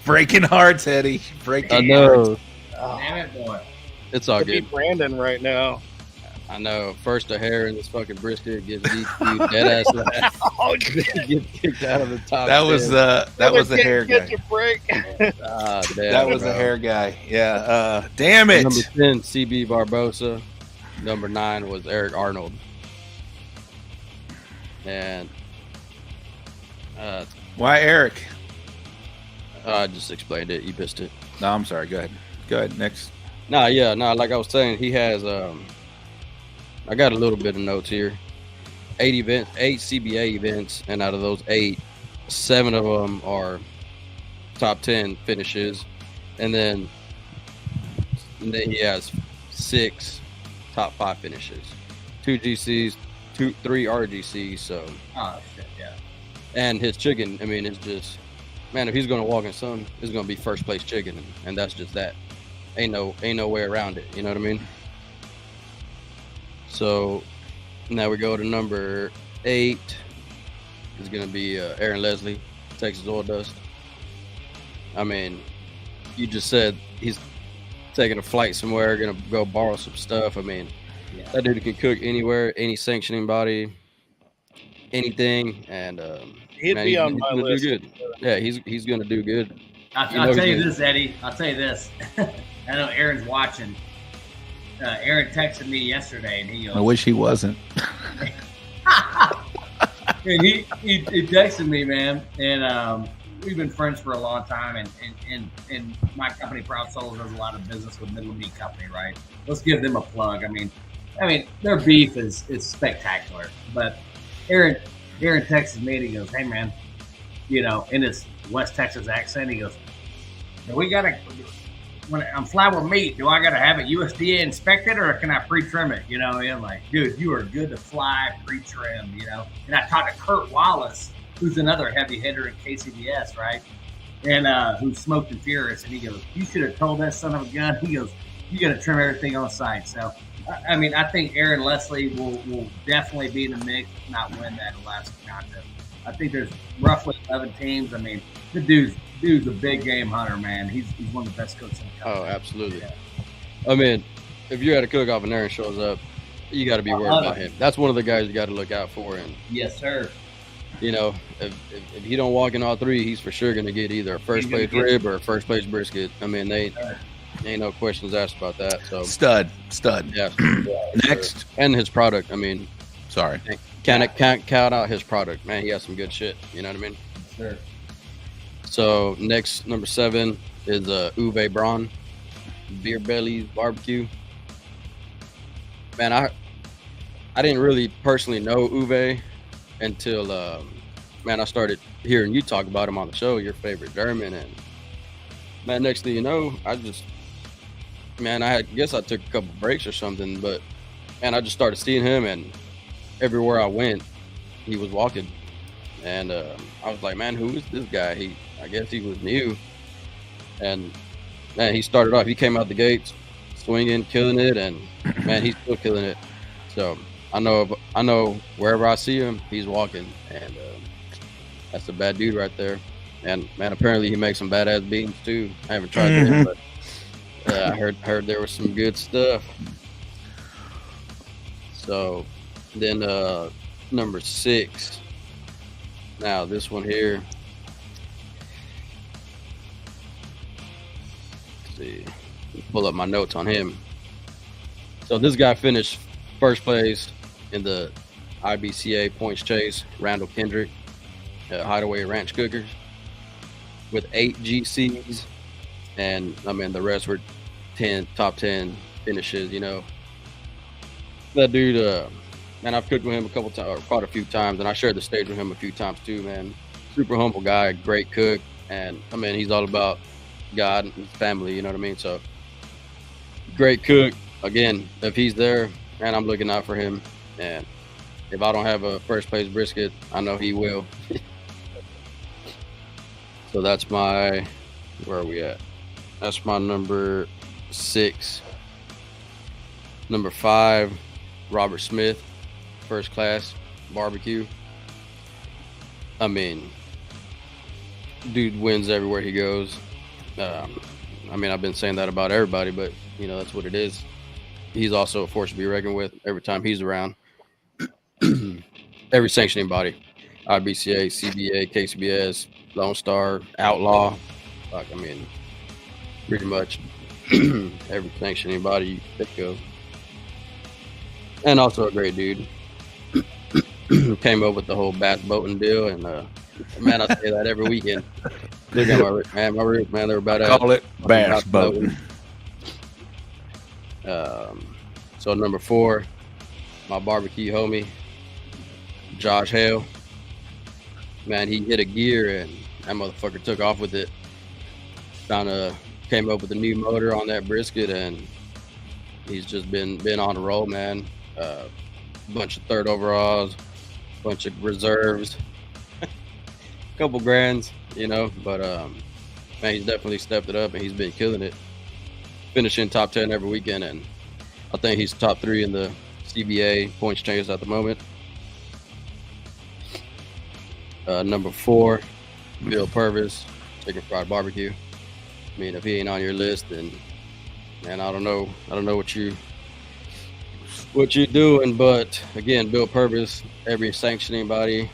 Breaking hearts, Eddie. I know. Damn it, boy. It's all Could be good. Brandon right now. I know. First a hair in this fucking brisket gets DQ'd, dead ass last. Get kicked out of the top. That was 10. the hair guy. Get your break. Damn, That was the hair guy. Yeah. Damn it. Number 10, CB Barbosa. Number 9 was Eric Arnold. And Why Eric? I just explained it. You missed it. No, I'm sorry. Go ahead. Next. Like I was saying, he has I got a little bit of notes here. 8 CBA events, and out of those 8, 7 of them are top 10 finishes, and then he has 6 top 5 finishes, 2 GCs, 3 RGCs. So, Oh shit, yeah. and his chicken, I mean, it's just, man, if he's gonna walk in some, it's gonna be first place chicken, and that's just that. Ain't no way around it. You know what I mean? So now we go to number 8. It's gonna be Aaron Leslie, Texas Oil Dust. I mean, you just said he's taking a flight somewhere, gonna go borrow some stuff. I mean, that dude can cook anywhere, any sanctioning body, anything, and He'd be on my gonna list. do good. Yeah, he's gonna do good. I'll tell you this, Eddie. I'll tell you this. I know Aaron's watching. Aaron texted me yesterday, and he goes, I wish he wasn't. and he texted me, man, and we've been friends for a long time, and my company, Proud Souls, does a lot of business with Middle Meat Company, right? Let's give them a plug. I mean, their beef is spectacular, but Aaron texted me, and he goes, hey, man, in his West Texas accent, he goes, when I'm flying with meat, do I got to have it USDA inspected, or can I pre-trim it? And I'm like, dude, you are good to fly pre-trimmed, And I talked to Kurt Wallace, who's another heavy hitter at KCBS, right? And who's smoked and furious. And he goes, you should have told that son of a gun. He goes, you got to trim everything on site. So, I think Aaron Leslie will definitely be in the mix, if not win that Alaska contest. I think there's roughly 11 teams. I mean, the dude's a big game hunter, man. He's one of the best cooks in the country. Oh, absolutely. Yeah. I mean, if you're at a cook-off and Aaron shows up, you got to be worried about him. That's one of the guys you got to look out for. And yes, sir. If he don't walk in all 3, he's for sure going to get either a first-place rib or a first-place brisket. I mean, ain't no questions asked about that. So Stud. Yeah. Next. Sure. And his product. I mean, sorry. Can't count out his product, man. He has some good shit. You know what I mean? Sure. So next, number 7 is Uwe Braun, Beer Bellies Barbecue. Man, I didn't really personally know Uwe until I started hearing you talk about him on the show, your favorite German, and man, next thing you know, I guess I took a couple breaks or something, but man, I just started seeing him, and everywhere I went, he was walking, and I was like, man, who is this guy? I guess he was new, and man, he started off. He came out the gates swinging, killing it, and man, he's still killing it. So I know wherever I see him, he's walking, and that's a bad dude right there. And man, apparently he makes some badass beans too. I haven't tried it, but I heard there was some good stuff. So then number 6. Now this one here. See, pull up my notes on him. So this guy finished first place in the IBCA points chase, Randall Kendrick, Hideaway Ranch Cookers, with 8 GCs, and I mean the rest were top 10 finishes. That dude, man, I've cooked with him a couple times, or quite a few times, and I shared the stage with him a few times too. Man, super humble guy, great cook, and I mean he's all about God and his family, you know what I mean? So great cook. Again, if he's there, man, I'm looking out for him. And if I don't have a first place brisket, I know he will. So that's my, where are we at? That's my number 6. Number 5, Robert Smith, First Class Barbecue. I mean, dude wins everywhere he goes. I mean, I've been saying that about everybody, but you know, that's what it is. He's also a force to be reckoned with every time he's around. Every sanctioning body, IBCA, CBA, KCBS, Lone Star, Outlaw. Like, I mean, pretty much every sanctioning body you think of. And also a great dude. Came up with the whole bass boating deal, and man, I say that every weekend. Look at my ribs, man, they're about to call it bass boating. So number 4, my barbecue homie, Josh Hale. Man, he hit a gear and that motherfucker took off with it. Came up with a new motor on that brisket, and he's just been on the roll, man. Bunch of 3rd overalls, bunch of reserves, couple grands, you know, but man, he's definitely stepped it up and he's been killing it, finishing top 10 every weekend, and I think he's top 3 in the CBA points changed at the moment. Number 4, Bill Purvis, Chicken Fried Barbecue. I mean, if he ain't on your list, then man, I don't know what you're doing. But again, Bill Purvis, every sanctioning body,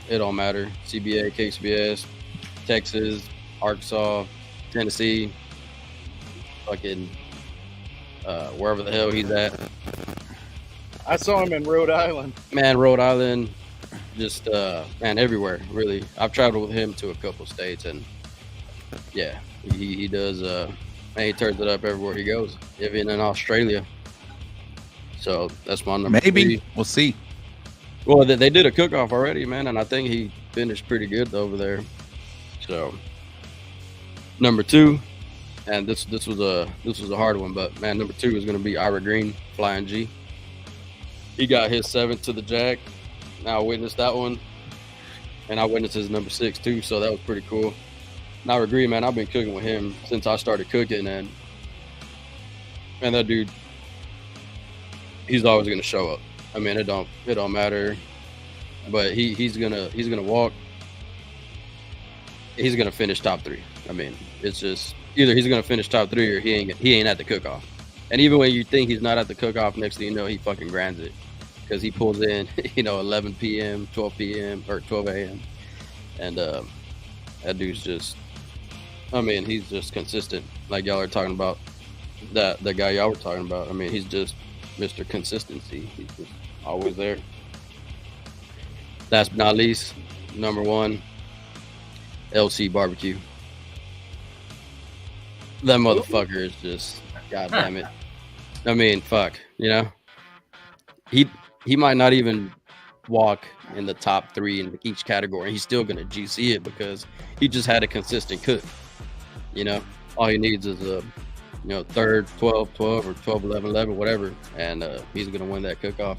it don't matter. CBA, KCBS, Texas, Arkansas, Tennessee, fucking wherever the hell he's at. I saw him in Rhode Island. Man, Rhode Island, just man, everywhere really. I've traveled with him to a couple states, and yeah, he does. Man, he turns it up everywhere he goes, even in Australia. So that's my number. Maybe 3. We'll see. Well, they did a cook-off already, man, and I think he finished pretty good over there. So number 2, and this was a hard one, but man, number 2 is going to be Ira Green, Flying G. He got his 7th to the jack. Now I witnessed that one, and I witnessed his number 6 too, so that was pretty cool. And Ira Green, man, I've been cooking with him since I started cooking, and man, that dude, he's always going to show up. I mean, it don't matter, but he's gonna walk. He's gonna finish top 3. I mean, it's just either he's gonna finish top 3 or he ain't at the cook-off. And even when you think he's not at the cook-off, next thing you know, he fucking grinds it, because he pulls in, 11 p.m., 12 p.m. or 12 a.m. And that dude's just, I mean, he's just consistent. Like y'all are talking about, the guy y'all were talking about. I mean, he's just Mr. Consistency. He's just always there. Last but not least, number 1, LC Barbecue. That motherfucker is just, god damn it. I mean, fuck, he might not even walk in the top 3 in each category. He's still gonna GC it because he just had a consistent cook. All he needs is a 3rd, 12, 12, or 12, 11, 11, whatever, and he's gonna win that cook-off.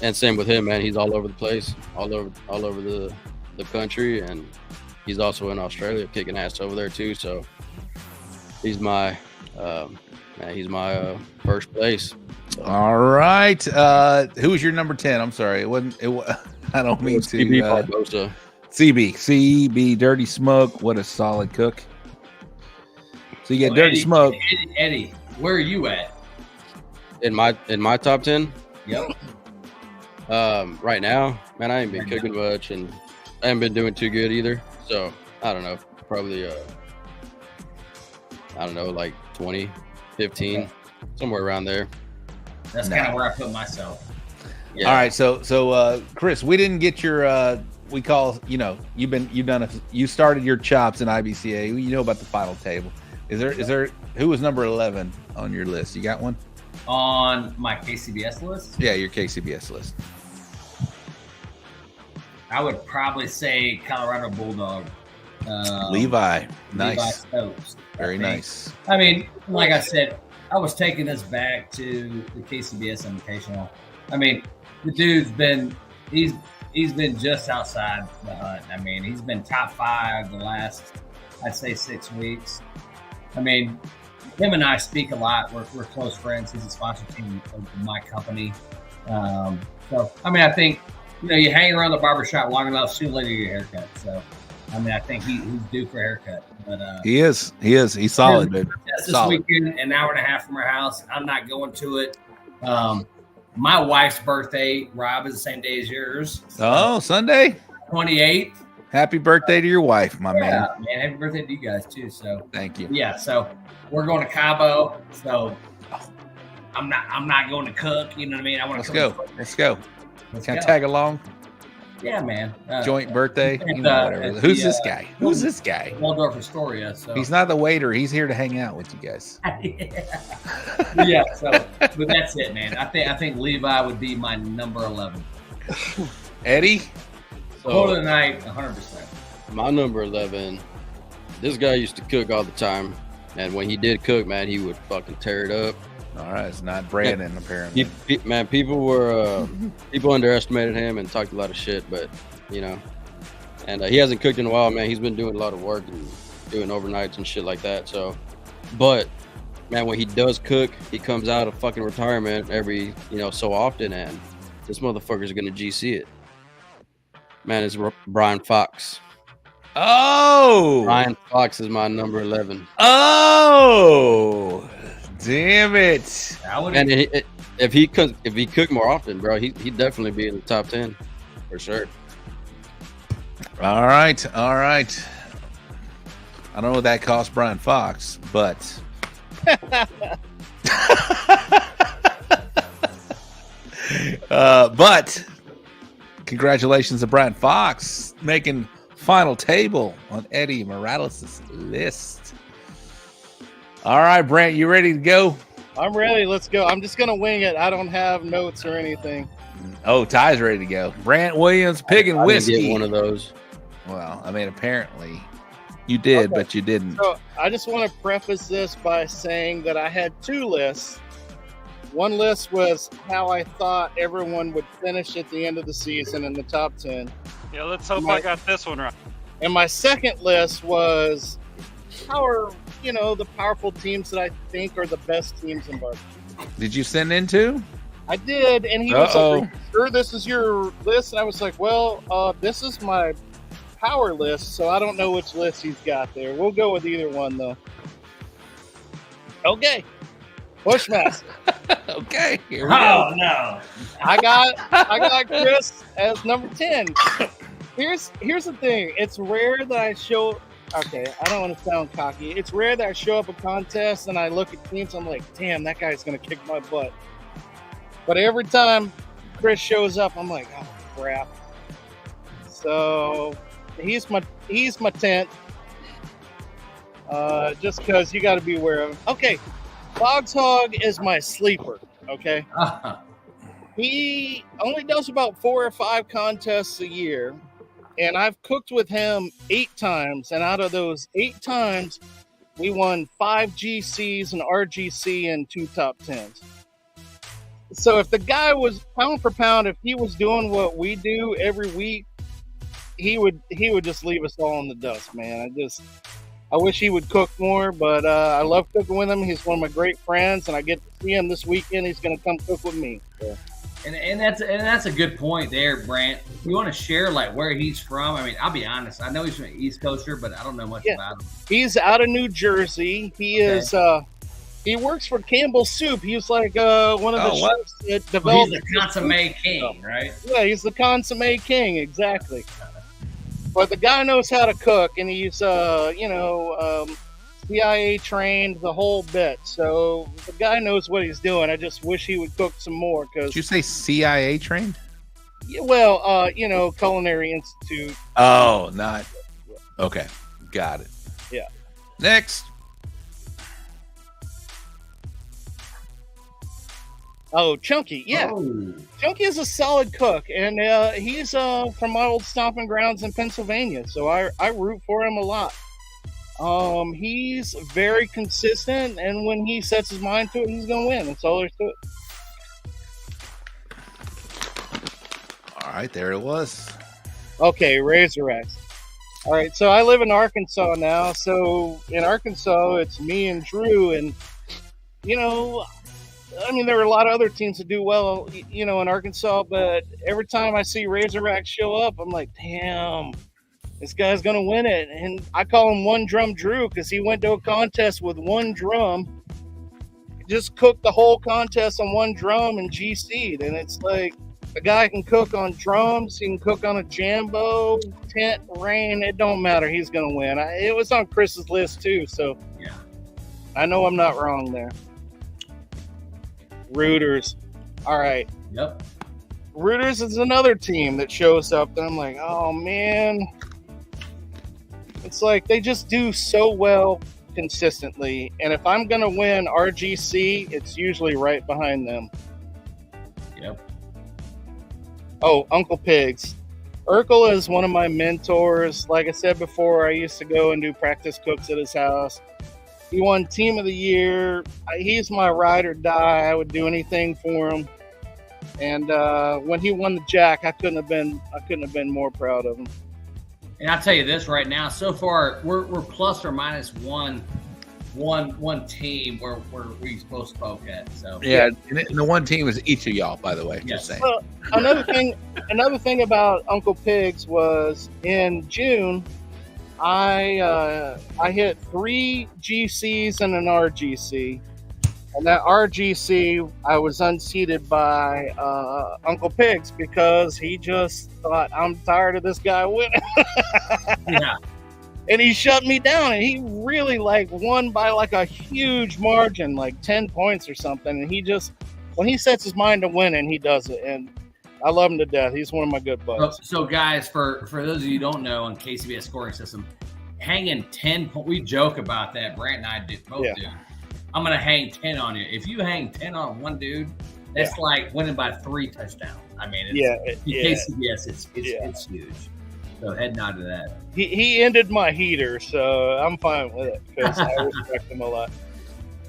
And same with him, man. He's all over the place, all over the country, and he's also in Australia, kicking ass over there too. So he's my first place. So. All right. Who was your number 10? I'm sorry. It wasn't. I don't mean to. CB Barbosa. CB Dirty Smoke. What a solid cook. So you get Dirty Eddie, Smoke. Eddie, where are you at? In my top 10? Yep. Right now, man, I ain't been cooking much, and I haven't been doing too good either. So I don't know, probably like 20, 15, somewhere around there. That's kind of where I put myself. Yeah. All right, so Chris, we didn't get your we call, you started your chops in IBCA. You know about the final table. Is there who was number 11 on your list? You got one? On my KCBS list? Yeah, your KCBS list. I would probably say Colorado Bulldog. Levi. Nice. Levi Stokes, Very nice. I mean, like I said, I was taking this back to the KCBS Invitational. I mean, the dude's been he's been just outside the hunt. I mean, he's been top 5 the last, I'd say, 6 weeks. I mean, him and I speak a lot. We're close friends. He's a sponsor team of my company. So, I mean, I think, you hang around the barbershop long enough, sooner or later you get a haircut. So, I mean, I think he's due for a haircut. But he is. He's solid, dude. This weekend, an hour and a half from our house. I'm not going to it. My wife's birthday, Rob, is the same day as yours. Oh, Sunday? 28th. Happy birthday to your wife, my man. Man, happy birthday to you guys too. So thank you. Yeah, so we're going to Cabo. So I'm not going to cook. You know what I mean? I want to Let's go. Can I tag along? Yeah, man. Joint birthday. Whatever. Who's this guy? Who's this guy? Waldorf Astoria. So he's not the waiter. He's here to hang out with you guys. Yeah. So, but that's it, man. I think Levi would be my number 11. Eddie. Total of the night, 100%. My number 11. This guy used to cook all the time, and when he did cook, man, he would fucking tear it up. All right, it's not Brandon apparently. People underestimated him and talked a lot of shit, but and he hasn't cooked in a while, man. He's been doing a lot of work and doing overnights and shit like that. So, but man, when he does cook, he comes out of fucking retirement every so often, and this motherfucker's gonna GC it. Man, it's Brian Fox. Oh, Brian Fox is my number 11. Oh, damn it! And if he cooked more often, bro, he'd definitely be in the top 10 for sure. All right. I don't know what that cost Brian Fox, but but congratulations to Brant Fox making final table on Eddie Morales' list. All right, Brant, you ready to go? I'm ready. Let's go. I'm just going to wing it. I don't have notes or anything. Oh, Ty's ready to go. Brant Williams, Piggin whiskey. Didn't get one of those. Well, I mean, apparently you did, but you didn't. So I just want to preface this by saying that I had 2 lists. One list was how I thought everyone would finish at the end of the season in the top 10. Yeah, let's hope I got this one right. And my second list was how are, the powerful teams that I think are the best teams in barbecue. Did you send in 2? I did, and he was like, sure this is your list? And I was like, well, this is my power list, so I don't know which list he's got there. We'll go with either one, though. Okay. Bushmaster. Okay. Here we go. No. I got Chris as number 10. Here's the thing. It's rare that I show. Okay, I don't want to sound cocky. It's rare that I show up a contest and I look at teams. I'm like, damn, that guy's gonna kick my butt. But every time Chris shows up, I'm like, oh crap. So he's my 10th. Just because you got to be aware of him. Okay, Boggs Hog is my sleeper. Okay, he only does about 4 or 5 contests a year. And I've cooked with him 8 times, and out of those 8 times, we won 5 GCs, an RGC, and 2 top 10s. So if the guy was pound for pound, if he was doing what we do every week, he would just leave us all in the dust, man. I wish he would cook more, but I love cooking with him. He's one of my great friends, and I get to see him this weekend. He's going to come cook with me. So. And that's a good point there, Brant. You want to share like where he's from? I mean, I'll be honest. I know he's from an East Coaster, but I don't know much about him. He's out of New Jersey. He is. He works for Campbell Soup. He's like one of the chefs that developed. He's the consomme king, right? Yeah, he's the consomme king, exactly. But the guy knows how to cook, and he's CIA trained, the whole bit. So the guy knows what he's doing. I just wish he would cook some more. Did you say CIA trained? Yeah, well, Culinary Institute. Oh, not. Okay, got it. Yeah. Next. Oh, Chunky. Yeah. Oh. Chunky is a solid cook, and he's from my old stomping grounds in Pennsylvania. So I root for him a lot. He's very consistent, and when he sets his mind to it, he's going to win. That's all there's to it. right, there it was. Okay, Razorbacks. All right, so I live in Arkansas now. So in Arkansas, it's me and Drew, and I mean, there are a lot of other teams that do well, in Arkansas. But every time I see Razorbacks show up, I'm like, damn, this guy's gonna win it. And I call him One Drum Drew because he went to a contest with one drum, just cooked the whole contest on one drum and GC'd. And it's like, a guy can cook on drums, he can cook on a jambo, tent, rain, it don't matter. He's going to win. It was on Chris's list too, so yeah, I know I'm not wrong there. Rooters. All right. Yep. Rooters is another team that shows up, and I'm like, oh, man. It's like they just do so well consistently, and if I'm going to win RGC, it's usually right behind them. Yep. Oh, Uncle Pigs. Urkel is one of my mentors. Like I said before, I used to go and do practice cooks at his house. He won Team of the Year. He's my ride or die. I would do anything for him. And when he won the Jack, I couldn't have been more proud of him. And I'll tell you this right now. So far, we're plus or minus one team where we both spoke at. So yeah, and the one team is each of y'all, by the way. Yes. Just saying. Another thing about Uncle Pigs was in June, I hit 3 GCs and an RGC, and that RGC I was unseated by Uncle Pigs because he just thought, I'm tired of this guy winning. Yeah. And he shut me down, and he really won by a huge margin, 10 points or something. And he just, when he sets his mind to winning, he does it. And I love him to death. He's one of my good buds. So guys, for those of you who don't know, on KCBS scoring system, hanging 10, we joke about that. Brant and I both do. I'm going to hang 10 on you. If you hang 10 on one dude, that's like winning by 3 touchdowns. I mean, KCBS, it's huge. So head nod to that. He ended my heater, so I'm fine with it because I respect him a lot.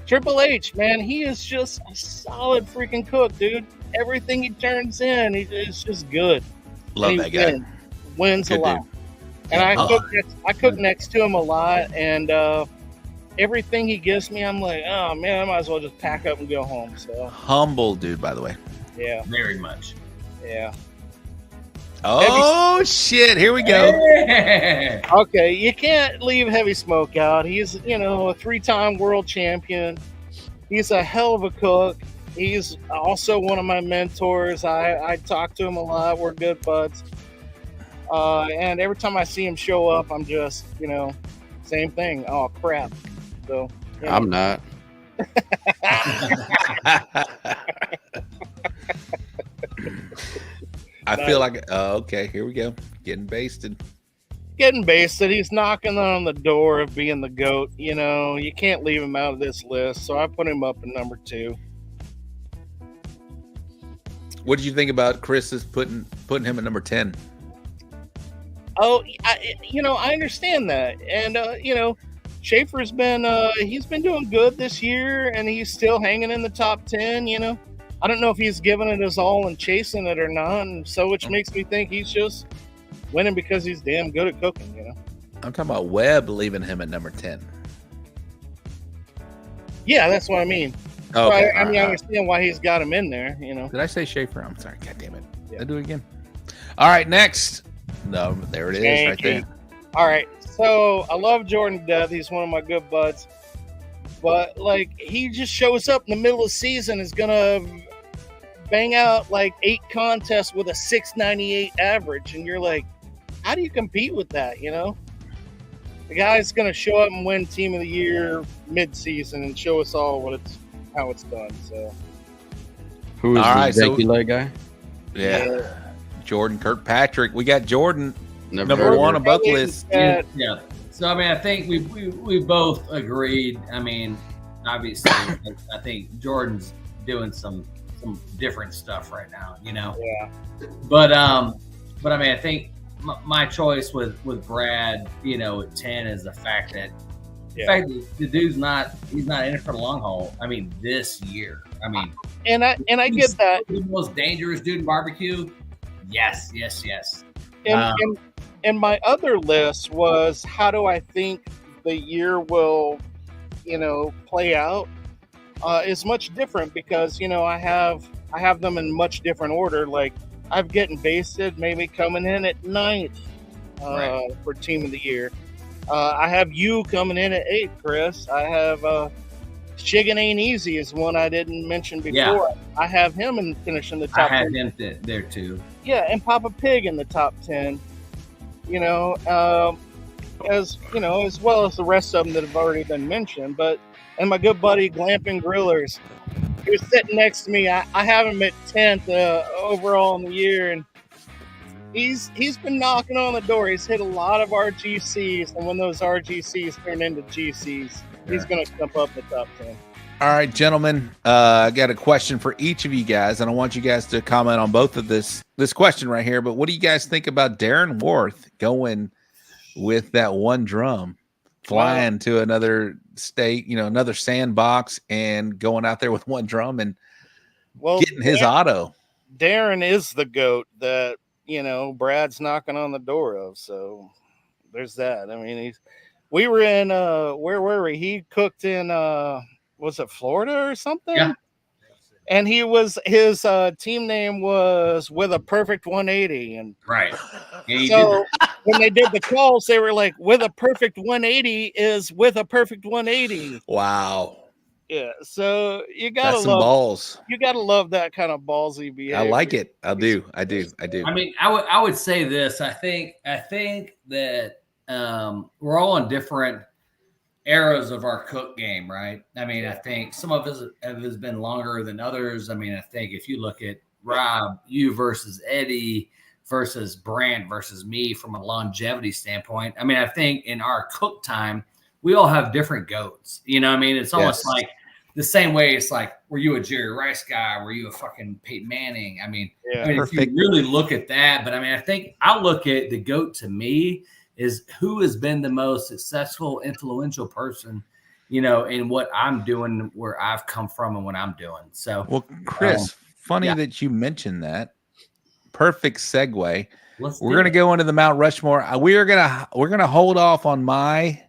Triple H, man, he is just a solid freaking cook, dude. Everything he turns in, it's just good. Love that guy. Wins good a lot. Dude. And I cook next to him a lot, and everything he gives me, I'm like, oh man, I might as well just pack up and go home. So humble dude, by the way. Yeah, very much. Yeah. Oh shit! Here we go. Yeah. Okay, you can't leave Heavy Smoke out. He's a 3-time world champion. He's a hell of a cook. He's also one of my mentors. I talk to him a lot. We're good buds. And every time I see him show up, I'm just same thing. Oh crap! So I'm not. I feel like, okay, here we go. Getting basted. He's knocking on the door of being the GOAT. You can't leave him out of this list. So I put him up at number 2. What did you think about Chris's putting him at number 10? Oh, I understand that. And, Schaefer's he's been doing good this year, and he's still hanging in the top 10, I don't know if he's giving it his all and chasing it or not, and so which makes me think he's just winning because he's damn good at cooking, I'm talking about Webb leaving him at number 10. Yeah, that's what I mean. Okay. I understand why he's got him in there, Did I say Schaefer? I'm sorry. God damn it. Yeah. I'll do it again. All right, next. No, there it is right there. All right, so I love Jordan to death. He's one of my good buds. But, he just shows up in the middle of the season, is going to bang out 8 contests with a 698 average, and you're like, how do you compete with that? The guy's going to show up and win Team of the Year mid-season and show us all how it's done. So, who is the Becky leg guy? Yeah, Jordan Kirkpatrick. We got Jordan number 1 on bucket list. Yeah. So I think we both agreed. I mean, obviously, I think Jordan's doing some different stuff right now, Yeah. But I think my choice with Brad, at 10 is the fact that the dude's he's not in it for the long haul. I mean, this year. I mean, and I get that. The most dangerous dude in barbecue Yes. And my other list was, how do I think the year will, play out? Is much different because I have them in much different order. Like I'm getting basted, maybe coming in at 9th for team of the year. I have you coming in at 8th, Chris. I have Chiggin Ain't Easy is one I didn't mention before. Yeah. I have him in finishing the top. I had him there too. Yeah, and Papa Pig in the top 10. As well as the rest of them that have already been mentioned. And my good buddy Glamping Grillers, who's sitting next to me, I have him at 10th overall in the year, and he's been knocking on the door. He's hit a lot of RGCs, and when those RGCs turn into GCs, he's going to jump up the top 10. All right, gentlemen, I got a question for each of you guys, and I want you guys to comment on both of this question right here. But what do you guys think about Darren Worth going with that one drum, flying to another state, another sandbox, and going out there with one drum and getting his auto? Darren is the GOAT that, Brad's knocking on the door of. So there's that. I mean, we were in, where were we? He cooked in, was it Florida or something? Yeah. And his team name was With a Perfect 180. And right. Yeah, so when they did the calls, they were like, With a Perfect 180 is with a perfect 180. Wow. Yeah. So you gotta That's some balls. You gotta love that kind of ballsy behavior. I like it. I do. I mean, I would say this. I think that we're all in different eras of our cook game, right? I mean, I think some of us has been longer than others. I mean, I think if you look at Rob, you versus Eddie versus Brant versus me from a longevity standpoint, I mean, I think in our cook time, we all have different goats. You know what I mean? It's almost like the same way. It's like, were you a Jerry Rice guy? Were you a fucking Peyton Manning? I mean, if you really look at that, but I mean, I think I look at the GOAT to me is who has been the most successful, influential person, in what I'm doing, where I've come from and what I'm doing. So, well, Chris, funny that you mentioned that. Perfect segue. We're going to go into the Mount Rushmore. We're going to hold off on my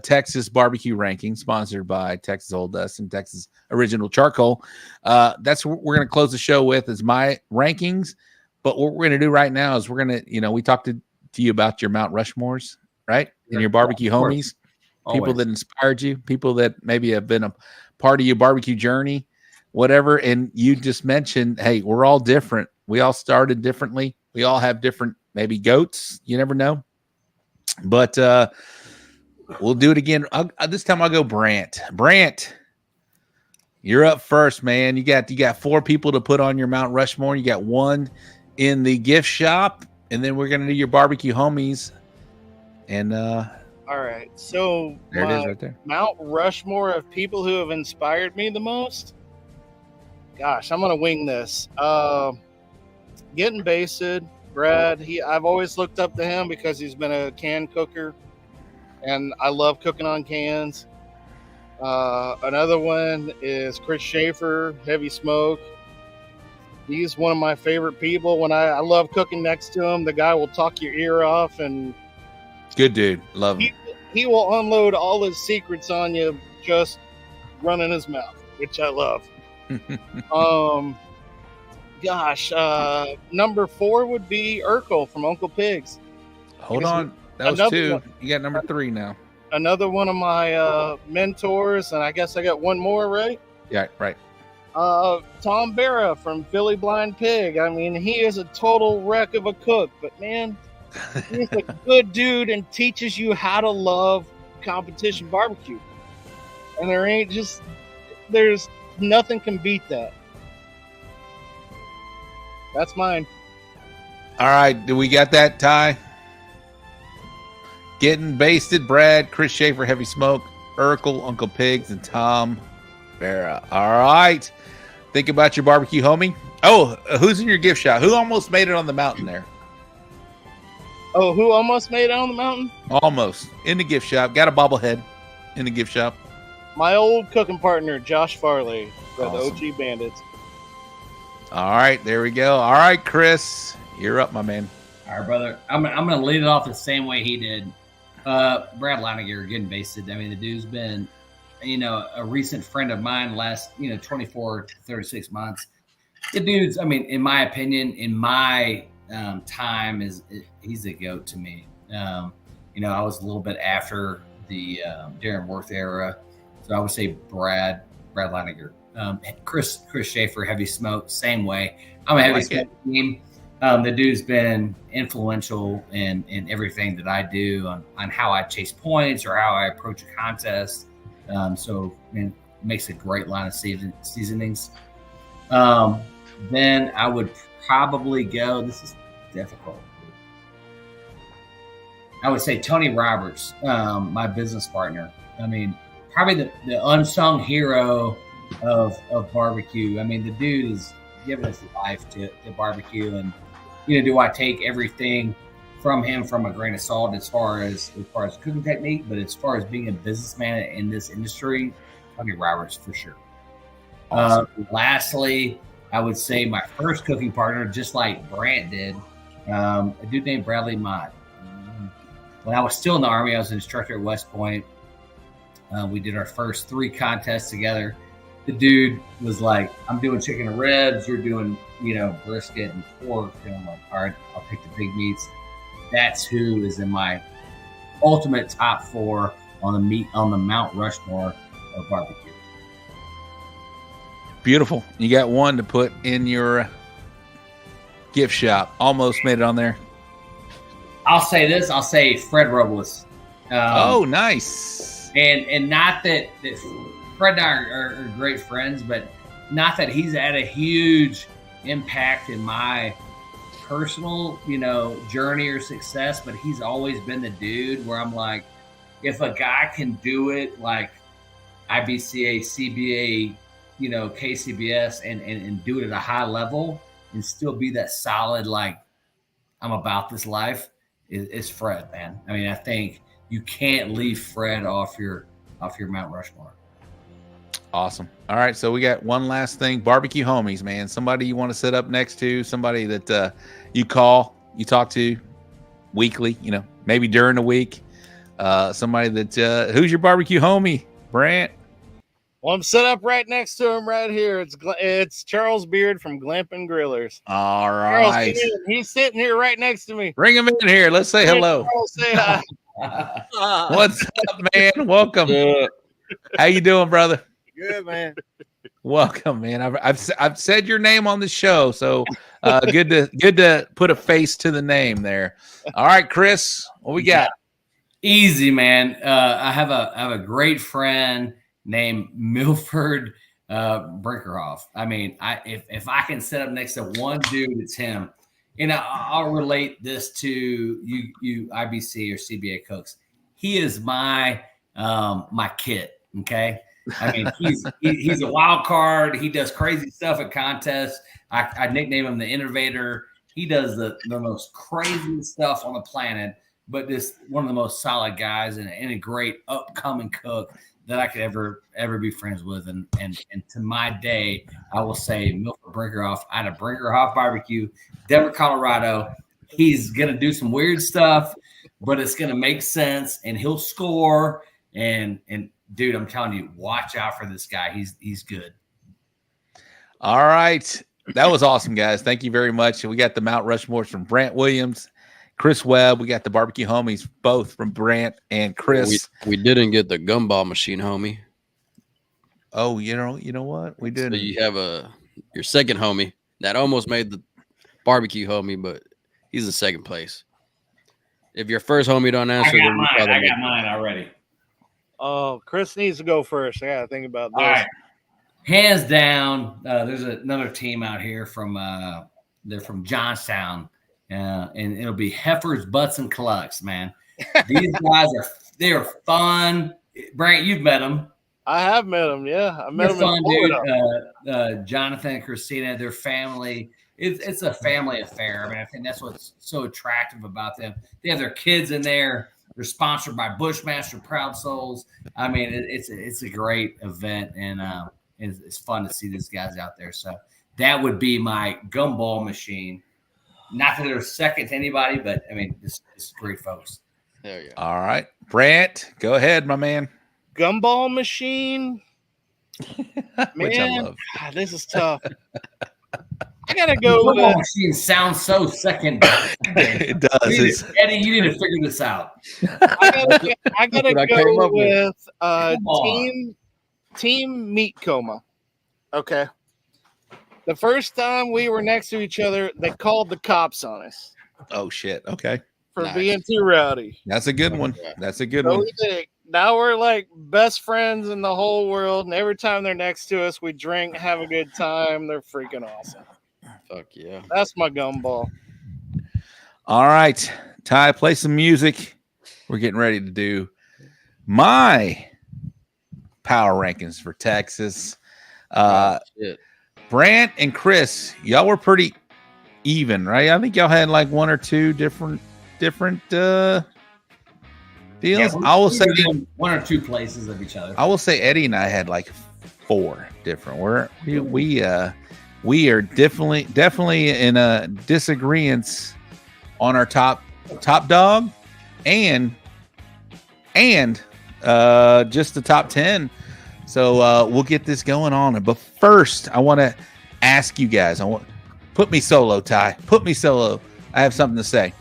Texas barbecue ranking, sponsored by Texas Old Dust and Texas Original Charcoal. That's what we're going to close the show with, is my rankings. But what we're going to do right now is we're going to, we talked to you about your Mount Rushmores, right? And your barbecue homies, people that inspired you, people that maybe have been a part of your barbecue journey, whatever. And you just mentioned, hey, we're all different. We all started differently. We all have different, maybe goats. You never know. But we'll do it again. This time I'll go Brant. Brant, you're up first, man. You got 4 people to put on your Mount Rushmore. You got 1 in the gift shop. And then we're going to do your barbecue homies. And all right. So there it is right there. Mount Rushmore of people who have inspired me the most. Gosh, I'm going to wing this. Getting basted, Brad. I've always looked up to him because he's been a can cooker, and I love cooking on cans. Another one is Chris Schaefer, Heavy Smoke. He's one of my favorite people. When I love cooking next to him, the guy will talk your ear off, and good dude. Love him. He will unload all his secrets on you just running his mouth, which I love. Number 4 would be Urkel from Uncle Pig's. Hold on. That was 2. You got number 3 now. Another one of my mentors, and I guess I got one more, right? Yeah, right. Tom Barra from Philly Blind Pig. I mean, he is a total wreck of a cook, but man, he's a good dude and teaches you how to love competition barbecue. And there's nothing can beat that. That's mine. All right. Do we got that, Ty? Getting basted, Brad, Chris Schaefer, Heavy Smoke, Urkel, Uncle Pigs, and Tom Barra. All right. Think about your barbecue homie. Oh, who's in your gift shop? Who almost made it on the mountain there? Oh, who almost made it on the mountain? Almost. In the gift shop. Got a bobblehead in the gift shop. My old cooking partner, Josh Farley, the Awesome. OG Bandits. All right, there we go. All right, Chris, you're up, my man. All right, brother. I'm going to lead it off the same way he did. Brad Leininger getting basted. I mean, the dude's been, a recent friend of mine last, 24 to 36 months. The dude's, I mean, in my opinion, in my time, he's a GOAT to me. I was a little bit after the Darren Worth era. So I would say Brad Leininger. Chris Schaefer, Heavy Smoke, same way. I'm a Heavy Smoke team. The dude's been influential in everything that I do on how I chase points or how I approach a contest. So it makes a great line of seasonings. Then I would probably go, this is difficult. I would say Tony Roberts, my business partner. I mean, probably the unsung hero of barbecue. I mean, the dude is giving his life to barbecue, and do I take everything from him from a grain of salt as far as cooking technique, but as far as being a businessman in this industry, Tony Roberts for sure. Awesome. Lastly, I would say my first cooking partner, just like Brant did, a dude named Bradley Mott. When I was still in the Army, I was an instructor at West Point. We did our first 3 contests together. The dude was like, I'm doing chicken and ribs, you're doing, brisket and pork. And I'm like, all right, I'll pick the big meats. That's who is in my ultimate top 4 on the Mount Rushmore of barbecue. Beautiful. You got one to put in your gift shop. Almost made it on there. I'll say this. I'll say Fred Robles. Oh, nice. And not that Fred and I are great friends, but not that he's had a huge impact in my personal, journey or success, but he's always been the dude where I'm like, if a guy can do it like IBCA, CBA, KCBS and do it at a high level and still be that solid, like, I'm about this life, is Fred, man. I mean, I think you can't leave Fred off your Mount Rushmore. Awesome. All right, so we got one last thing. Barbecue homies, man. Somebody you want to sit up next to, somebody that you call, you talk to weekly, maybe during the week. Somebody that who's your barbecue homie, Brant? Well, I'm set up right next to him right here. It's Charles Beard from Glampin' Grillers. All right. Charles, he's sitting here right next to me. Bring him in here. Let's say hello. Charles, say hi. What's up, man? Welcome. How you doing, brother? Good, man. Welcome, man. I've said your name on the show, so good to put a face to the name there. All right, Chris, what we got? Easy, man. I have a great friend named Milford Brinkerhoff. I mean, if I can sit up next to one dude, it's him. And I'll relate this to you IBC or CBA cooks. He is my kit. Okay. I mean, he's a wild card. He does crazy stuff at contests. I nickname him the innovator. He does the most crazy stuff on the planet, but just one of the most solid guys and a great upcoming cook that I could ever be friends with. And to my day, I will say Milford Brinkerhoff out of Brinkerhoff Barbecue, Denver, Colorado. He's going to do some weird stuff, but it's going to make sense and he'll score. And dude, I'm telling you, watch out for this guy. He's good. All right. That was awesome, guys. Thank you very much. We got the Mount Rushmores from Brant Williams, Chris Webb. We got the barbecue homies, both from Brant and Chris. We didn't get the gumball machine, homie. Oh, you know what? We did. So you have your second homie that almost made the barbecue homie, but he's in second place. If your first homie don't answer, I got mine already. Oh, Chris needs to go first. I got to think about this. All right. Hands down, there's another team out here they're from Johnstown, and it'll be Heifers, Butts, and Clucks, man. These guys they're fun. Brant, you've met them. I have met them, yeah. I met them. Fun, dude. Jonathan and Christina, their family. It's a family affair. I mean, I think that's what's so attractive about them. They have their kids in there. They're sponsored by Bushmaster Proud Souls. I mean, it's a great event, and it's fun to see these guys out there. So that would be my gumball machine. Not that they're second to anybody, but I mean, this is great folks. There you go. All right, Brant, go ahead, my man. Gumball machine. Which I Man, love. God, this is tough. I gotta go Gumball with machine sounds so second. It does. Eddie, you need to figure this out. I gotta What I came go up with. with team meat coma. Okay. The first time we were next to each other, they called the cops on us Oh shit. Okay, for Nice. being too rowdy. that's a good one. That's a good So one. we did. Now we're like best friends in the whole world, and every time they're next to us, we drink, have a good time. They're freaking awesome. Fuck yeah. That's my gumball. All right, Ty, play some music. We're getting ready to do my power rankings for Texas. Shit. Brant and Chris, y'all were pretty even, right? I think y'all had like one or two different deals. Yeah, I will we say were in one or two places of each other. I will say Eddie and I had like 4 different. We are definitely in a disagreement on our top dog and just the top 10. So we'll get this going on. But first, I want to ask you guys. Put me solo, Ty. Put me solo. I have something to say.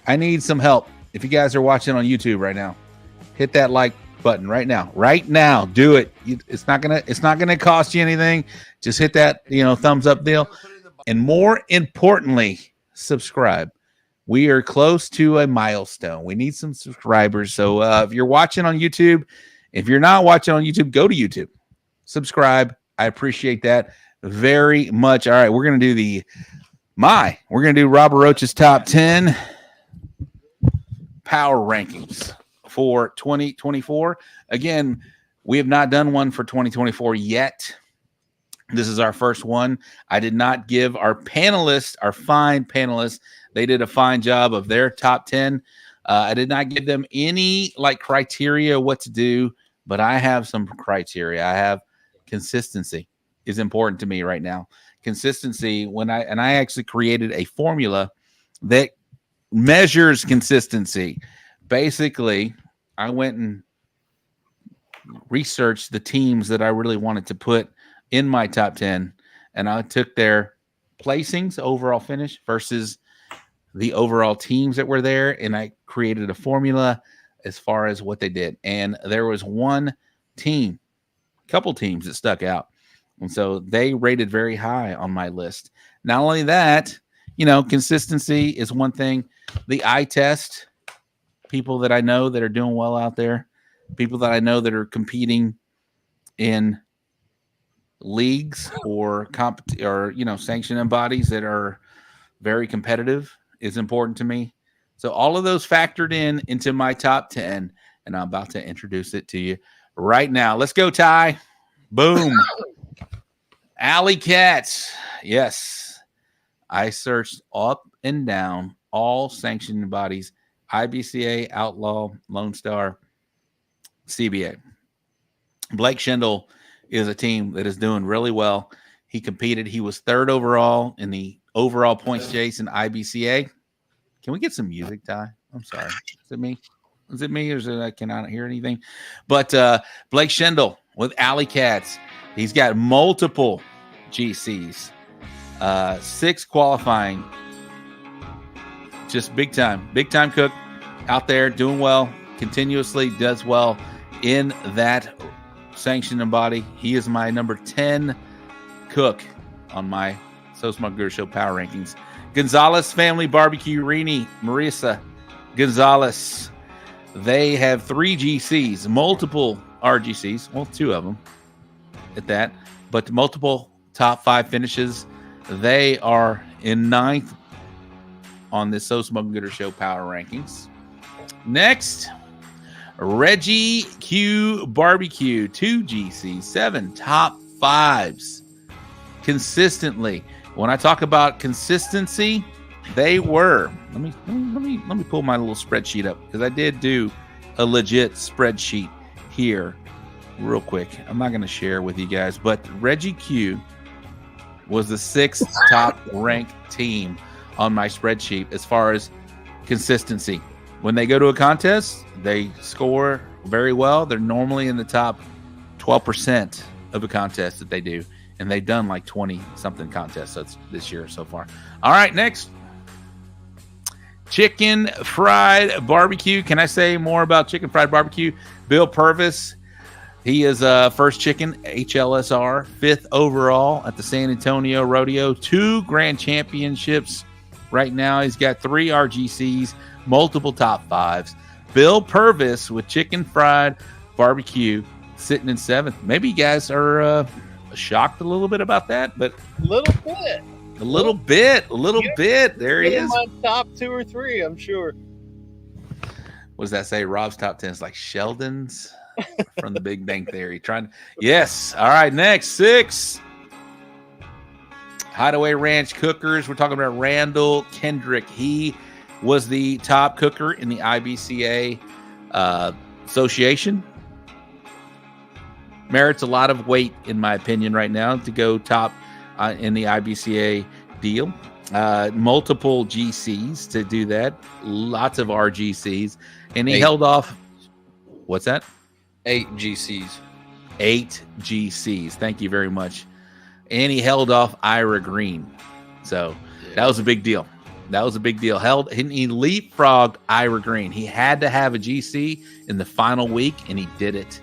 I need some help. If you guys are watching on YouTube right now, hit that like button right now. Right now, do it. It's not gonna cost you anything. Just hit that thumbs up deal. And more importantly, subscribe. We are close to a milestone. We need some subscribers. So if you're watching on YouTube, if you're not watching on YouTube, go to YouTube. Subscribe. I appreciate that very much. All right, we're going to do we're going to do Robert Roach's top 10 power rankings for 2024. Again, we have not done one for 2024 yet. This is our first one. I did not give our panelists, our fine panelists, they did a fine job of their top 10. I did not give them any criteria what to do, but I have some criteria. I have consistency is important to me right now. Consistency I actually created a formula that measures consistency. Basically, I went and researched the teams that I really wanted to put in my top 10, and I took their placings, overall finish versus the overall teams that were there, and I created a formula as far as what they did. And there was one team, couple teams that stuck out. And so they rated very high on my list. Not only that, consistency is one thing. The eye test, people that I know that are doing well out there, people that I know that are competing in leagues or sanctioning bodies that are very competitive is important to me. So all of those factored into my top 10, and I'm about to introduce it to you right now. Let's go, Ty. Boom. Alley Cats. Yes. I searched up and down all sanctioning bodies, IBCA, Outlaw, Lone Star, CBA. Blake Schindel is a team that is doing really well. He competed. He was 3rd overall in the overall points chase in IBCA. Can we get some music, Ty? I'm sorry. Is it me? Is it me, or is it I cannot hear anything? But Blake Schindel with Alley Cats. He's got multiple GCs, 6 qualifying. Just big time cook out there doing well, continuously does well in that sanctioning body. He is my number 10 cook on my So Smart Good Show power rankings. Gonzalez Family Barbecue, Rini, Marisa Gonzalez. They have 3 GCs, multiple RGCs, well, 2 of them at that, but multiple top 5 finishes. They are in 9th on the So Smoking Gooder Show power rankings. Next, Reggie Q Barbecue, 2 GCs, 7 top 5s consistently. When I talk about consistency, they were. Let me pull my little spreadsheet up, because I did do a legit spreadsheet here real quick. I'm not going to share with you guys, but Reggie Q was the 6th top ranked team on my spreadsheet as far as consistency. When they go to a contest, they score very well. They're normally in the top 12% of a contest that they do. And they've done like 20-something contests this year so far. All right, next. Chicken Fried Barbecue. Can I say more about Chicken Fried Barbecue? Bill Purvis. He is first chicken, HLSR, 5th overall at the San Antonio Rodeo. 2 grand championships right now. He's got 3 RGCs, multiple top 5s. Bill Purvis with Chicken Fried Barbecue sitting in 7th. Maybe you guys are shocked a little bit about that, but A little bit. a little bit. There he is. My top 2 or 3, I'm sure. What does that say? Rob's top 10 is like Sheldon's from the Big Bang Theory. Yes. All right. Next, 6. Hideaway Ranch Cookers. We're talking about Randall Kendrick. He was the top cooker in the IBCA association. Merits a lot of weight, in my opinion, right now to go top in the IBCA deal. Multiple GCs to do that. Lots of RGCs. And he held off. What's that? 8 GCs. 8 GCs. Thank you very much. And he held off Ira Green. So that was a big deal. He leapfrogged Ira Green. He had to have a GC in the final week, and he did it.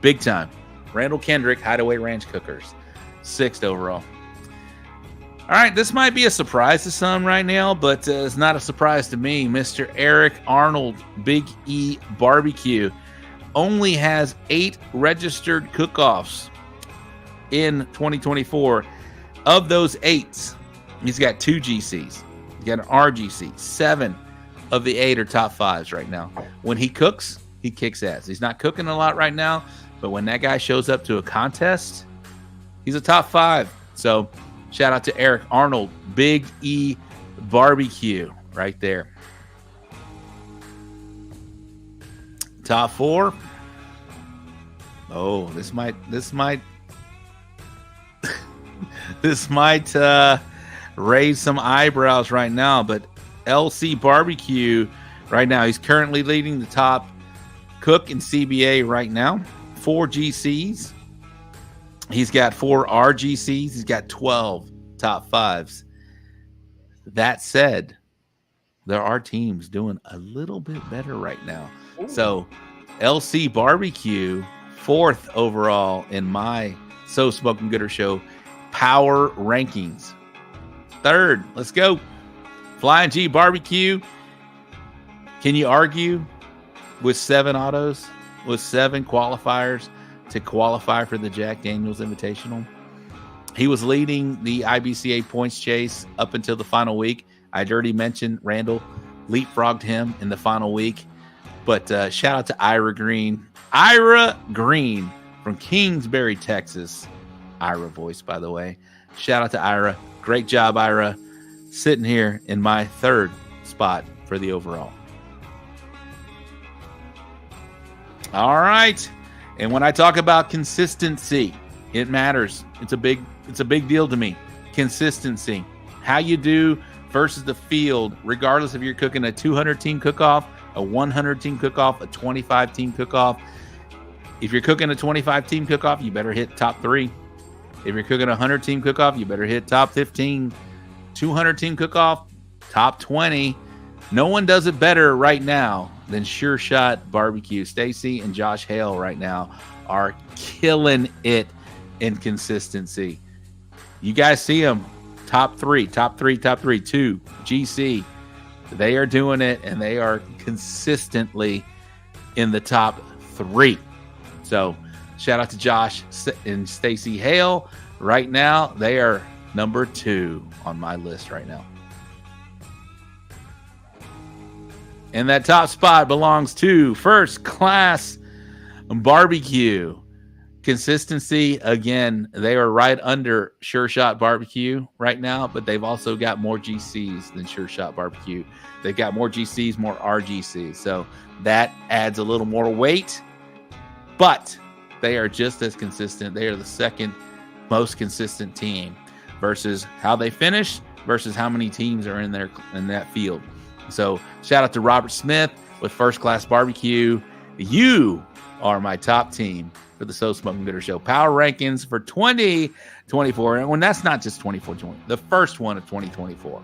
Big time. Randall Kendrick, Hideaway Ranch Cookers. 6th overall. All right, this might be a surprise to some right now, but it's not a surprise to me. Mr. Eric Arnold, Big E Barbecue, only has 8 registered cook-offs in 2024. Of those 8, he's got 2 GCs. He's got an RGC. 7 of the 8 are top 5s right now. When he cooks, he kicks ass. He's not cooking a lot right now, but when that guy shows up to a contest, he's a top 5. So shout out to Eric Arnold, Big E Barbecue right there. Top 4. Oh, this might raise some eyebrows right now, but LC Barbecue right now, he's currently leading the top cook in CBA right now. 4 GCs. He's got 4 RGCs. He's got 12 top 5s. That said, there are teams doing a little bit better right now. Ooh. So LC Barbecue, 4th overall in my So Smoking Gooder Show power rankings. 3rd, let's go. Flying G Barbecue. Can you argue with 7 autos, with 7 qualifiers to qualify for the Jack Daniels Invitational? He was leading the IBCA points chase up until the final week. I'd already mentioned Randall leapfrogged him in the final week. But shout out to Ira Green. Ira Green from Kingsbury, Texas. Ira voice, by the way. Shout out to Ira. Great job, Ira. Sitting here in my 3rd spot for the overall. All right. And when I talk about consistency, it matters. It's a big deal to me. Consistency. How you do versus the field, regardless if you're cooking a 200-team cook-off, a 100-team cook-off, a 25-team cook-off. If you're cooking a 25-team cook-off, you better hit top 3. If you're cooking a 100-team cook-off, you better hit top 15. 200-team cook-off, top 20. No one does it better right now than Sure Shot Barbecue. Stacy and Josh Hale right now are killing it in consistency. You guys see them. Top 3, 2, GC. They are doing it, and they are consistently in the top 3. So shout out to Josh and Stacy Hale. Right now, they are number 2 on my list right now. And that top spot belongs to First Class Barbecue. Consistency, again, they are right under Sure Shot Barbecue right now, but they've also got more GCs than Sure Shot Barbecue. They've got more GCs, more RGCs. So that adds a little more weight, but they are just as consistent. They are the second most consistent team. versus how they finish versus how many teams are in that field. So shout out to Robert Smith with First Class Barbecue. You are my top team for the So Smoking Gooder Show Power Rankings for 2024. And when that's not just 2024, the first one of 2024.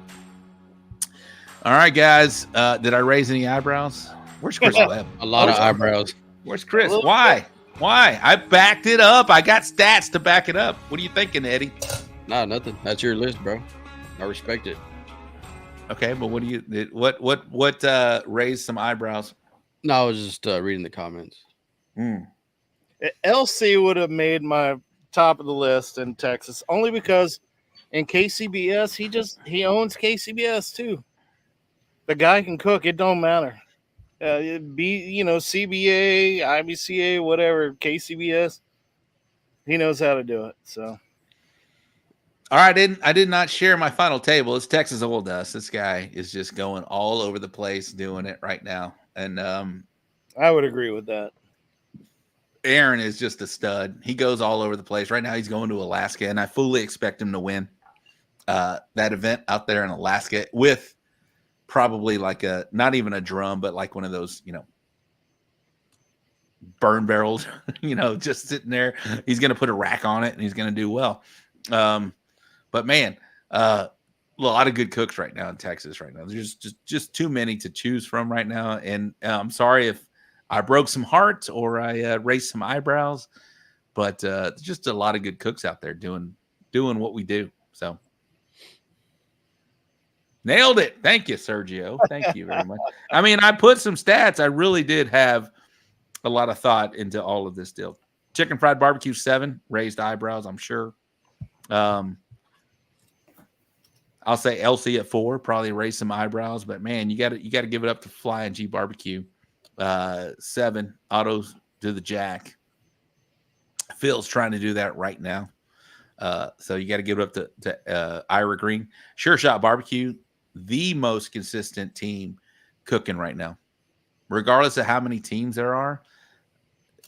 All right, guys. Did I raise any eyebrows? Where's Chris Webb? A lot of eyebrows. Where's Chris? Why? I backed it up. I got stats to back it up. What are you thinking, Eddie? Nah, nothing. That's your list, bro. I respect it. Okay, but what raised some eyebrows? No, I was just reading the comments. LC would have made my top of the list in Texas only because in KCBS he owns KCBS too. The guy can cook. It don't matter. CBA, IBCA, whatever, KCBS. He knows how to do it. So. All right, I did not share my final table. It's Texas Old Dust. This guy is just going all over the place doing it right now. And I would agree with that. Aaron is just a stud. He goes all over the place. Right now he's going to Alaska, and I fully expect him to win that event out there in Alaska with probably like not even a drum, but like one of those, burn barrels, just sitting there. He's going to put a rack on it, and he's going to do well. But man, a lot of good cooks right now in Texas right now. There's just too many to choose from right now. And I'm sorry if I broke some hearts or I raised some eyebrows, but just a lot of good cooks out there doing what we do. So nailed it. Thank you, Sergio. Thank you very much. I mean, I put some stats. I really did have a lot of thought into all of this deal. Chicken fried barbecue 7 raised eyebrows, I'm sure. I'll say LC at 4 probably raised some eyebrows, but man, you got to give it up to Fly and G Barbecue. 7 autos to the jack. Phil's trying to do that right now. So you got to give it up to Ira Green. Sure Shot Barbecue, the most consistent team cooking right now. Regardless of how many teams there are,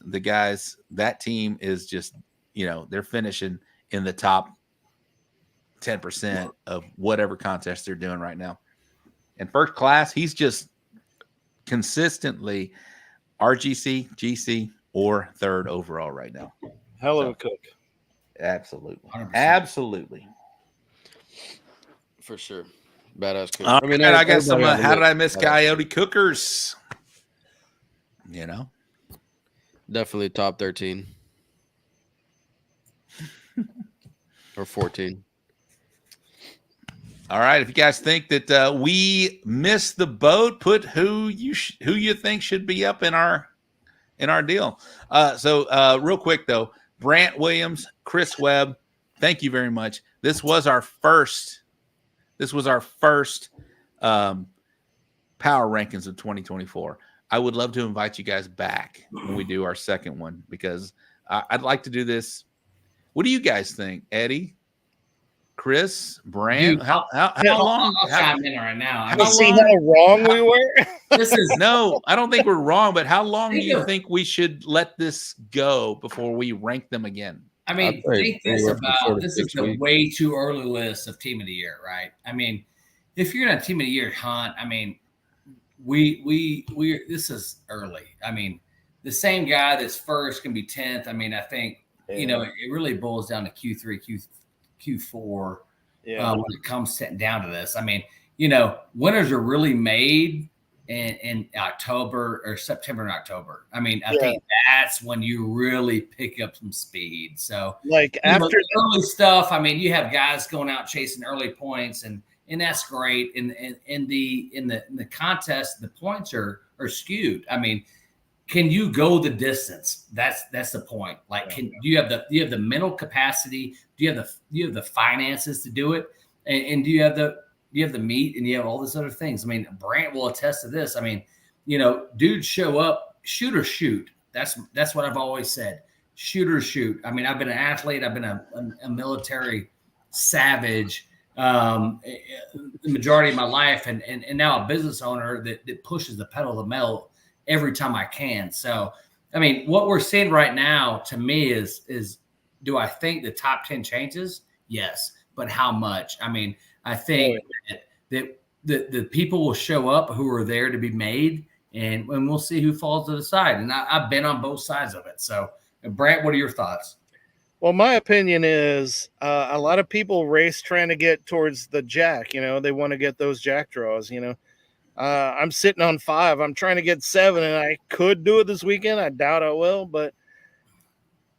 the guys, that team is just, they're finishing in the top 10% of whatever contest they're doing right now. And First Class, he's just consistently RGC, GC, or 3rd overall right now. Hell of a cook. Absolutely. 100%. Absolutely. For sure. Badass cook. I mean, I got some, how did I miss Coyote Cookers? Definitely top 13. Or 14. All right. If you guys think that we missed the boat, put who you think should be up in our deal. So real quick though, Brant Williams, Chris Webb, thank you very much. This was our first power rankings of 2024. I would love to invite you guys back when we do our second one because I'd like to do this. What do you guys think, Eddie, Chris, Brant? How long? I'll chime in right now. See how wrong we were? No, I don't think we're wrong, but how long do you think we should let this go before we rank them again? I mean, think this about this is the way too early list of team of the year, right? I mean, if you're in a team of the year hunt, I mean, we this is early. I mean, the same guy that's first can be 10th. I mean, I think it really boils down to Q3, Q4 when it comes down to this. I mean, winners are really made in October or September and October. I mean, I think that's when you really pick up some speed. So like after the early stuff, I mean, you have guys going out chasing early points and that's great. In the contest, the points are skewed. I mean, can you go the distance? That's the point. Like, do you have the mental capacity? Do you have the finances to do it? And do you have the meat and you have all these other things? I mean, Brant will attest to this. I mean, dudes show up, shoot or shoot. That's what I've always said. Shoot or shoot. I mean, I've been an athlete. I've been a military savage the majority of my life, and now a business owner that pushes the pedal to the metal every time I can. So, I mean, what we're seeing right now to me is do I think the top 10 changes? Yes. but how much? I mean, I think that the people will show up who are there to be made, and we'll see who falls to the side. And I've been on both sides of it. So, Brant, what are your thoughts? Well, my opinion is a lot of people race trying to get towards the jack. They want to get those jack draws. I'm sitting on 5. I'm trying to get 7, and I could do it this weekend. I doubt I will, but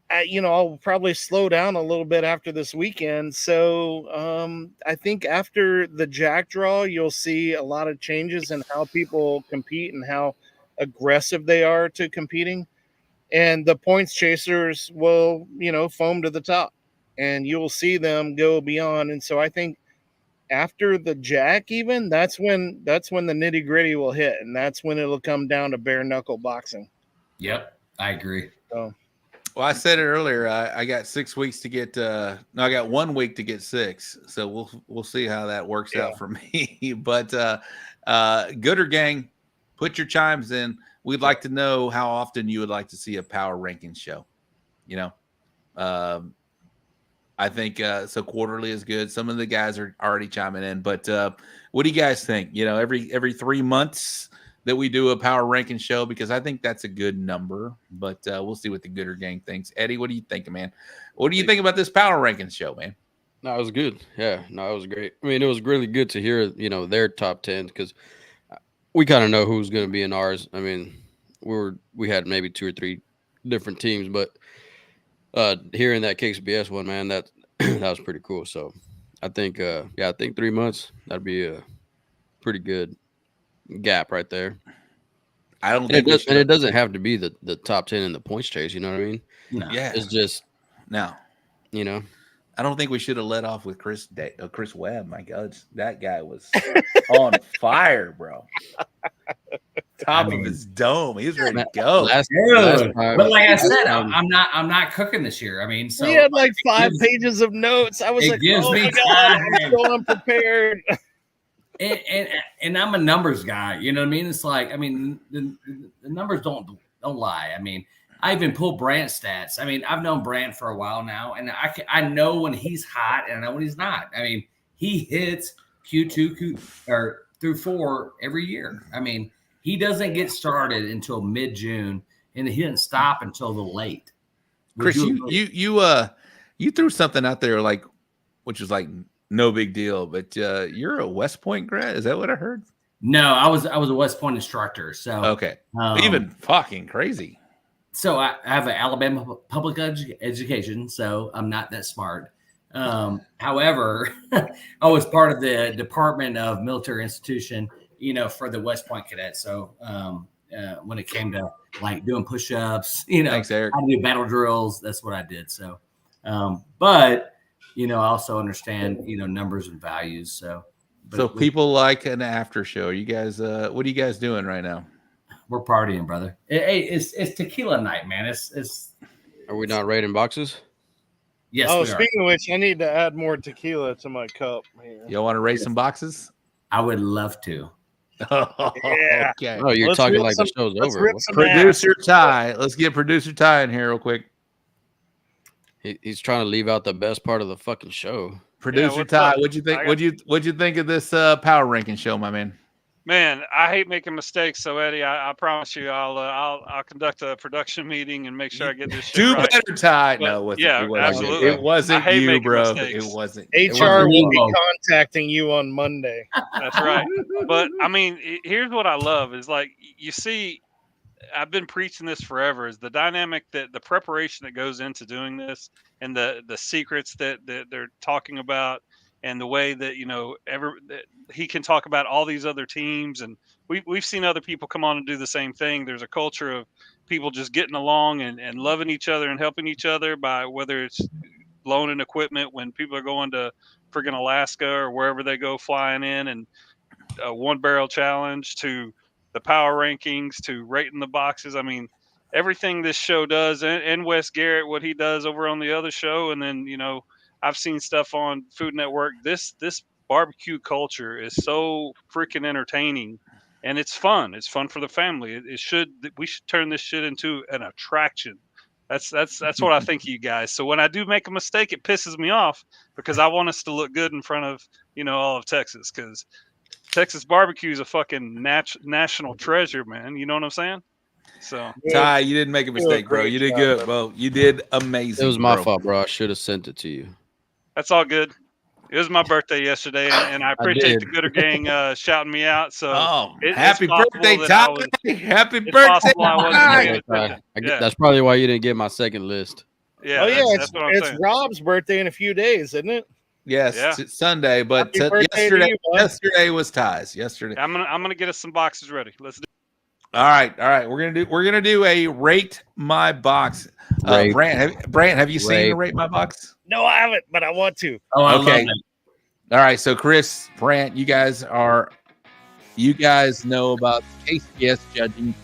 I'll probably slow down a little bit after this weekend. So I think after the jack draw, you'll see a lot of changes in how people compete and how aggressive they are to competing. And the points chasers will, foam to the top, and you'll see them go beyond. And so I think after the jack, even that's when the nitty gritty will hit, and that's when it'll come down to bare knuckle boxing. Yep, I agree. So, well, I said it earlier. I got 6 weeks to get. No, I got 1 week to get 6. So we'll see how that works out for me. But Gooder Gang, put your chimes in. We'd like to know how often you would like to see a power rankings show. I think so. Quarterly is good. Some of the guys are already chiming in, but what do you guys think? Every 3 months that we do a power ranking show, because I think that's a good number. But we'll see what the Gooder Gang thinks. Eddie, what do you think, man? What do you think about this power rankings show, man? No, it was good. Yeah, no, it was great. I mean, it was really good to hear their top 10, because we kind of know who's going to be in ours. I mean, we had maybe 2 or 3 different teams, but hearing that KCBS one, man, that was pretty cool. So I think, I think 3 months, that'd be a pretty good gap right there. I don't think it doesn't have to be the top 10 in the points chase. You know what I mean? No. Yeah, it's just I don't think we should have let off with Chris Webb. My God, that guy was on fire, bro. Top of his dome. He was ready to go. Last time, but like I said, I'm not cooking this year. I mean, so we had like 5 pages of notes. I was like, oh my God, I'm so unprepared. And I'm a numbers guy. You know what I mean? It's like, I mean, the numbers don't lie. I mean, I even pull Brant stats. I mean, I've known Brant for a while now, and I know when he's hot and I know when he's not. I mean, he hits Q2 through 4 every year. I mean, he doesn't get started until mid-June, and he didn't stop until the late. Chris, you threw something out there which was like no big deal, but you're a West Point grad. Is that what I heard? No, I was a West Point instructor. So okay, even fucking crazy. So I have an Alabama public education, so I'm not that smart. However, I was part of the Department of Military Institution, for the West Point cadets. So when it came to like doing push-ups, Thanks, Eric. I do battle drills. That's what I did. So, but I also understand numbers and values. So people like an after show. You guys, what are you guys doing right now? We're partying, brother. Hey, it's tequila night, man. It's. Are we not raiding boxes? Yes. Oh, speaking of which, I need to add more tequila to my cup. Y'all want to raise some boxes? I would love to. Oh, yeah. Okay. Oh, you're talking like the show's over. Producer Ty. Let's get producer Ty in here real quick. He's trying to leave out the best part of the fucking show. Producer Ty, what'd you think? What'd you think of this power ranking show, my man? Man, I hate making mistakes. So Eddie, I promise you, I'll conduct a production meeting and make sure I get this shit Do right. better, Ty. But, no, absolutely. It wasn't you, bro. Mistakes. It wasn't. HR will be contacting you on Monday. That's right. But I mean, here's what I love is like you see. I've been preaching this forever. Is the dynamic that the preparation that goes into doing this, and the secrets that they're talking about. And the way that he can talk about all these other teams, and we've seen other people come on and do the same thing. There's a culture of people just getting along and loving each other and helping each other by whether it's loaning equipment when people are going to friggin' Alaska or wherever they go flying in, and a 1-barrel challenge to the power rankings to rating the boxes. I mean, everything this show does, and Wes Garrett, what he does over on the other show, and then I've seen stuff on Food Network. This barbecue culture is so freaking entertaining, and it's fun. It's fun for the family. We should turn this shit into an attraction. That's what I think of you guys. So when I do make a mistake, it pisses me off because I want us to look good in front of all of Texas, because Texas barbecue is a fucking national treasure, man. You know what I'm saying? So Ty, you didn't make a mistake, bro. You did good, bro. You did amazing. It was my fault, bro. I should have sent it to you. that's all good. It was my birthday yesterday, and I appreciate the Gooder Gang shouting me out. So happy birthday, Ty! Happy birthday! That's probably why you didn't get my second list. Yeah. It's Rob's birthday in a few days, isn't it? Yes, it's Sunday, but yesterday was Ty's. Yesterday, I'm gonna get us some boxes ready. Let's do. All right. We're gonna do a rate my box. Brant, have you seen the rate my box? No, I haven't, but I want to. Oh, okay. All right. So Chris, Brant, you guys know about KCBS judging.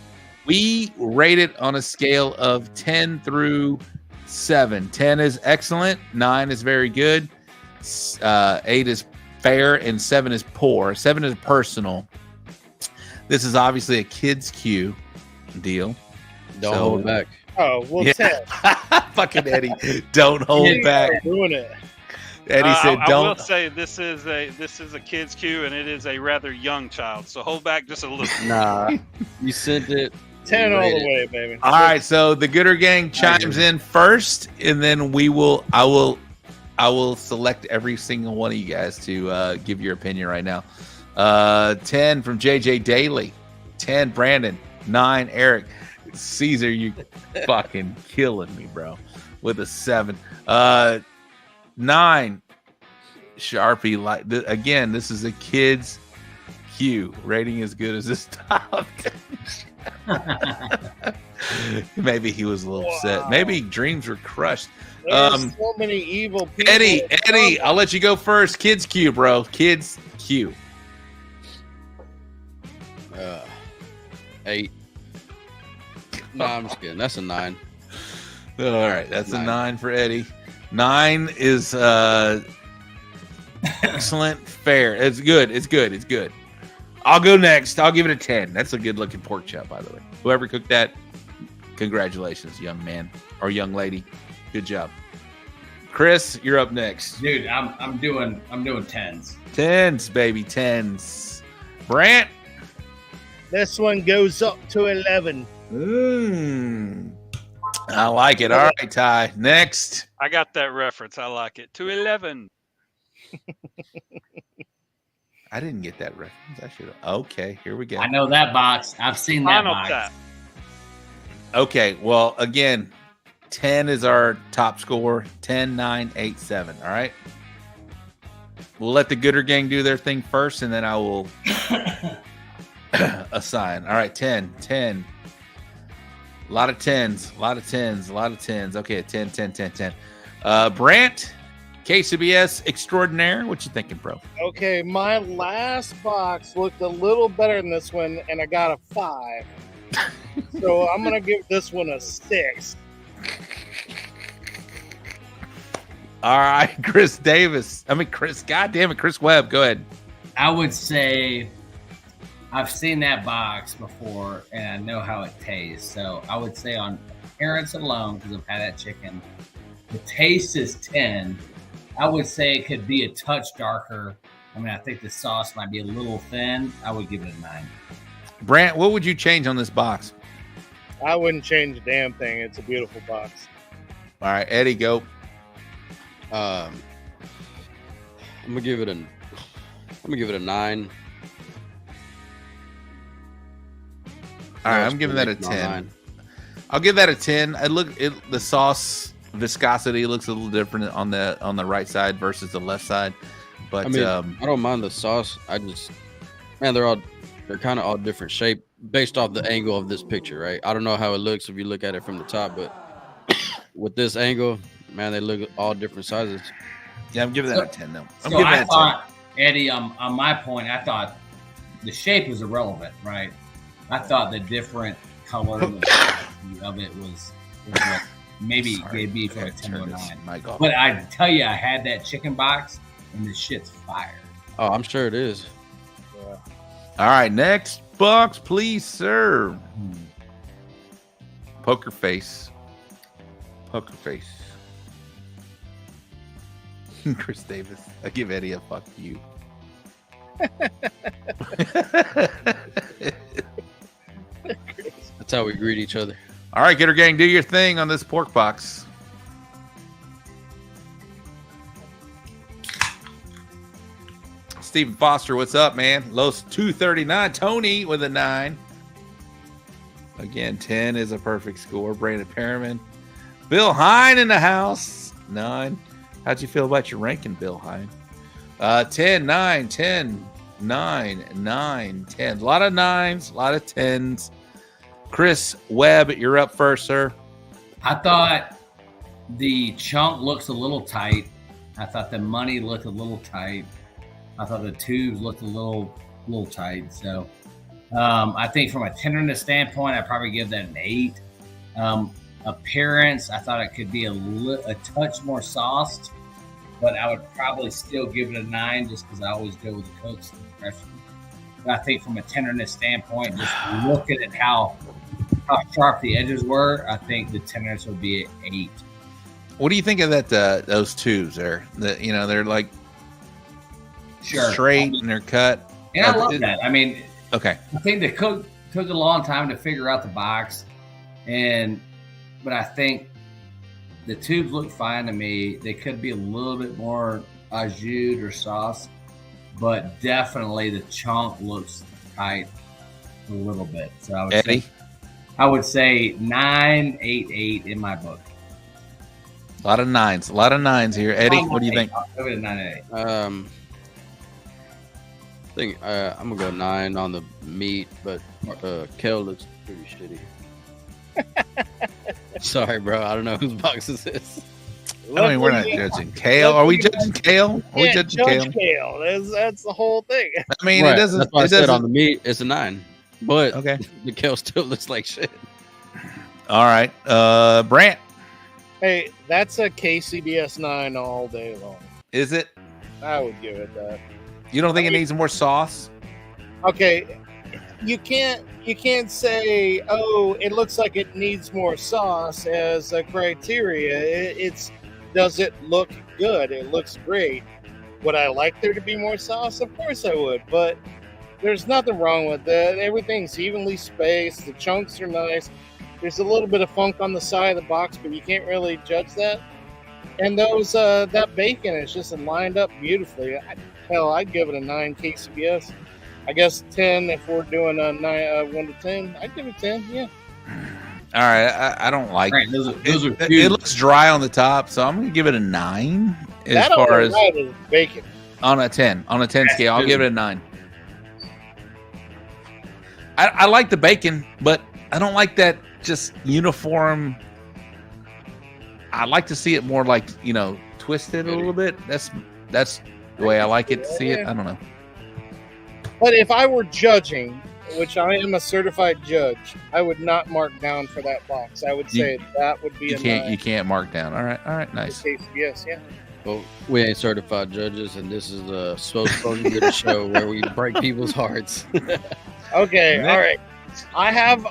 We rate it on a scale of 10 through 7. 10 is excellent. 9 is very good. 8 is fair, and 7 is poor. 7 is personal. This is obviously a kids' queue deal. Don't hold back. Oh, well, 10. Fucking Eddie, don't hold back. Doing it. Eddie said, "Don't." I will say this is a kids' queue, and it is a rather young child. So hold back just a little. Nah, you sent it. 10 all the way, baby. All right. So the Gooder Gang chimes in first, and then I will select every single one of you guys to give your opinion right now. 10 from JJ Daly, 10 Brandon, 9 Eric. Caesar, you fucking killing me, bro, with a 7. 9 Sharpie. Again, this is a kid's queue. Rating as good as this top. Maybe he was a little upset. Maybe dreams were crushed. There's so many evil people. Eddie, I'll let you go first. Kids queue, bro. Kids queue. 8. No, I'm just kidding. That's a 9. All right, that's a 9 for Eddie. 9 is excellent, fair. It's good. I'll go next. I'll give it a 10. That's a good looking pork chop, by the way. Whoever cooked that, congratulations, young man or young lady. Good job. Chris, you're up next. Dude, I'm doing 10s. 10s, baby, 10s. Brant? This one goes up to 11. I like it. All right, Ty. Next. I got that reference. I like it. To 11. I didn't get that reference. I should have. Okay, here we go. I know that box. I've seen that box. Okay, well, again, 10 is our top score. 10, 9, 8, 7. All right. We'll let the Gooder Gang do their thing first, and then I will assign. All right, 10. A lot of 10s. Okay, 10. Brant, KCBS extraordinaire. What you thinking, bro? Okay, my last box looked a little better than this one, and I got a 5. So I'm going to give this one a 6. All right, Chris Webb, go ahead. I would say I've seen that box before, and I know how it tastes. So I would say on appearance alone, because I've had that chicken, the taste is 10. I would say it could be a touch darker. I mean, I think the sauce might be a little thin. I would give it a 9. Brant, what would you change on this box? I wouldn't change a damn thing. It's a beautiful box. All right, Eddie, go. I'm gonna give it a 9. All right, I'm giving that a 10. I'll give that a 10. The sauce viscosity looks a little different on the right side versus the left side, but I mean, I don't mind the sauce. They're kind of all different shape based off the angle of this picture, right? I don't know how it looks if you look at it from the top, but with this angle, man, they look all different sizes. Yeah, I'm giving that a 10 though. I thought, Eddie, on my point, I thought the shape was irrelevant, right? I thought the different color of it was what maybe gave me for a 10 or 9. But I tell you, I had that chicken box, and this shit's fire. Oh, I'm sure it is. Yeah. All right, next box, please, sir. Poker face. Poker face. Chris Davis. I give Eddie a fuck you. That's how we greet each other. All right, Gator Gang, do your thing on this pork box. Stephen Foster, what's up, man? Los 239. Tony with a 9. Again, 10 is a perfect score. Brandon Perriman. Bill Hine in the house. 9. How'd you feel about your ranking, Bill Hine? 10, 9, 10, 9, 9, 10. A lot of 9s, a lot of 10s. Chris Webb, you're up first, sir. I thought the chunk looks a little tight. I thought the money looked a little tight. I thought the tubes looked a little tight. So I think from a tenderness standpoint, I'd probably give that an 8. Appearance, I thought it could be a touch more sauced, but I would probably still give it a 9 just because I always go with the Cokes and the Freshman. But I think from a tenderness standpoint, just looking at how sharp the edges were, I think the tenderness would be an 8. What do you think of that? Those tubes there, they're like straight and they're cut. And I love that. I mean, okay. I think the cook took a long time to figure out the box, but I think the tubes look fine to me. They could be a little bit more au jus or sauce, but definitely the chunk looks tight a little bit. So I would say 9, 8, 8 in my book. A lot of 9s. A lot of 9s here. Eddie, what do you think? I'll give it a 9 and 8. I think I'm gonna go 9 on the meat, but kale looks pretty shitty. Sorry, bro. I don't know whose box this is. I mean, we're not judging kale. Are we judging kale? Are we judging kale? That's the whole thing. I mean, right. It doesn't. That's why I said on the meat, it's a 9. But okay, the kale still looks like shit. All right, Brant. Hey, that's a KCBS 9 all day long. Is it? I would give it that. You don't think it needs more sauce? Okay, you can't say, oh, it looks like it needs more sauce as a criteria. It's does it look good? It looks great. Would I like there to be more sauce? Of course I would, but there's nothing wrong with that. Everything's evenly spaced. The chunks are nice. There's a little bit of funk on the side of the box, but you can't really judge that. And those that bacon is just lined up beautifully. I'd give it a 9 KCBS. I guess 10 if we're doing a 1 to 10. I'd give it 10. Yeah. All right. I don't like right, those are it. Looks dry on the top, so I'm going to give it a 9. As that far as is bacon on a 10 scale, I'll give it a 9. I like the bacon, but I don't like that just uniform. I like to see it more like twisted a little bit. That's the way I like it to see it. I don't know. But if I were judging, which I am a certified judge, I would not mark down for that box. I would say that would be a 9. You can't mark down. All right, nice. KCBS, yeah. Well, we ain't certified judges, and this is a supposed to be a show where we break people's hearts. Okay, all right. I have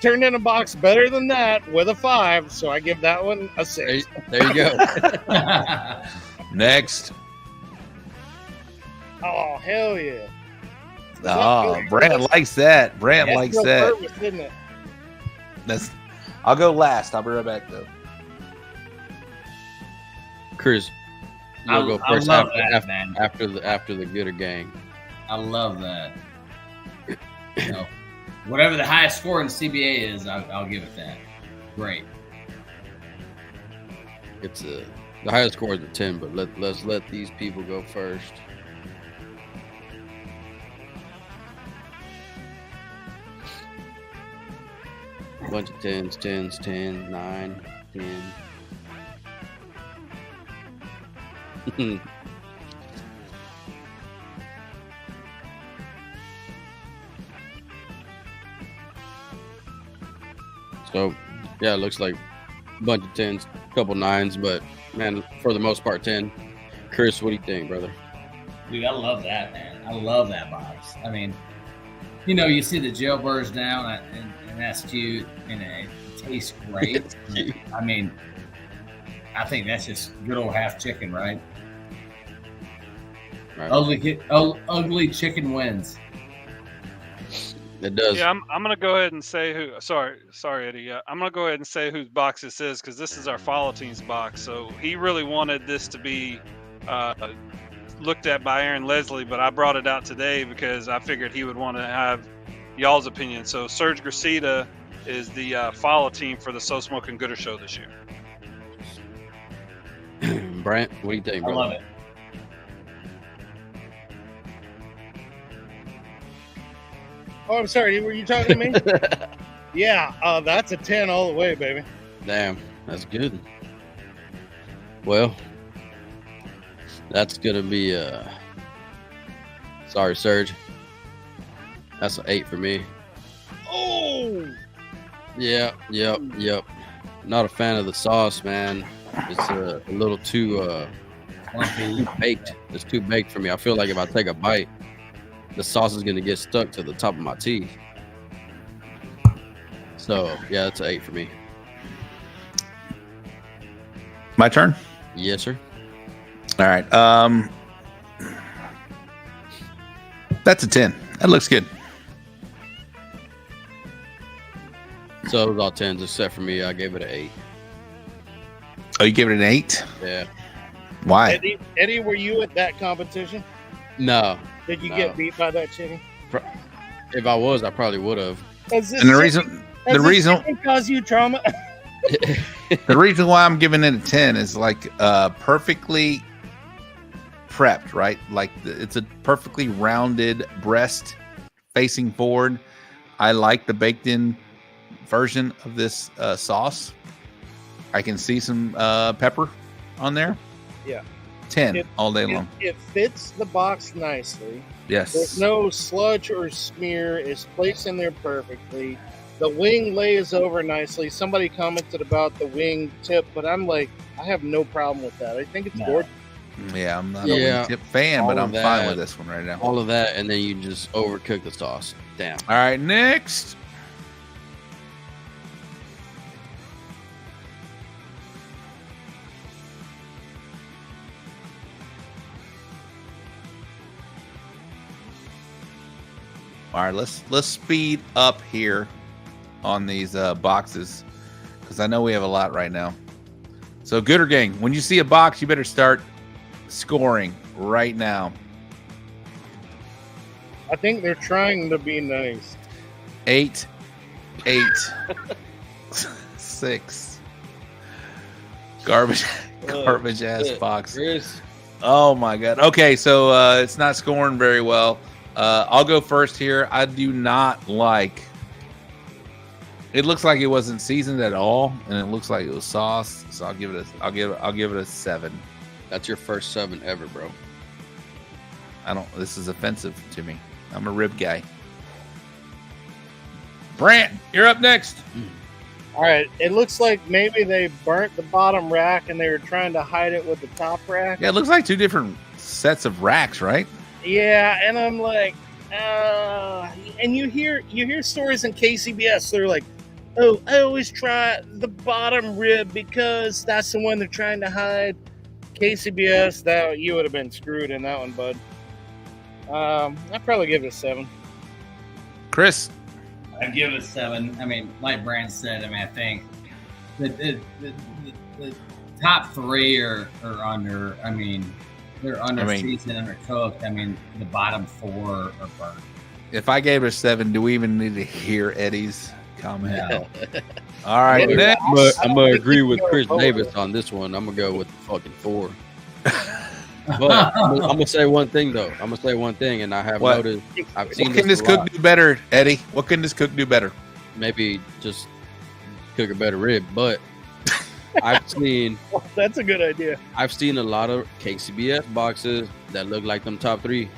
turned in a box better than that with a 5, so I give that one a 6. There you go. Next. Oh, hell yeah. Oh, Brant likes that. Brant likes that. Purpose, isn't it? I'll go last. I'll be right back though. Chris, you'll go first after the Gooder gang. I love that. Whatever the highest score in CBA is, I'll give it that. Great. It's the highest score is a 10, but let's let these people go first. A bunch of 10s, 10, 9, 10. So, yeah, it looks like a bunch of 10s, a couple 9s, but, man, for the most part, 10. Chris, what do you think, brother? Dude, I love that, man. I love that box. I mean, you see the jailbirds down, and that's cute, and it tastes great. I mean, I think that's just good old half chicken, right? Right. Ugly chicken wins. It does. Yeah, I'm gonna go ahead and say who. Sorry, Eddie. I'm gonna go ahead and say whose box this is because this is our follow team's box. So he really wanted this to be looked at by Aaron Leslie, but I brought it out today because I figured he would want to have y'all's opinion. So Serge Gracita is the follow team for the So Smoking Gooder show this year. Brant, what do you think, bro? I love it. Oh, I'm sorry. Were you talking to me? Yeah, that's a 10 all the way, baby. Damn, that's good. Well, that's gonna be sorry, Serge. That's an 8 for me. Oh, Yep. Not a fan of the sauce, man. It's a little too baked. It's too baked for me. I feel like if I take a bite, the sauce is gonna get stuck to the top of my teeth. So yeah, that's an 8 for me. My turn. Yes, sir. All right. That's a 10. That looks good. So it was all 10s except for me. I gave it an 8. Oh, you give it an 8? Yeah. Why? Eddie, were you at that competition? No. Did you get beat by that chicken? If I was, I probably would have. And the reason cause you trauma. The reason why I'm giving it a 10 is like perfectly prepped, right? Like it's a perfectly rounded breast facing forward. I like the baked in version of this sauce. I can see some pepper on there. Yeah. 10 all day long. It fits the box nicely. Yes. There's no sludge or smear. It's placed in there perfectly. The wing lays over nicely. Somebody commented about the wing tip, but I'm like, I have no problem with that. I think it's gorgeous. Yeah, I'm not a wing tip fan, but I'm fine with this one right now. All of that, and then you just overcook the sauce. Damn. All right, next. All right, let's speed up here on these boxes because I know we have a lot right now. So, Gooder Gang, when you see a box, you better start scoring right now. I think they're trying to be nice. 8, 6. Garbage ass box. Chris. Oh my god. Okay, so it's not scoring very well. I'll go first here. I do not like. It looks like it wasn't seasoned at all, and it looks like it was sauce. So I'll give it a 7. That's your first 7 ever, bro. This is offensive to me. I'm a rib guy. Brant, you're up next. All right. It looks like maybe they burnt the bottom rack and they were trying to hide it with the top rack. Yeah, it looks like 2 different sets of racks, right? Yeah, and I'm like, and you hear stories in KCBS. They're like, oh, I always try the bottom rib because that's the one they're trying to hide. KCBS, that you would have been screwed in that one, bud. I'd probably give it a 7. Chris, I'd give it a 7. I mean, like Brant said, I think the top 3 are under. I mean, they're seasoned, undercooked. I mean, the bottom 4 are burnt. If I gave it a 7, do we even need to hear Eddie's comment? No. All right, next. I'm gonna agree with Chris Davis on this one. I'm gonna go with the fucking 4. But I'm gonna say one thing though. And I have noticed. I've seen what can this cook do better, Eddie? What can this cook do better? Maybe just cook a better rib. But I've seen. That's a good idea. I've seen a lot of KCBS boxes that look like them top 3.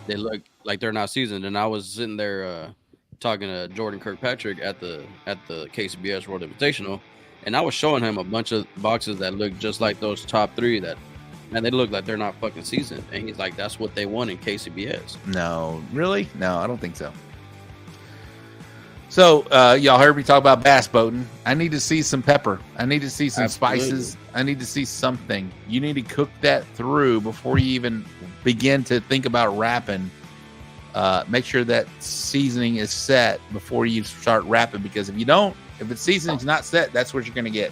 They look like they're not seasoned. And I was sitting there talking to Jordan Kirkpatrick at the KCBS World Invitational, and I was showing him a bunch of boxes that look just like those top 3 that. Man, they look like they're not fucking seasoned. And he's like, that's what they want in KCBS. No, really? No, I don't think so. So, y'all heard me talk about bass boating. I need to see some pepper. I need to see some spices. I need to see something. You need to cook that through before you even begin to think about wrapping. Make sure that seasoning is set before you start wrapping, because if you don't, if the seasoning's not set, that's what you're going to get.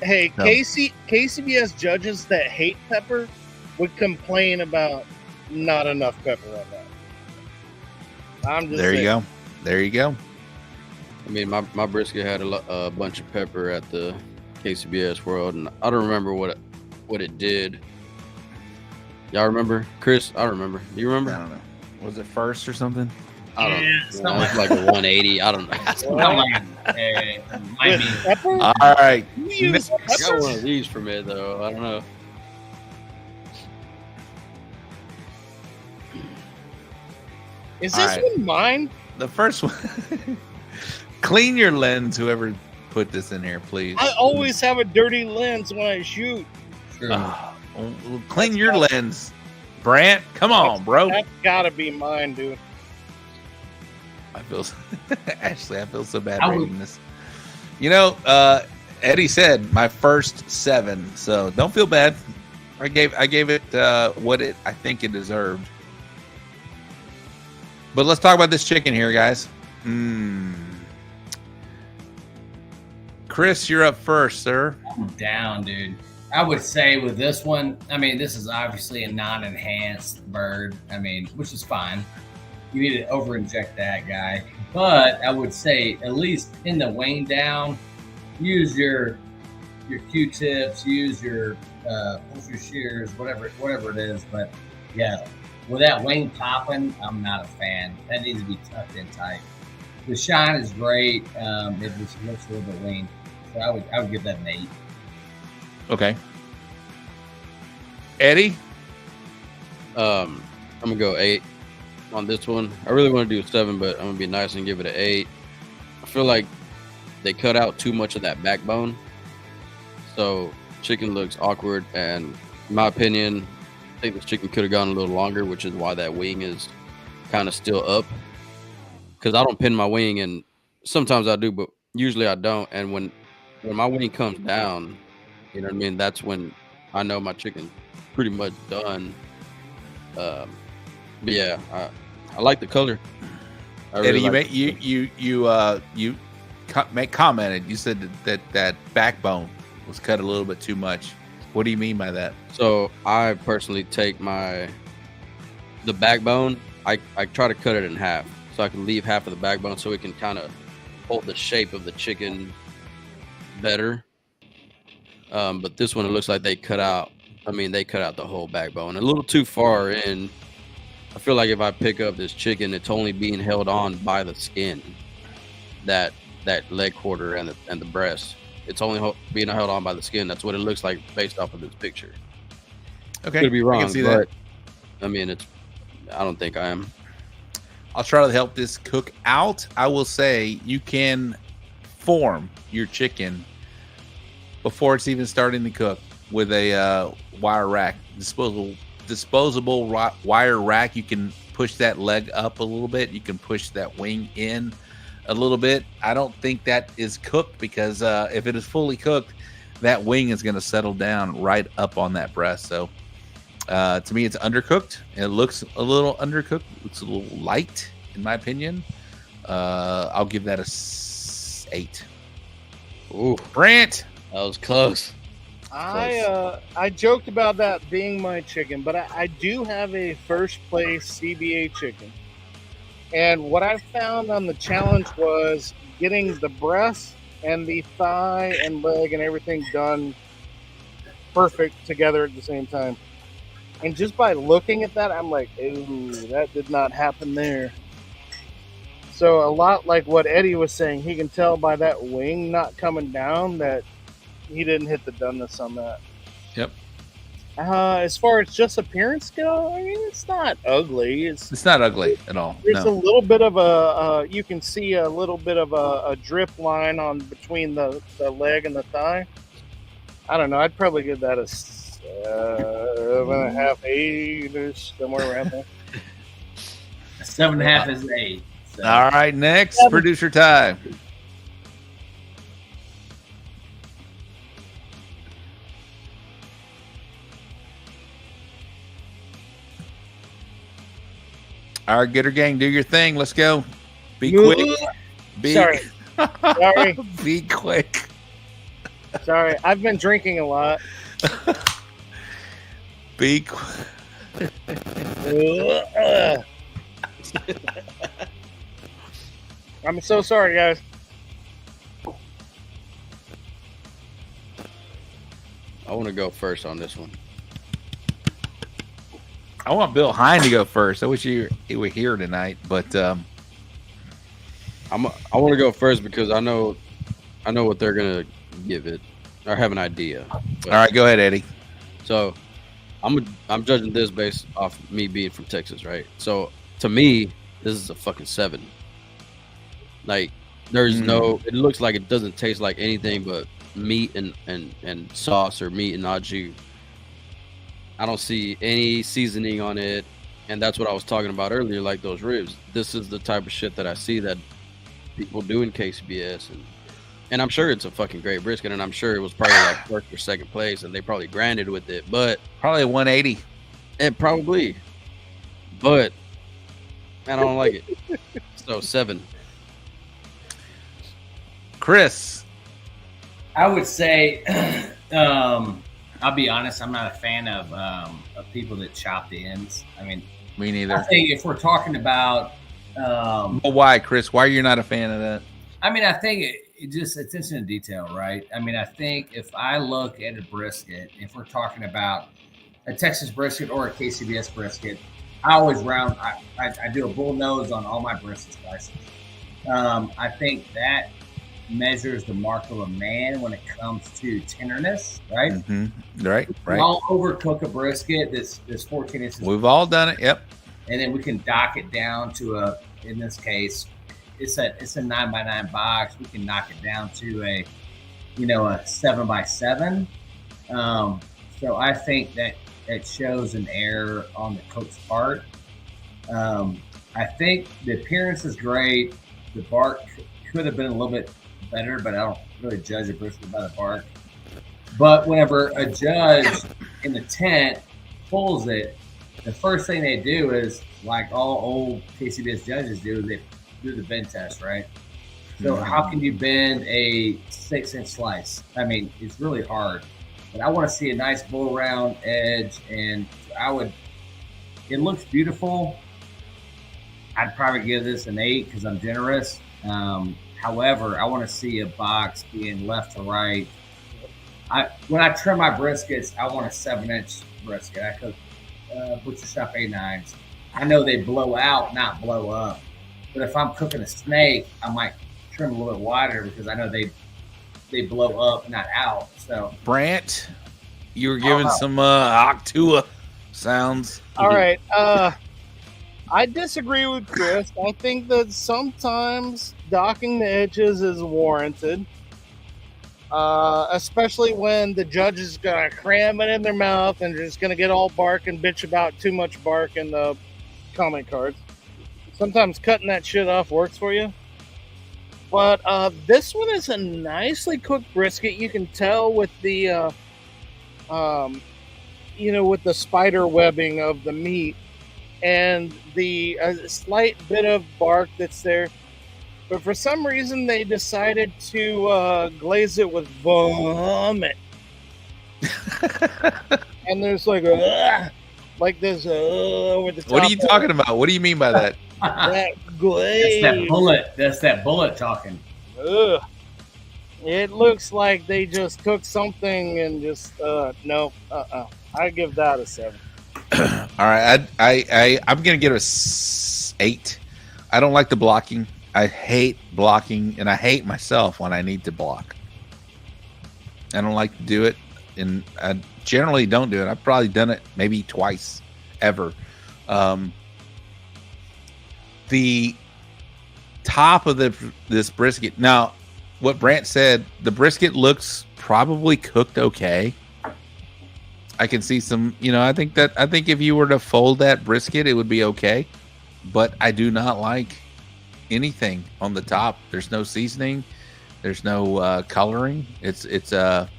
Hey, No. KCBS judges that hate pepper would complain about not enough pepper on that. I'm just There you saying. go. There you go. I mean, my brisket had a bunch of pepper at the KCBS World, and I don't remember what it did. Y'all remember? Chris, I remember. Do you remember? I don't know. Was it first or something? I don't Yeah, know. something It's like a 180. I don't know. Might be. Pepper? All right. You use I got pepper? one of these from it, though. I don't know. Is All this right. one mine? The first one. Clean your lens, whoever put this in here, please. I always have a dirty lens when I shoot. Well, clean your lens, Brant. Come on, bro. That's gotta be mine, dude. I feel Ashley, I feel so bad I would- reading this. You know, Eddie said my first 7, so don't feel bad. I gave it what I think it deserved. But let's talk about this chicken here, guys. Chris, you're up first, sir. I'm down, dude. I would say with this one, I mean, this is obviously a non-enhanced bird. I mean, which is fine. You need to over-inject that guy. But I would say, at least in the weighing down, use your Q-tips, use your shears, whatever it is. But yeah, with that wing popping, I'm not a fan. That needs to be tucked in tight. The shine is great. It just looks a little bit lean. So I would give that an 8. Okay. Eddie? I'm gonna go 8 on this one. I really want to do a 7, but I'm gonna be nice and give it an 8. I feel like they cut out too much of that backbone, so chicken looks awkward. And in my opinion, I think the chicken could have gone a little longer, which is why that wing is kind of still up. Because I don't pin my wing, and sometimes I do, but usually I don't. And when my wing comes down, you know what I mean? That's when I know my chicken's pretty much done. But yeah, I like the color. I Eddie, like you commented. You said that backbone was cut a little bit too much. What do you mean by that? So I personally take the backbone. I try to cut it in half, so I can leave half of the backbone, so it can kind of hold the shape of the chicken better. But this one, it looks like they cut out. I mean, they cut out the whole backbone a little too far in. I feel like if I pick up this chicken, it's only being held on by the skin, that leg quarter and the breast. It's only being held on by the skin. That's what it looks like based off of this picture. Okay, Could be I wrong, can see but that. I mean, I don't think I am. I'll try to help this cook out. I will say you can form your chicken before it's even starting to cook with a wire rack, disposable wire rack. You can push that leg up a little bit. You can push that wing in a little bit. I don't think that is cooked, because if it is fully cooked, that wing is going to settle down right up on that breast. So to me, it's undercooked. It looks a little undercooked. It looks a little light, in my opinion. I'll give that a 8. Ooh, Brant. that was close. I joked about that being my chicken, but I do have a first place CBA chicken. And what I found on the challenge was getting the breast and the thigh and leg and everything done perfect together at the same time. And just by looking at that, I'm like, ooh, that did not happen there. So a lot like what Eddie was saying, he can tell by that wing not coming down that he didn't hit the doneness on that. Yep. As far as just appearance go, I mean, it's not ugly. It's not ugly at all. There's No. a little bit of you can see a little bit of a drip line on between the leg and the thigh. I don't know. I'd probably give that a 7.5, 8, or somewhere around there. 7.5 is 8. So. All right, next, producer time. All right, Getter Gang, do your thing. Let's go. Be quick. Sorry. Sorry. Be quick. Sorry. I've been drinking a lot. Be quick. I'm so sorry, guys. I want to go first on this one. I want Bill Hine to go first. I wish he were here tonight, but I want to go first because I know what they're gonna give it or have an idea. But, all right, go ahead, Eddie. So I'm judging this based off me being from Texas, right? So to me, this is a fucking 7. Like there's no, it looks like it doesn't taste like anything but meat and sauce or meat and au jus. I don't see any seasoning on it, and that's what I was talking about earlier, like those ribs. This is the type of shit that I see that people do in KCBS, and I'm sure it's a fucking great brisket, and I'm sure it was probably like first or second place, and they probably grinded with it, but probably 180. And probably, but I don't like it. So 7. Chris, I would say, I'll be honest, I'm not a fan of people that chop the ends. I mean, me neither. I think if we're talking about, why, Chris? Why are you not a fan of that? I mean, I think it's attention to detail, right? I mean, I think if I look at a brisket, if we're talking about a Texas brisket or a KCBS brisket, I always I do a bull nose on all my brisket slices. I think that measures the mark of a man when it comes to tenderness, right? Mm-hmm. Right. I'll overcook a brisket that's 14 inches. We've all done it. Yep. And then we can dock it down to in this case, it's a 9x9 box. We can knock it down to a 7x7. So I think that it shows an error on the cook's part. I think the appearance is great. The bark could have been a little bit better, but I don't really judge a brisket by the bark. But whenever a judge in the tent pulls it, the first thing they do is, like all old KCBS judges do, they do the bend test, right? So how can you bend a 6-inch slice? I mean, it's really hard. But I want to see a nice bull round edge, and it looks beautiful. I'd probably give this an 8 because I'm generous. However, I want to see a box being left to right. When I trim my briskets, I want a 7-inch brisket. I cook Butcher Shop A9s. I know they blow out, not blow up. But if I'm cooking a snake, I might trim a little bit wider because I know they blow up, not out. So Brant, you were giving some Octua sounds. All right. I disagree with Chris. I think that sometimes docking the edges is warranted, especially when the judge is going to cram it in their mouth and just going to get all bark and bitch about too much bark in the comment cards. Sometimes cutting that shit off works for you. But this one is a nicely cooked brisket. You can tell with the, with the spider webbing of the meat and the slight bit of bark that's there. But for some reason, they decided to glaze it with vomit. And there's like this over the top. What are you talking about? What do you mean by that? That glaze. That's that bullet talking. Ugh. It looks like they just cooked something and just no. I give that a 7. All right, I'm gonna give it a 8. I don't like the blocking. I hate blocking, and I hate myself when I need to block. I don't like to do it, and I generally don't do it. I've probably done it maybe twice ever. The top of this brisket. Now, what Brant said, the brisket looks probably cooked okay. I can see some, I think if you were to fold that brisket, it would be okay. But I do not like anything on the top. There's no seasoning. There's no coloring. It's a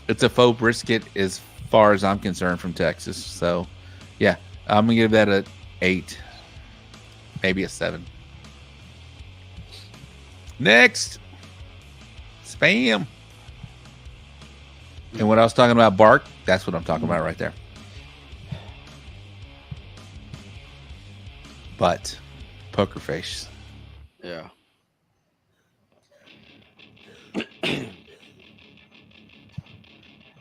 faux brisket as far as I'm concerned from Texas. So, yeah, I'm gonna give that a 8, maybe a 7. Next, Spam. And what I was talking about, Bark, that's what I'm talking about right there. But poker face. Yeah.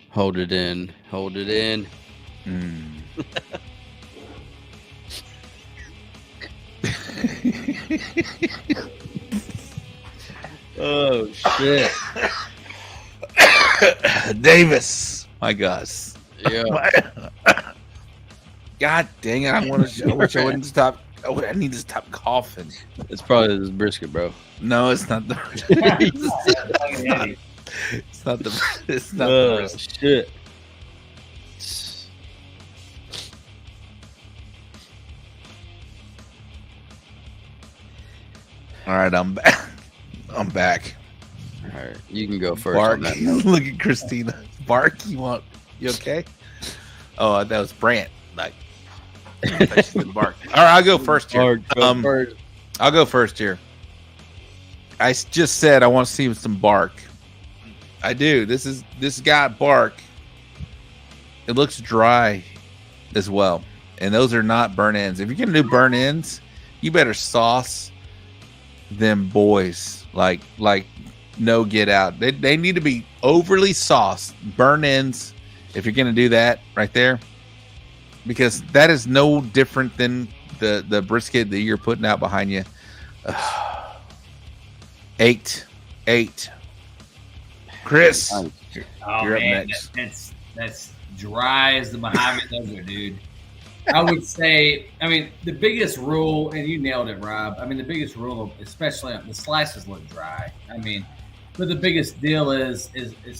Hold it in. Hold it in. Oh shit. Davis. My gosh. Yeah. God dang it. I wish I wouldn't stop. I need to stop coughing. It's probably this brisket, bro. No, it's not the It's not the brisket. Shit. All right, I'm back. I'm back. All right, you can go first. Bark. On that note. Look at Christina. Bark, you okay? Oh, that was Brant. Like, Bark. All right, I'll go first here. First. I'll go first here. I just said I want to see some bark. I do. This got bark. It looks dry as well, and those are not burn ends. If you're gonna do burn ends, you better sauce them boys like no get out. They need to be overly sauced. Burn ends. If you're gonna do that right there, because that is no different than the brisket that you're putting out behind you. 8. Chris, you're up next. That's dry as the Mojave Desert, dude. I would say, the biggest rule, and you nailed it, Rob. The biggest rule, especially the slices look dry. But the biggest deal is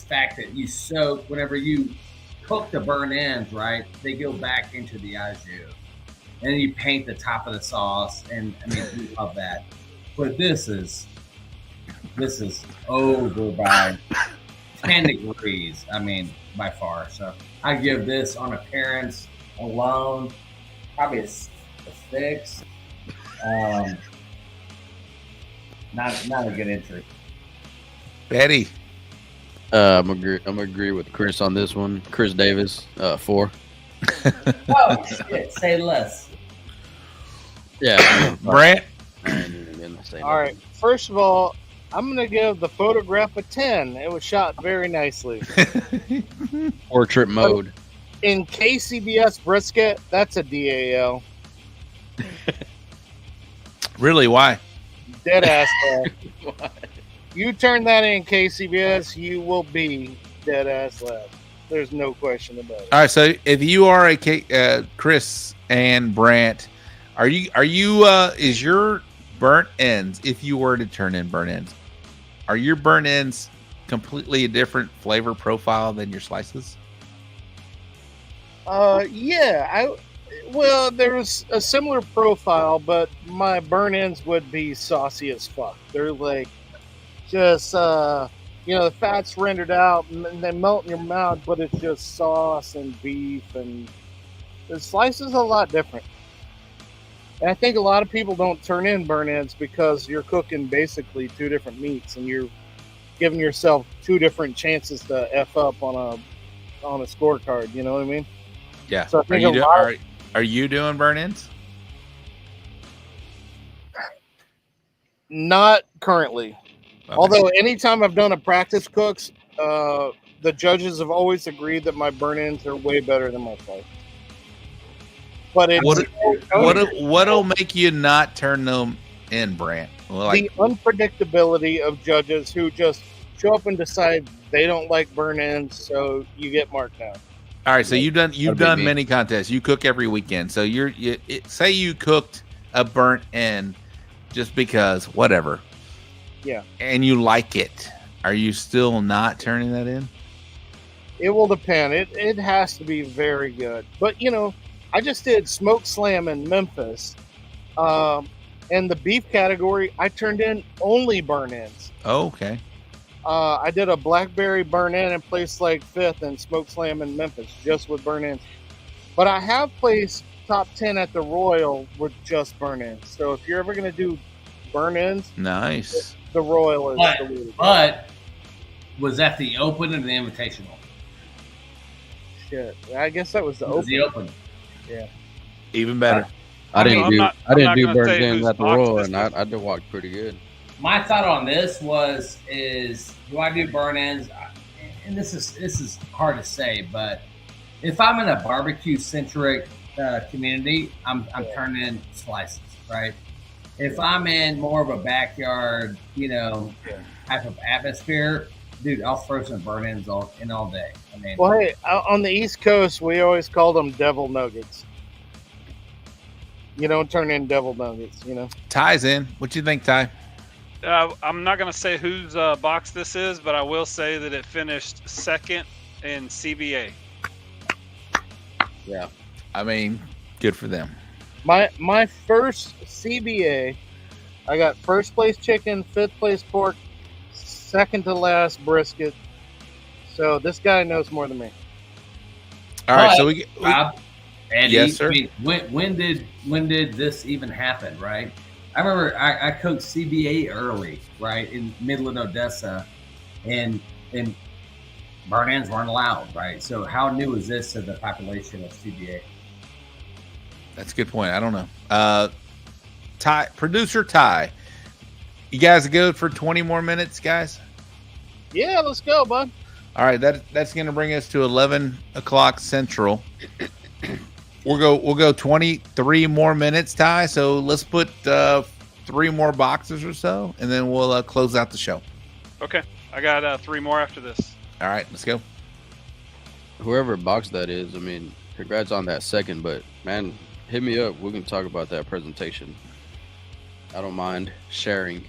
fact that you soak whenever you cook the burn ends, right? They go back into the au jus, and then you paint the top of the sauce, and we love that. But this is over by 10 degrees. By far. So I give this on appearance alone probably a 6. Not a good entry. Betty. I'm gonna agree with Chris on this one. Chris Davis, 4. Oh shit! Say less. Yeah, Brant. All right. First of all, I'm going to give the photograph a 10. It was shot very nicely. Portrait mode. In KCBS brisket, that's a DAL. Really? Why? Dead ass. You turn that in KCBS, you will be dead ass lab. There's no question about it. All right. So if you are a Chris and Brant, are you? Is your burnt ends? If you were to turn in burnt ends, are your burnt ends completely a different flavor profile than your slices? Yeah. Well, there's a similar profile, but my burn ends would be saucy as fuck. They're like just the fat's rendered out and they melt in your mouth, but it's just sauce and beef, and the slice is a lot different. And I think a lot of people don't turn in burn ends because you're cooking basically 2 different meats, and you're giving yourself 2 different chances to F up on a scorecard. You know what I mean? Yeah. So Are you doing burn ends? Not currently. Okay. Although anytime I've done a practice cooks, the judges have always agreed that my burn ends are way better than my slice. But what'll make you not turn them in, Brant? The unpredictability of judges who just show up and decide they don't like burn ends, so you get marked down. All right, so you've done many contests. You cook every weekend. So say you cooked a burnt end just because, whatever. Yeah. And you like it. Are you still not turning that in? It will depend. It has to be very good. But I just did Smoke Slam in Memphis. And the beef category, I turned in only burn-ins. Oh, okay. I did a blackberry burn-in and placed like 5th in Smoke Slam in Memphis just with burn-ins. But I have placed top 10 at the Royal with just burn-ins. So if you're ever going to do burn-ins, nice. The Royal is the way to go. But was that the Open or the Invitational? Shit, I guess that was the It was Open. the Open. Yeah. Even better. I didn't do gonna say burn-ins whose at the box Royal, this and I did walk pretty good. My thought on this is do I do burn-ins? And this is hard to say, but if I'm in a barbecue centric community, I'm turning in slices, right? If I'm in more of a backyard, type of atmosphere, dude, I'll throw some burn-ins all day. I mean, Well, hey, on the East Coast, we always call them devil nuggets. You don't turn in devil nuggets, Ty's in. What you think, Ty? I'm not going to say whose box this is, but I will say that it finished second in CBA. Yeah. I mean, good for them. My first CBA, I got first place chicken, 5th place pork, second to last brisket. So this guy knows more than me. All right, so Rob, Eddie, yes, sir. I mean, when did this even happen, right? I remember I cooked CBA early, right, in middle of Odessa, and burn-ins weren't allowed, right? So how new is this to the population of CBA? That's a good point. I don't know. Producer Ty, you guys good for 20 more minutes, guys? Yeah, let's go, bud. All right, that's going to bring us to 11 o'clock Central. We'll go 23 more minutes, Ty. So let's put 3 more boxes or so, and then we'll close out the show. Okay, I got 3 more after this. All right, let's go. Whoever box that is, I mean, congrats on that second, but man, hit me up. We can talk about that presentation. I don't mind sharing.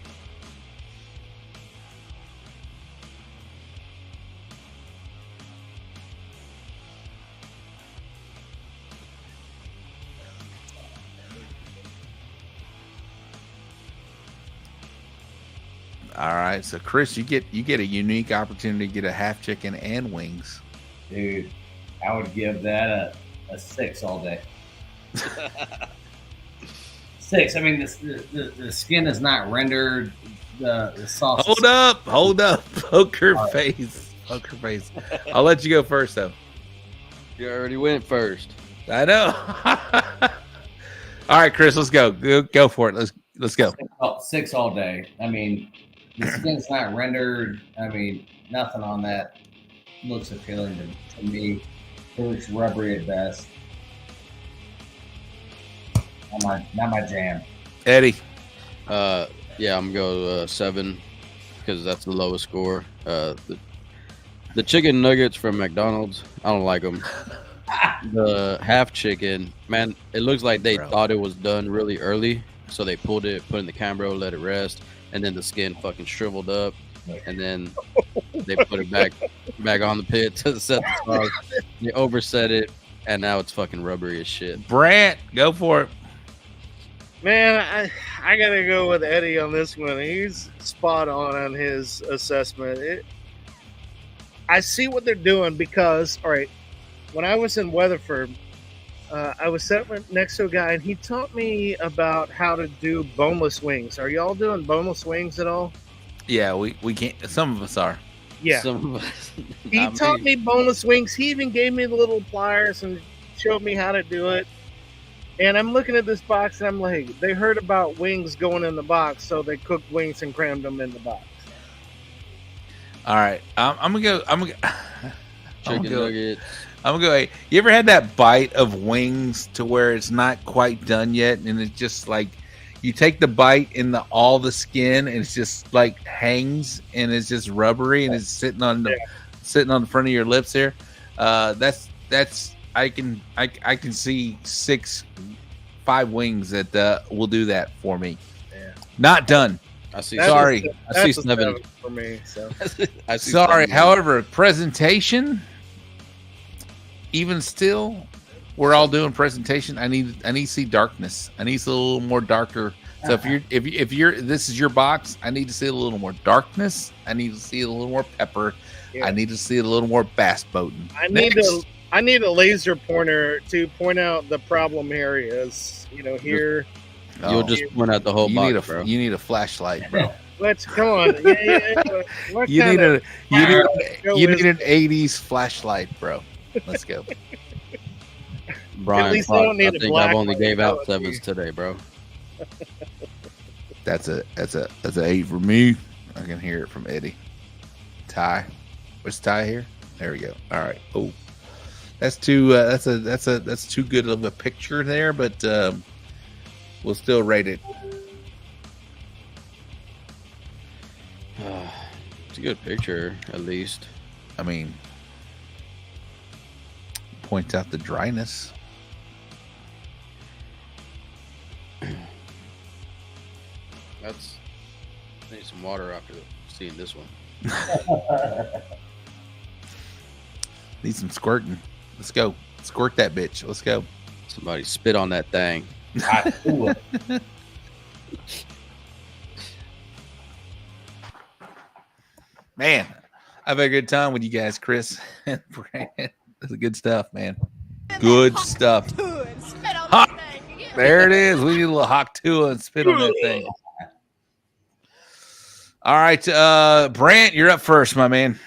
All right, so Chris, you get a unique opportunity to get a half chicken and wings. Dude, I would give that a 6 all day. 6. I mean, the skin is not rendered. The sauce. Hold up, poker face. I'll let you go first, though. You already went first. I know. All right, Chris, let's go. Go for it. Let's go. 6 all day. I mean, the skin's not rendered. I mean, nothing on that looks appealing to me. It looks rubbery at best. Not my jam. Eddie. Yeah, I'm gonna go 7 because that's the lowest score. The chicken nuggets from McDonald's, I don't like them. The half chicken, man, it looks like they thought it was done really early, so they pulled it, put it in the Cambro, let it rest, and then the skin fucking shriveled up, and then they put it back on the pit to set the sauce. They overset it, and now it's fucking rubbery as shit. Brant, go for it. Man, I gotta go with Eddie on this one. He's spot on his assessment. I see what they're doing because, all right, when I was in Weatherford, I was sitting next to a guy, and he taught me about how to do boneless wings. Are y'all doing boneless wings at all? Yeah, we can't. Some of us are. Yeah. Some of us, He taught me boneless wings. He even gave me the little pliers and showed me how to do it. And I'm looking at this box, and I'm like, they heard about wings going in the box, so they cooked wings and crammed them in the box. All right, I'm gonna go. Chicken nuggets. I'm gonna go. Hey, you ever had that bite of wings to where it's not quite done yet, and it's just like you take the bite and all the skin, and it's just like hangs, and it's just rubbery, and it's sitting on the front of your lips here. That's I can see 5 wings that will do that for me. Yeah. Not done. I see. Sorry, I see 7 for me. So I see sorry. 7. However, presentation, even still, we're all doing presentation, I need to see darkness. I need to see a little more darker. So if you're this is your box, I need to see a little more darkness. I need to see a little more pepper. Yeah. I need to see a little more bass boating. I need a laser pointer to point out the problem areas. You know, here. You'll just point out the whole box, bro. You need a flashlight, bro. Let's come on. You need an 80s flashlight, bro. Let's go. Brian, At least I I don't need a think black I've only one. gave out 7s today, bro. That's an 8 for me. I can hear it from Eddie. Ty, what's Ty here? There we go. All right. Oh, that's too. That's too good of a picture there, but we'll still rate it. It's a good picture, at least. I mean, points out the dryness. I need some water after seeing this one. Need some squirting. Let's go. Squirt that bitch. Let's go. Somebody spit on that thing. Man, I've had a good time with you guys, Chris and Brant. That's good stuff, man. Good stuff. Hawk. There it is. We need a little hawk tua and spit on that thing. All right, Brant, you're up first, my man.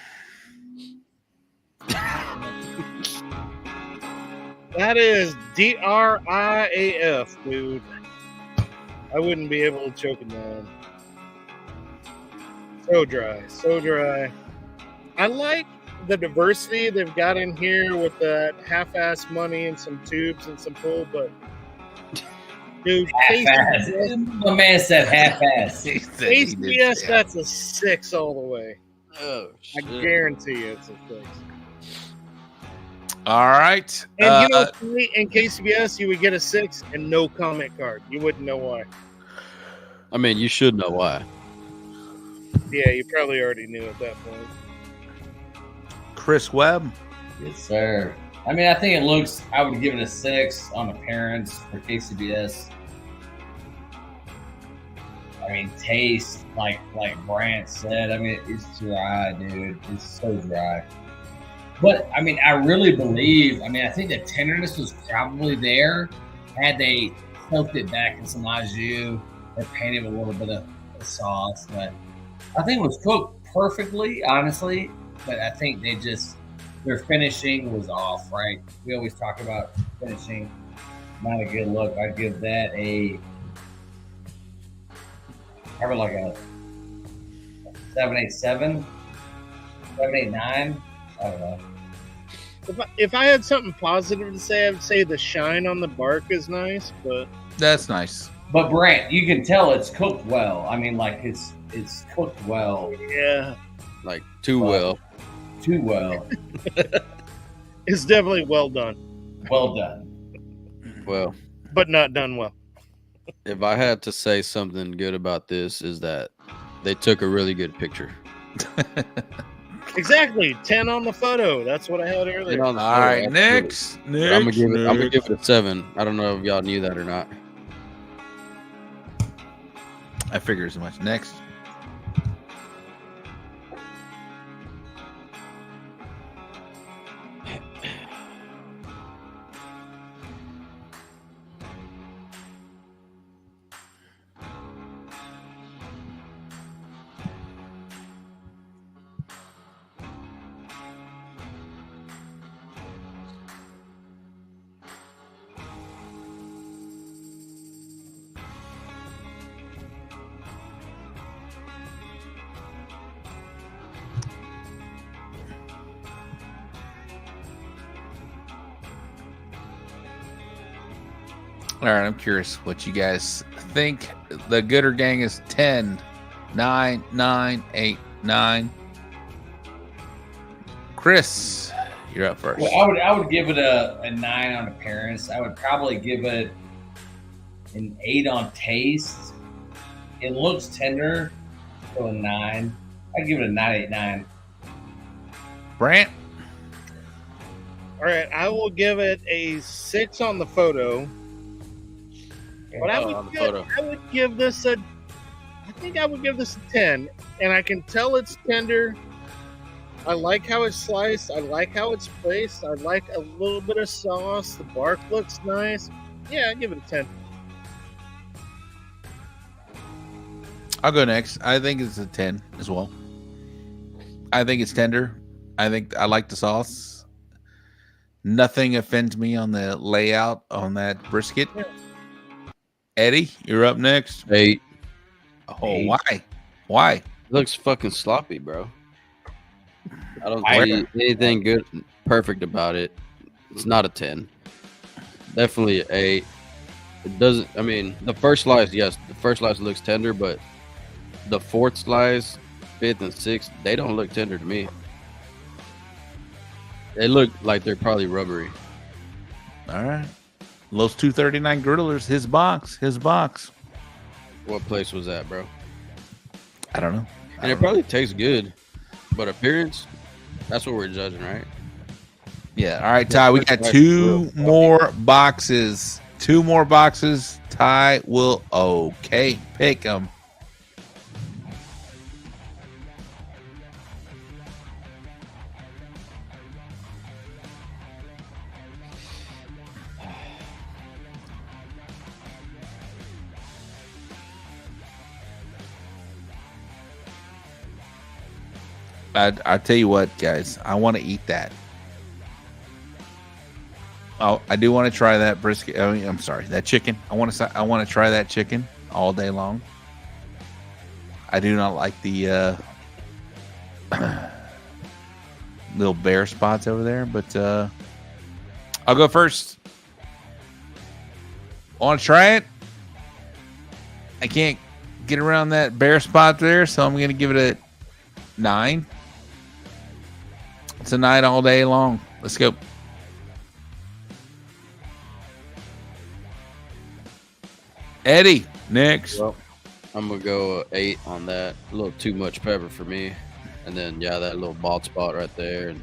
That is DRIAF, dude. I wouldn't be able to choke it down. So dry. I like the diversity they've got in here with that half-ass money and some tubes and some pull, but dude, Half-ass. My man said half-ass. KCBS, that's a 6 all the way. Oh, I guarantee you it's a 6. All right. And you know, in KCBS, you would get a 6 and no comment card. You wouldn't know why. I mean, you should know why. Yeah, you probably already knew at that point. Chris Webb. Yes, sir. I mean, I think it looks, I would give it a 6 on appearance for KCBS. I mean, taste, like Brant said, I mean, it's dry, dude. It's so dry. But, I mean, I really believe, I mean, I think the tenderness was probably there had they soaked it back in some au jus or painted with a little bit of sauce. But I think it was cooked perfectly, honestly. But I think their finishing was off, right? We always talk about finishing, not a good look. I'd give that probably like a 7.87, 7.89. I don't know. If I had something positive to say, I would say the shine on the bark is nice, but that's nice. But Brant, you can tell it's cooked well. I mean, like it's cooked well. Yeah, like too well. Too well. It's definitely well done. Well done. Well, but not done well. If I had to say something good about this, is that they took a really good picture. Exactly, 10 on the photo. That's what I had earlier. All right, next. I'm gonna give it a 7. I don't know if y'all knew that or not. I figure as much. Next. All right, I'm curious what you guys think. The Gooder Gang is 10, 9, 9, 8, 9. Chris, you're up first. Well, I would give it a 9 on appearance. I would probably give it an 8 on taste. It looks tender, so a 9. I'd give it a 9.89. Brant? All right, I will give it a 6 on the photo. But I would give this a 10. And I can tell it's tender. I like how it's sliced. I like how it's placed. I like a little bit of sauce. The bark looks nice. Yeah, I give it a 10. I'll go next. I think it's a 10 as well. I think it's tender. I like the sauce. Nothing offends me on the layout on that brisket. Eddie, you're up next. 8. Oh, 8. Why? It looks fucking sloppy, bro. I don't see anything good, perfect about it. It's not a 10. Definitely an 8. It doesn't. I mean, the first slice, yes, the first slice looks tender, but the fourth slice, fifth, and sixth, they don't look tender to me. They look like they're probably rubbery. All right. Los 239 Grillers, his box. What place was that, bro? I don't know. And it probably tastes good, but appearance, that's what we're judging, right? Yeah. All right, Ty, we got 2 more boxes. 2 more boxes. Ty will pick them. I tell you what, guys, I want to eat that. Oh, I do want to try that brisket. I'm sorry, that chicken. I want to try that chicken all day long. I do not like the little bare spots over there, but I'll go first. Want to try it? I can't get around that bare spot there, so I'm going to give it a 9. It's a night all day long. Let's go. Eddie, next. Well, I'm going to go 8 on that. A little too much pepper for me. And then, yeah, that little bald spot right there. And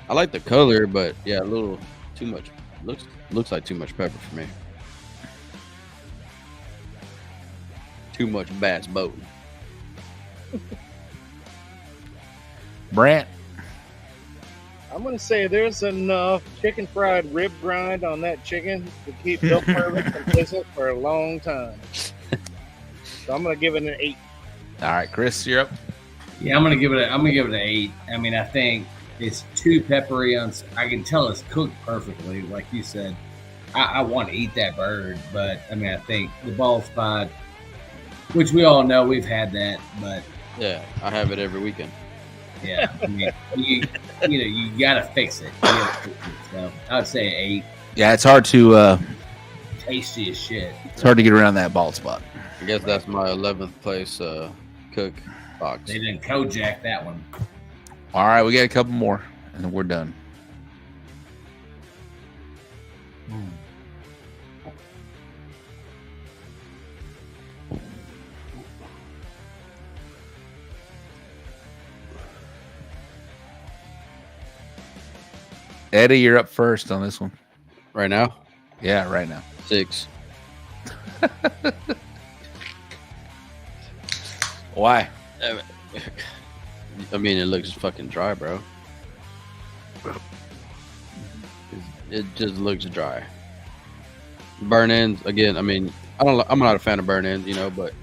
I like the color, but, yeah, a little too much. Looks like too much pepper for me. Too much bass boating. Brant. I'm going to say there's enough chicken fried rib grind on that chicken to keep Bill Purvis consistent for a long time. So I'm going to give it an 8. All right, Chris, you're up. Yeah, I'm gonna give it an 8. I mean, I think it's too peppery. I can tell it's cooked perfectly, like you said. I want to eat that bird, but I mean, I think the bald spot, which we all know we've had that, but yeah, I have it every weekend. Yeah, I mean, you gotta fix it. So I would say 8. Yeah, it's hard to tasty as shit. It's hard to get around that bald spot. I guess that's my 11th place cook box. They didn't Kojak that one. All right, we got a couple more, and then we're done. Eddie, you're up first on this one. Right now? Yeah, right now. 6. Why? I mean, it looks fucking dry, bro. It just looks dry. Burn ends again. I mean, I'm not a fan of burn ends, but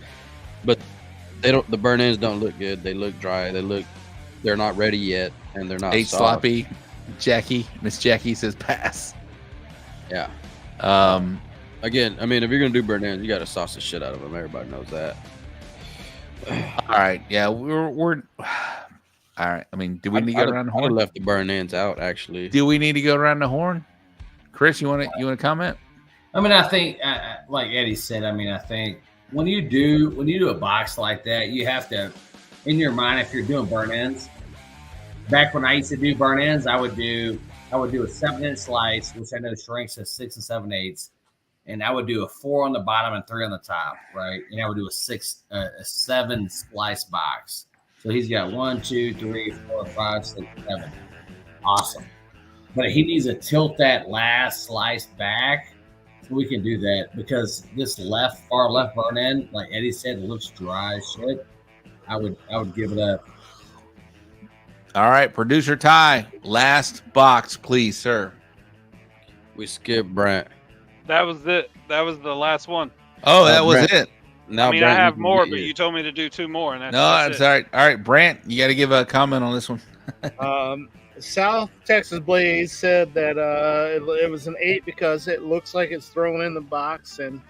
they don't. The burn ends don't look good. They look dry. They're not ready yet, and they're not soft. Sloppy. Miss Jackie says pass. Yeah. Again, I mean, if you're gonna do burn ends, you got to sauce the shit out of them. Everybody knows that. All right. Yeah, we're all right. I mean, do we need to go around the horn? I left the burn ends out, actually. Do we need to go around the horn? Chris, you want to comment? I mean, I think, like Eddie said, I mean, I think when you do a box like that, you have to, in your mind, if you're doing burn ends. Back when I used to do burn ends, I would do a 7-inch slice, which I know shrinks to 6 7/8, and I would do a 4 on the bottom and 3 on the top, right? And I would do a 7 slice box. So he's got 1, 2, 3, 4, 5, 6, 7. awesome. But he needs to tilt that last slice back so we can do that, because this far left burn end, like Eddie said, it looks dry as shit. I would give it up. All right, producer Ty, last box, please, sir. We skipped Brant. That was it. That was the last one. Oh, that was Brant. it. Now I mean, Brant, I have you can more, get but yours. you told me to do 2 more, and that's, No, that's that's it. all right. All right, Brant, you got to give a comment on this one. South Texas Blaze said that it was an 8 because it looks like it's thrown in the box. And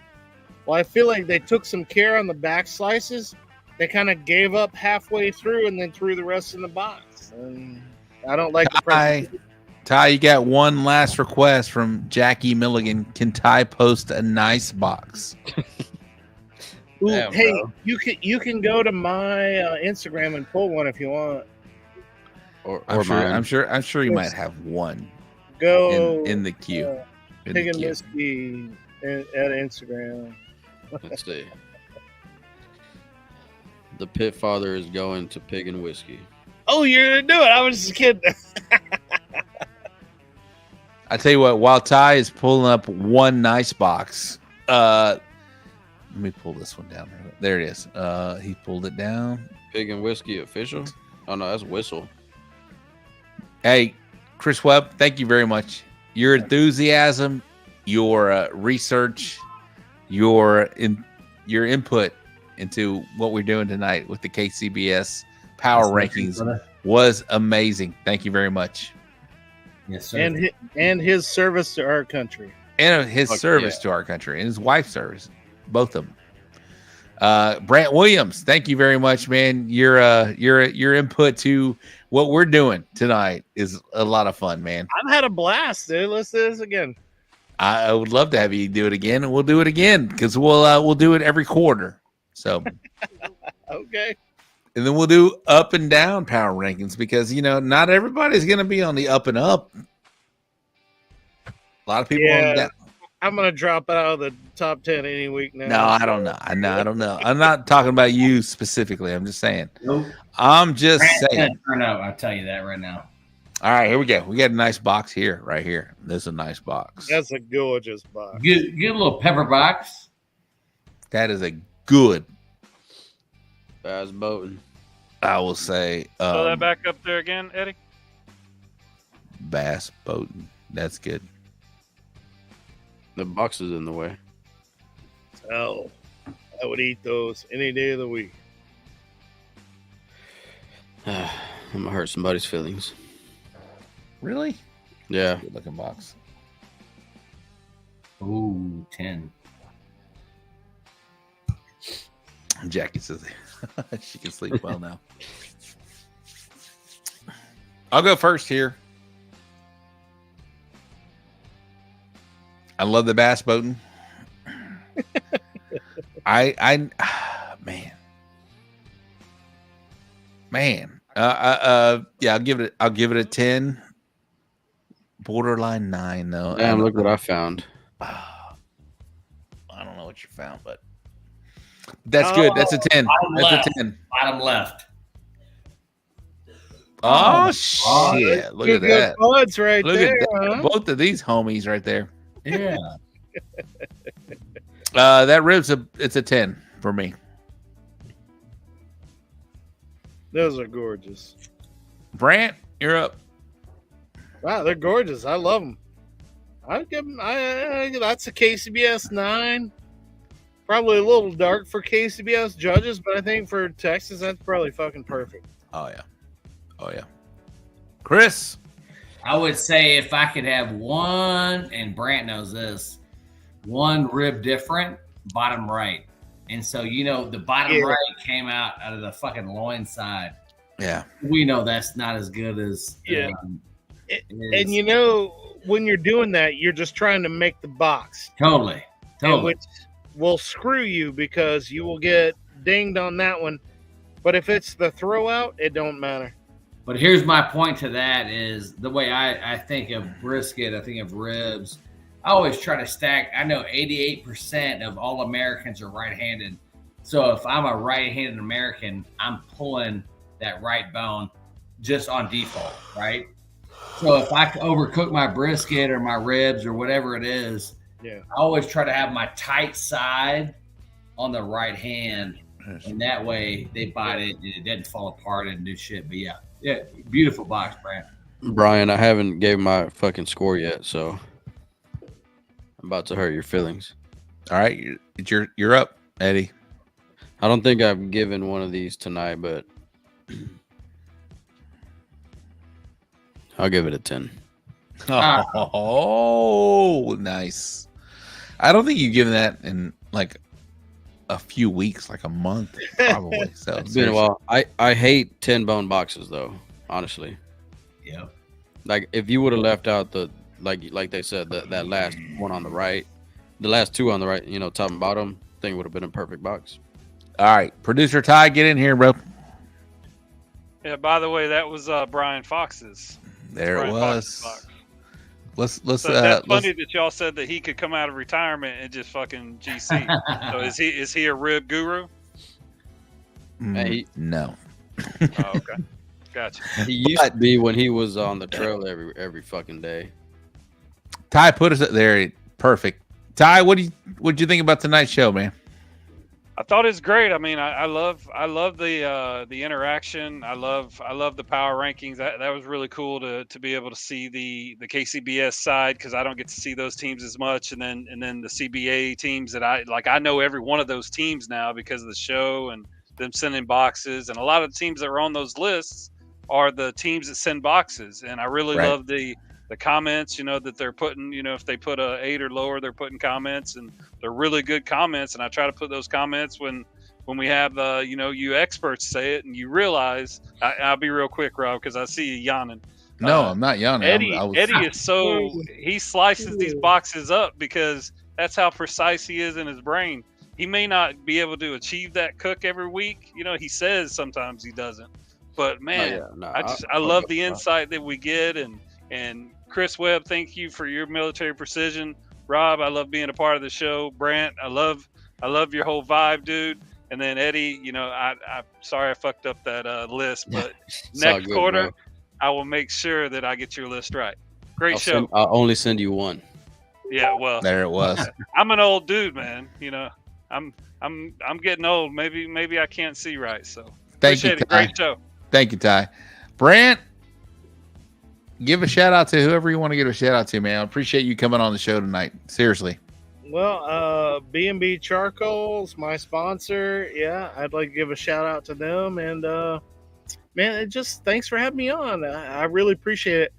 well, I feel like they took some care on the back slices. They kind of gave up halfway through and then threw the rest in the box. And I don't like the presentation. Ty, you got one last request from Jackie Milligan. Can Ty post a nice box? Ooh, Damn, hey, bro. you can go to my Instagram and pull one if you want. Or I'm mine. sure you might have one Go in the queue. In the Piggin queue. Whiskey at Instagram. Let's see. The Pit Father is going to Piggin Whiskey. Oh, you're gonna do it? I was just kidding. I tell you what, while Ty is pulling up one nice box, let me pull this one down. There it is. He pulled it down. Piggin Whiskey official? Oh no, that's Whistle. Hey, Chris Webb, thank you very much. Your enthusiasm, your research, your input into what we're doing tonight with the KCBS Power Rankings was amazing. Thank you very much. Yes, sir. And his service to our country. And his service to our country and his wife's service, both of them. Brant Williams, thank you very much, man. Your input to what we're doing tonight is a lot of fun, man. I've had a blast, dude. Let's do this again. I would love to have you do it again, and we'll do it again because we'll do it every quarter. So, Okay. and then we'll do up and down power rankings because not everybody's going to be on the up and up. A lot of people on the down. I'm gonna drop out of the top 10 any week now. No, I don't know. I don't know. I'm not talking about you specifically. I'm just saying. Nope. I'm just saying. Turn out. I'll tell you that right now. All right, here we go. We got a nice box here, right here. This is a nice box. That's a gorgeous box. Get a little pepper box. That is a good, Bass boating. I will say, Throw that back up there again, Eddie. bass boating. That's good. The box is in the way. Oh, I would eat those any day of the week. I'm gonna hurt somebody's feelings. Really? Yeah. Good looking box. Ooh, 10. Jackie says she can sleep well now. I'll go first here. I love the bass boating. Man. Yeah, I'll give it a 10. Borderline 9 though. Damn, look what I found. I don't know what you found, but that's good. That's a 10. That's a 10. Bottom left. Oh shit! Look at that. Buds right Look there. at that. Huh? Both of these homies right there. Yeah. That rib's it's a 10 for me. Those are gorgeous. Brant, you're up. Wow, they're gorgeous. I love them. I'd give them. That's a KCBS 9. Probably a little dark for KCBS judges, but I think for Texas, that's probably fucking perfect. Oh yeah. Oh yeah. Chris. I would say if I could have one, and Brant knows this, one rib different, bottom right. And so, the bottom right came out of the fucking loin side. Yeah. We know that's not as good as. And when you're doing that, you're just trying to make the box. Totally. Which will screw you because you will get dinged on that one. But if it's the throw out, it don't matter. But here's my point to that is the way I think of brisket, I think of ribs. I always try to stack. I know 88% of all Americans are right-handed. So if I'm a right-handed American, I'm pulling that right bone just on default, right? So if I overcook my brisket or my ribs or whatever it is, I always try to have my tight side on the right hand, and that way they bite it and it doesn't fall apart and do shit. But yeah, beautiful box, Brant. Brian, I haven't gave my fucking score yet, so I'm about to hurt your feelings. All right, you're up, Eddie. I don't think I've given one of these tonight, but I'll give it a 10. Oh, nice. I don't think you've given that in like a few weeks, like a month, probably. So It's been a while. I hate 10 bone boxes though, honestly. Yeah. Like if you would have left out the like they said that last one on the right, the last two on the right, top and bottom, thing would have been a perfect box. All right, producer Ty, get in here, bro. Yeah. By the way, that was Brian Fox's. There it Brian was. Fox's box. Let's. So that's funny that y'all said that he could come out of retirement and just fucking GC. So is he a rib guru? No. Oh, okay, gotcha. He used to be when he was on the trail every fucking day. Ty put us there. Perfect. Ty, what'd you think about tonight's show, man? I thought it was great. I mean, I love the interaction. I love the power rankings. That was really cool to be able to see the KCBS side, because I don't get to see those teams as much. And then the CBA teams that I know every one of those teams now because of the show and them sending boxes. And a lot of the teams that are on those lists are the teams that send boxes. And I really love the comments, that they're putting, if they put a 8 or lower, they're putting comments, and they're really good comments. And I try to put those comments when we have, you experts say it, and you realize, I'll be real quick, Rob, because I see you yawning. No, I'm not yawning. Eddie is he slices these boxes up because that's how precise he is in his brain. He may not be able to achieve that cook every week. He says sometimes he doesn't, but man, I love the insight that we get. And Chris Webb, thank you for your military precision. Rob, I love being a part of the show. Brant, I love your whole vibe, dude. And then Eddie, I'm sorry I fucked up that list, but next quarter, bro, I will make sure that I get your list right. Great show. I'll only send you one. Yeah, well, there it was. I'm an old dude, man. I'm getting old. Maybe I can't see right. So thank you, Ty. Great show. Thank you, Ty. Brant, give a shout out to whoever you want to give a shout out to, man. I appreciate you coming on the show tonight. Seriously. Well, B&B Charcoal's my sponsor. Yeah, I'd like to give a shout out to them. And man, thanks for having me on. I really appreciate it.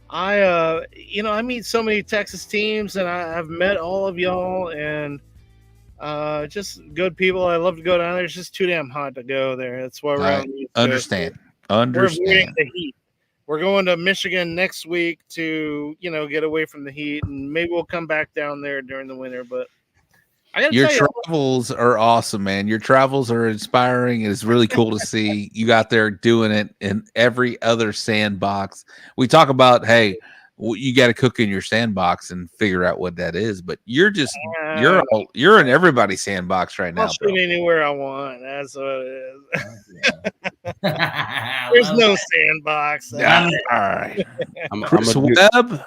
I meet so many Texas teams, and I've met all of y'all, and just good people. I love to go down there. It's just too damn hot to go there. That's why we're understand. We're avoiding the heat. We're going to Michigan next week to, get away from the heat, and maybe we'll come back down there during the winter. But your travels are awesome, man. Your travels are inspiring. It's really cool to see you out there doing it in every other sandbox. We talk about, hey, you got to cook in your sandbox and figure out what that is. But you're in everybody's sandbox right now. I'll shoot anywhere I want. That's what it is. There's no sandbox. All right. Chris Webb.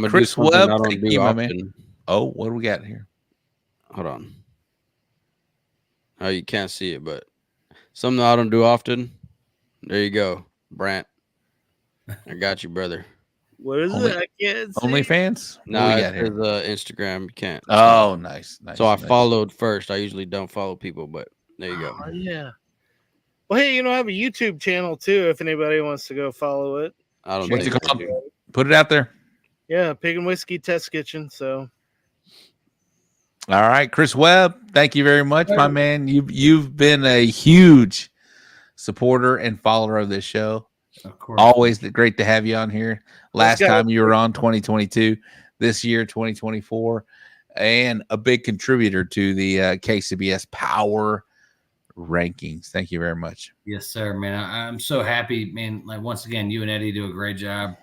Chris Webb. Thank you, my man. Oh, what do we got here? Hold on. Oh, you can't see it, but something I don't do often. There you go, Brant. I got you, brother. What is it? I can't see. OnlyFans? No, it's Instagram. You can't. Oh, nice. So I followed first. I usually don't follow people, but there you go. Oh, yeah. Well, hey, I have a YouTube channel too. If anybody wants to go follow it. I don't What's it called? Put it out there. Yeah, Piggin Whiskey Test Kitchen. So. All right, Chris Webb, thank you very much, my man. You've been a huge supporter and follower of this show. Of course. Always great to have you on here. Last time you were on 2022, this year 2024, and a big contributor to the KCBS Power Rankings. Thank you very much. Yes, sir, man. I'm so happy, man. Like once again, you and Eddie do a great job.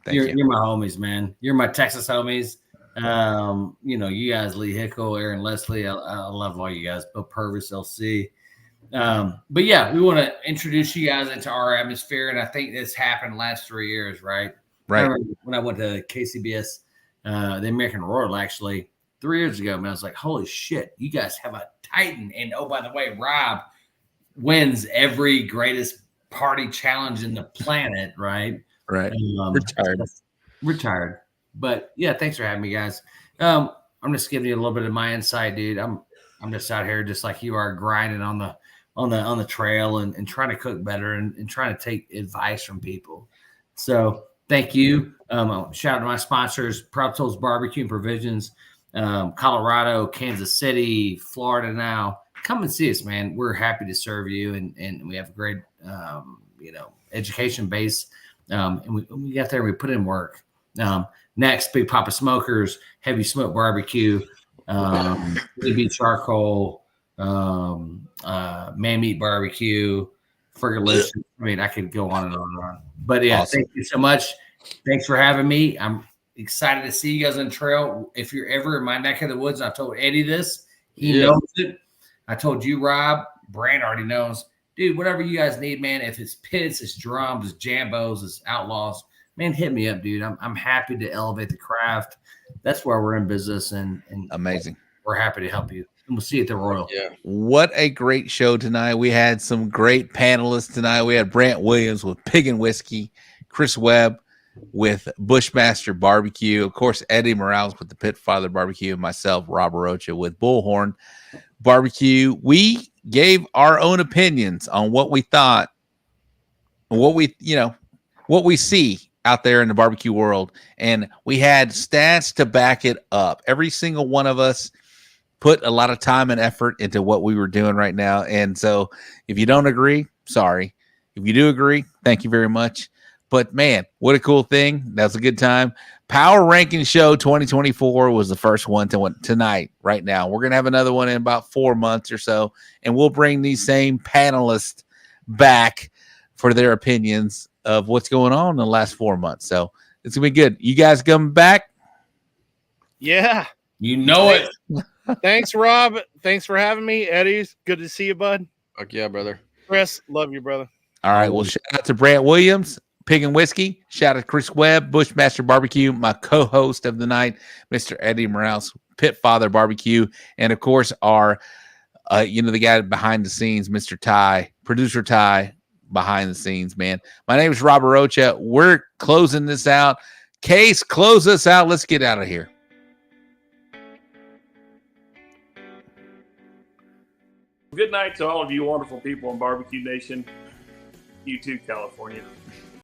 You're my homies, man. You're my Texas homies. You guys, Lee Hickle, Aaron Leslie. I love all you guys. Bill Purvis, LC. But yeah, we want to introduce you guys into our atmosphere, and I think this happened last 3 years, right? Right. I remember when I went to KCBS, the American Royal, actually 3 years ago, man, I was like, holy shit, you guys have a Titan. And oh, by the way, Rob wins every greatest party challenge in the planet, right? Right. Retired. But yeah, thanks for having me, guys. I'm just giving you a little bit of my insight, dude. I'm just out here just like you are, grinding on the trail and trying to cook better and trying to take advice from people. So thank you. Shout out to my sponsors, Prop Tools Barbecue and Provisions, Colorado, Kansas City, Florida now. Come and see us, man. We're happy to serve you, and we have a great education base. And we got there and we put in work. Next, Big Papa Smokers, Heavy Smoke Barbecue, BB Charcoal, Man Meat Barbecue, Fergalicious. I mean, I could go on and on and on. But yeah, awesome. Thank you so much. Thanks for having me. I'm excited to see you guys on the trail. If you're ever in my neck of the woods, I told Eddie this. He knows it. I told you, Rob. Brant already knows. Dude, whatever you guys need, man. If it's pits, it's drums, it's jambos, it's outlaws, man, hit me up, dude. I'm happy to elevate the craft. That's why we're in business, and amazing. We're happy to help you. And we'll see you at the Royal. Yeah. What a great show tonight. We had some great panelists tonight. We had Brant Williams with Piggin Whiskey, Chris Webb with Bushmaster BBQ, of course, Eddy Morales with the Pit Father Barbecue, and myself, Rob Rocha, with Bullhorn Barbecue. We gave our own opinions on what we thought, what we see out there in the barbecue world, and we had stats to back it up. Every single one of us put a lot of time and effort into what we were doing right now, and so if you don't agree, sorry. If you do agree, thank you very much. But man, what a cool thing. That was a good time. Power Ranking Show 2024 was the first one tonight, right now. We're going to have another one in about 4 months or so, and we'll bring these same panelists back for their opinions of what's going on in the last 4 months. So it's going to be good. You guys coming back? Yeah. You know it. Thanks, Rob. Thanks for having me. Eddie's good to see you, bud. Fuck yeah, brother. Chris, love you, brother. All right. Well, shout out to Brant Williams, Piggin Whiskey. Shout out to Chris Webb, Bushmaster Barbecue, my co-host of the night, Mr. Eddy Morales, Pit Father Barbecue, and of course our, the guy behind the scenes, Mr. Ty, producer Ty, behind the scenes, man. My name is Robert Rocha. We're closing this out. Case, close us out. Let's get out of here. Good night to all of you wonderful people in Barbecue Nation. You too, California.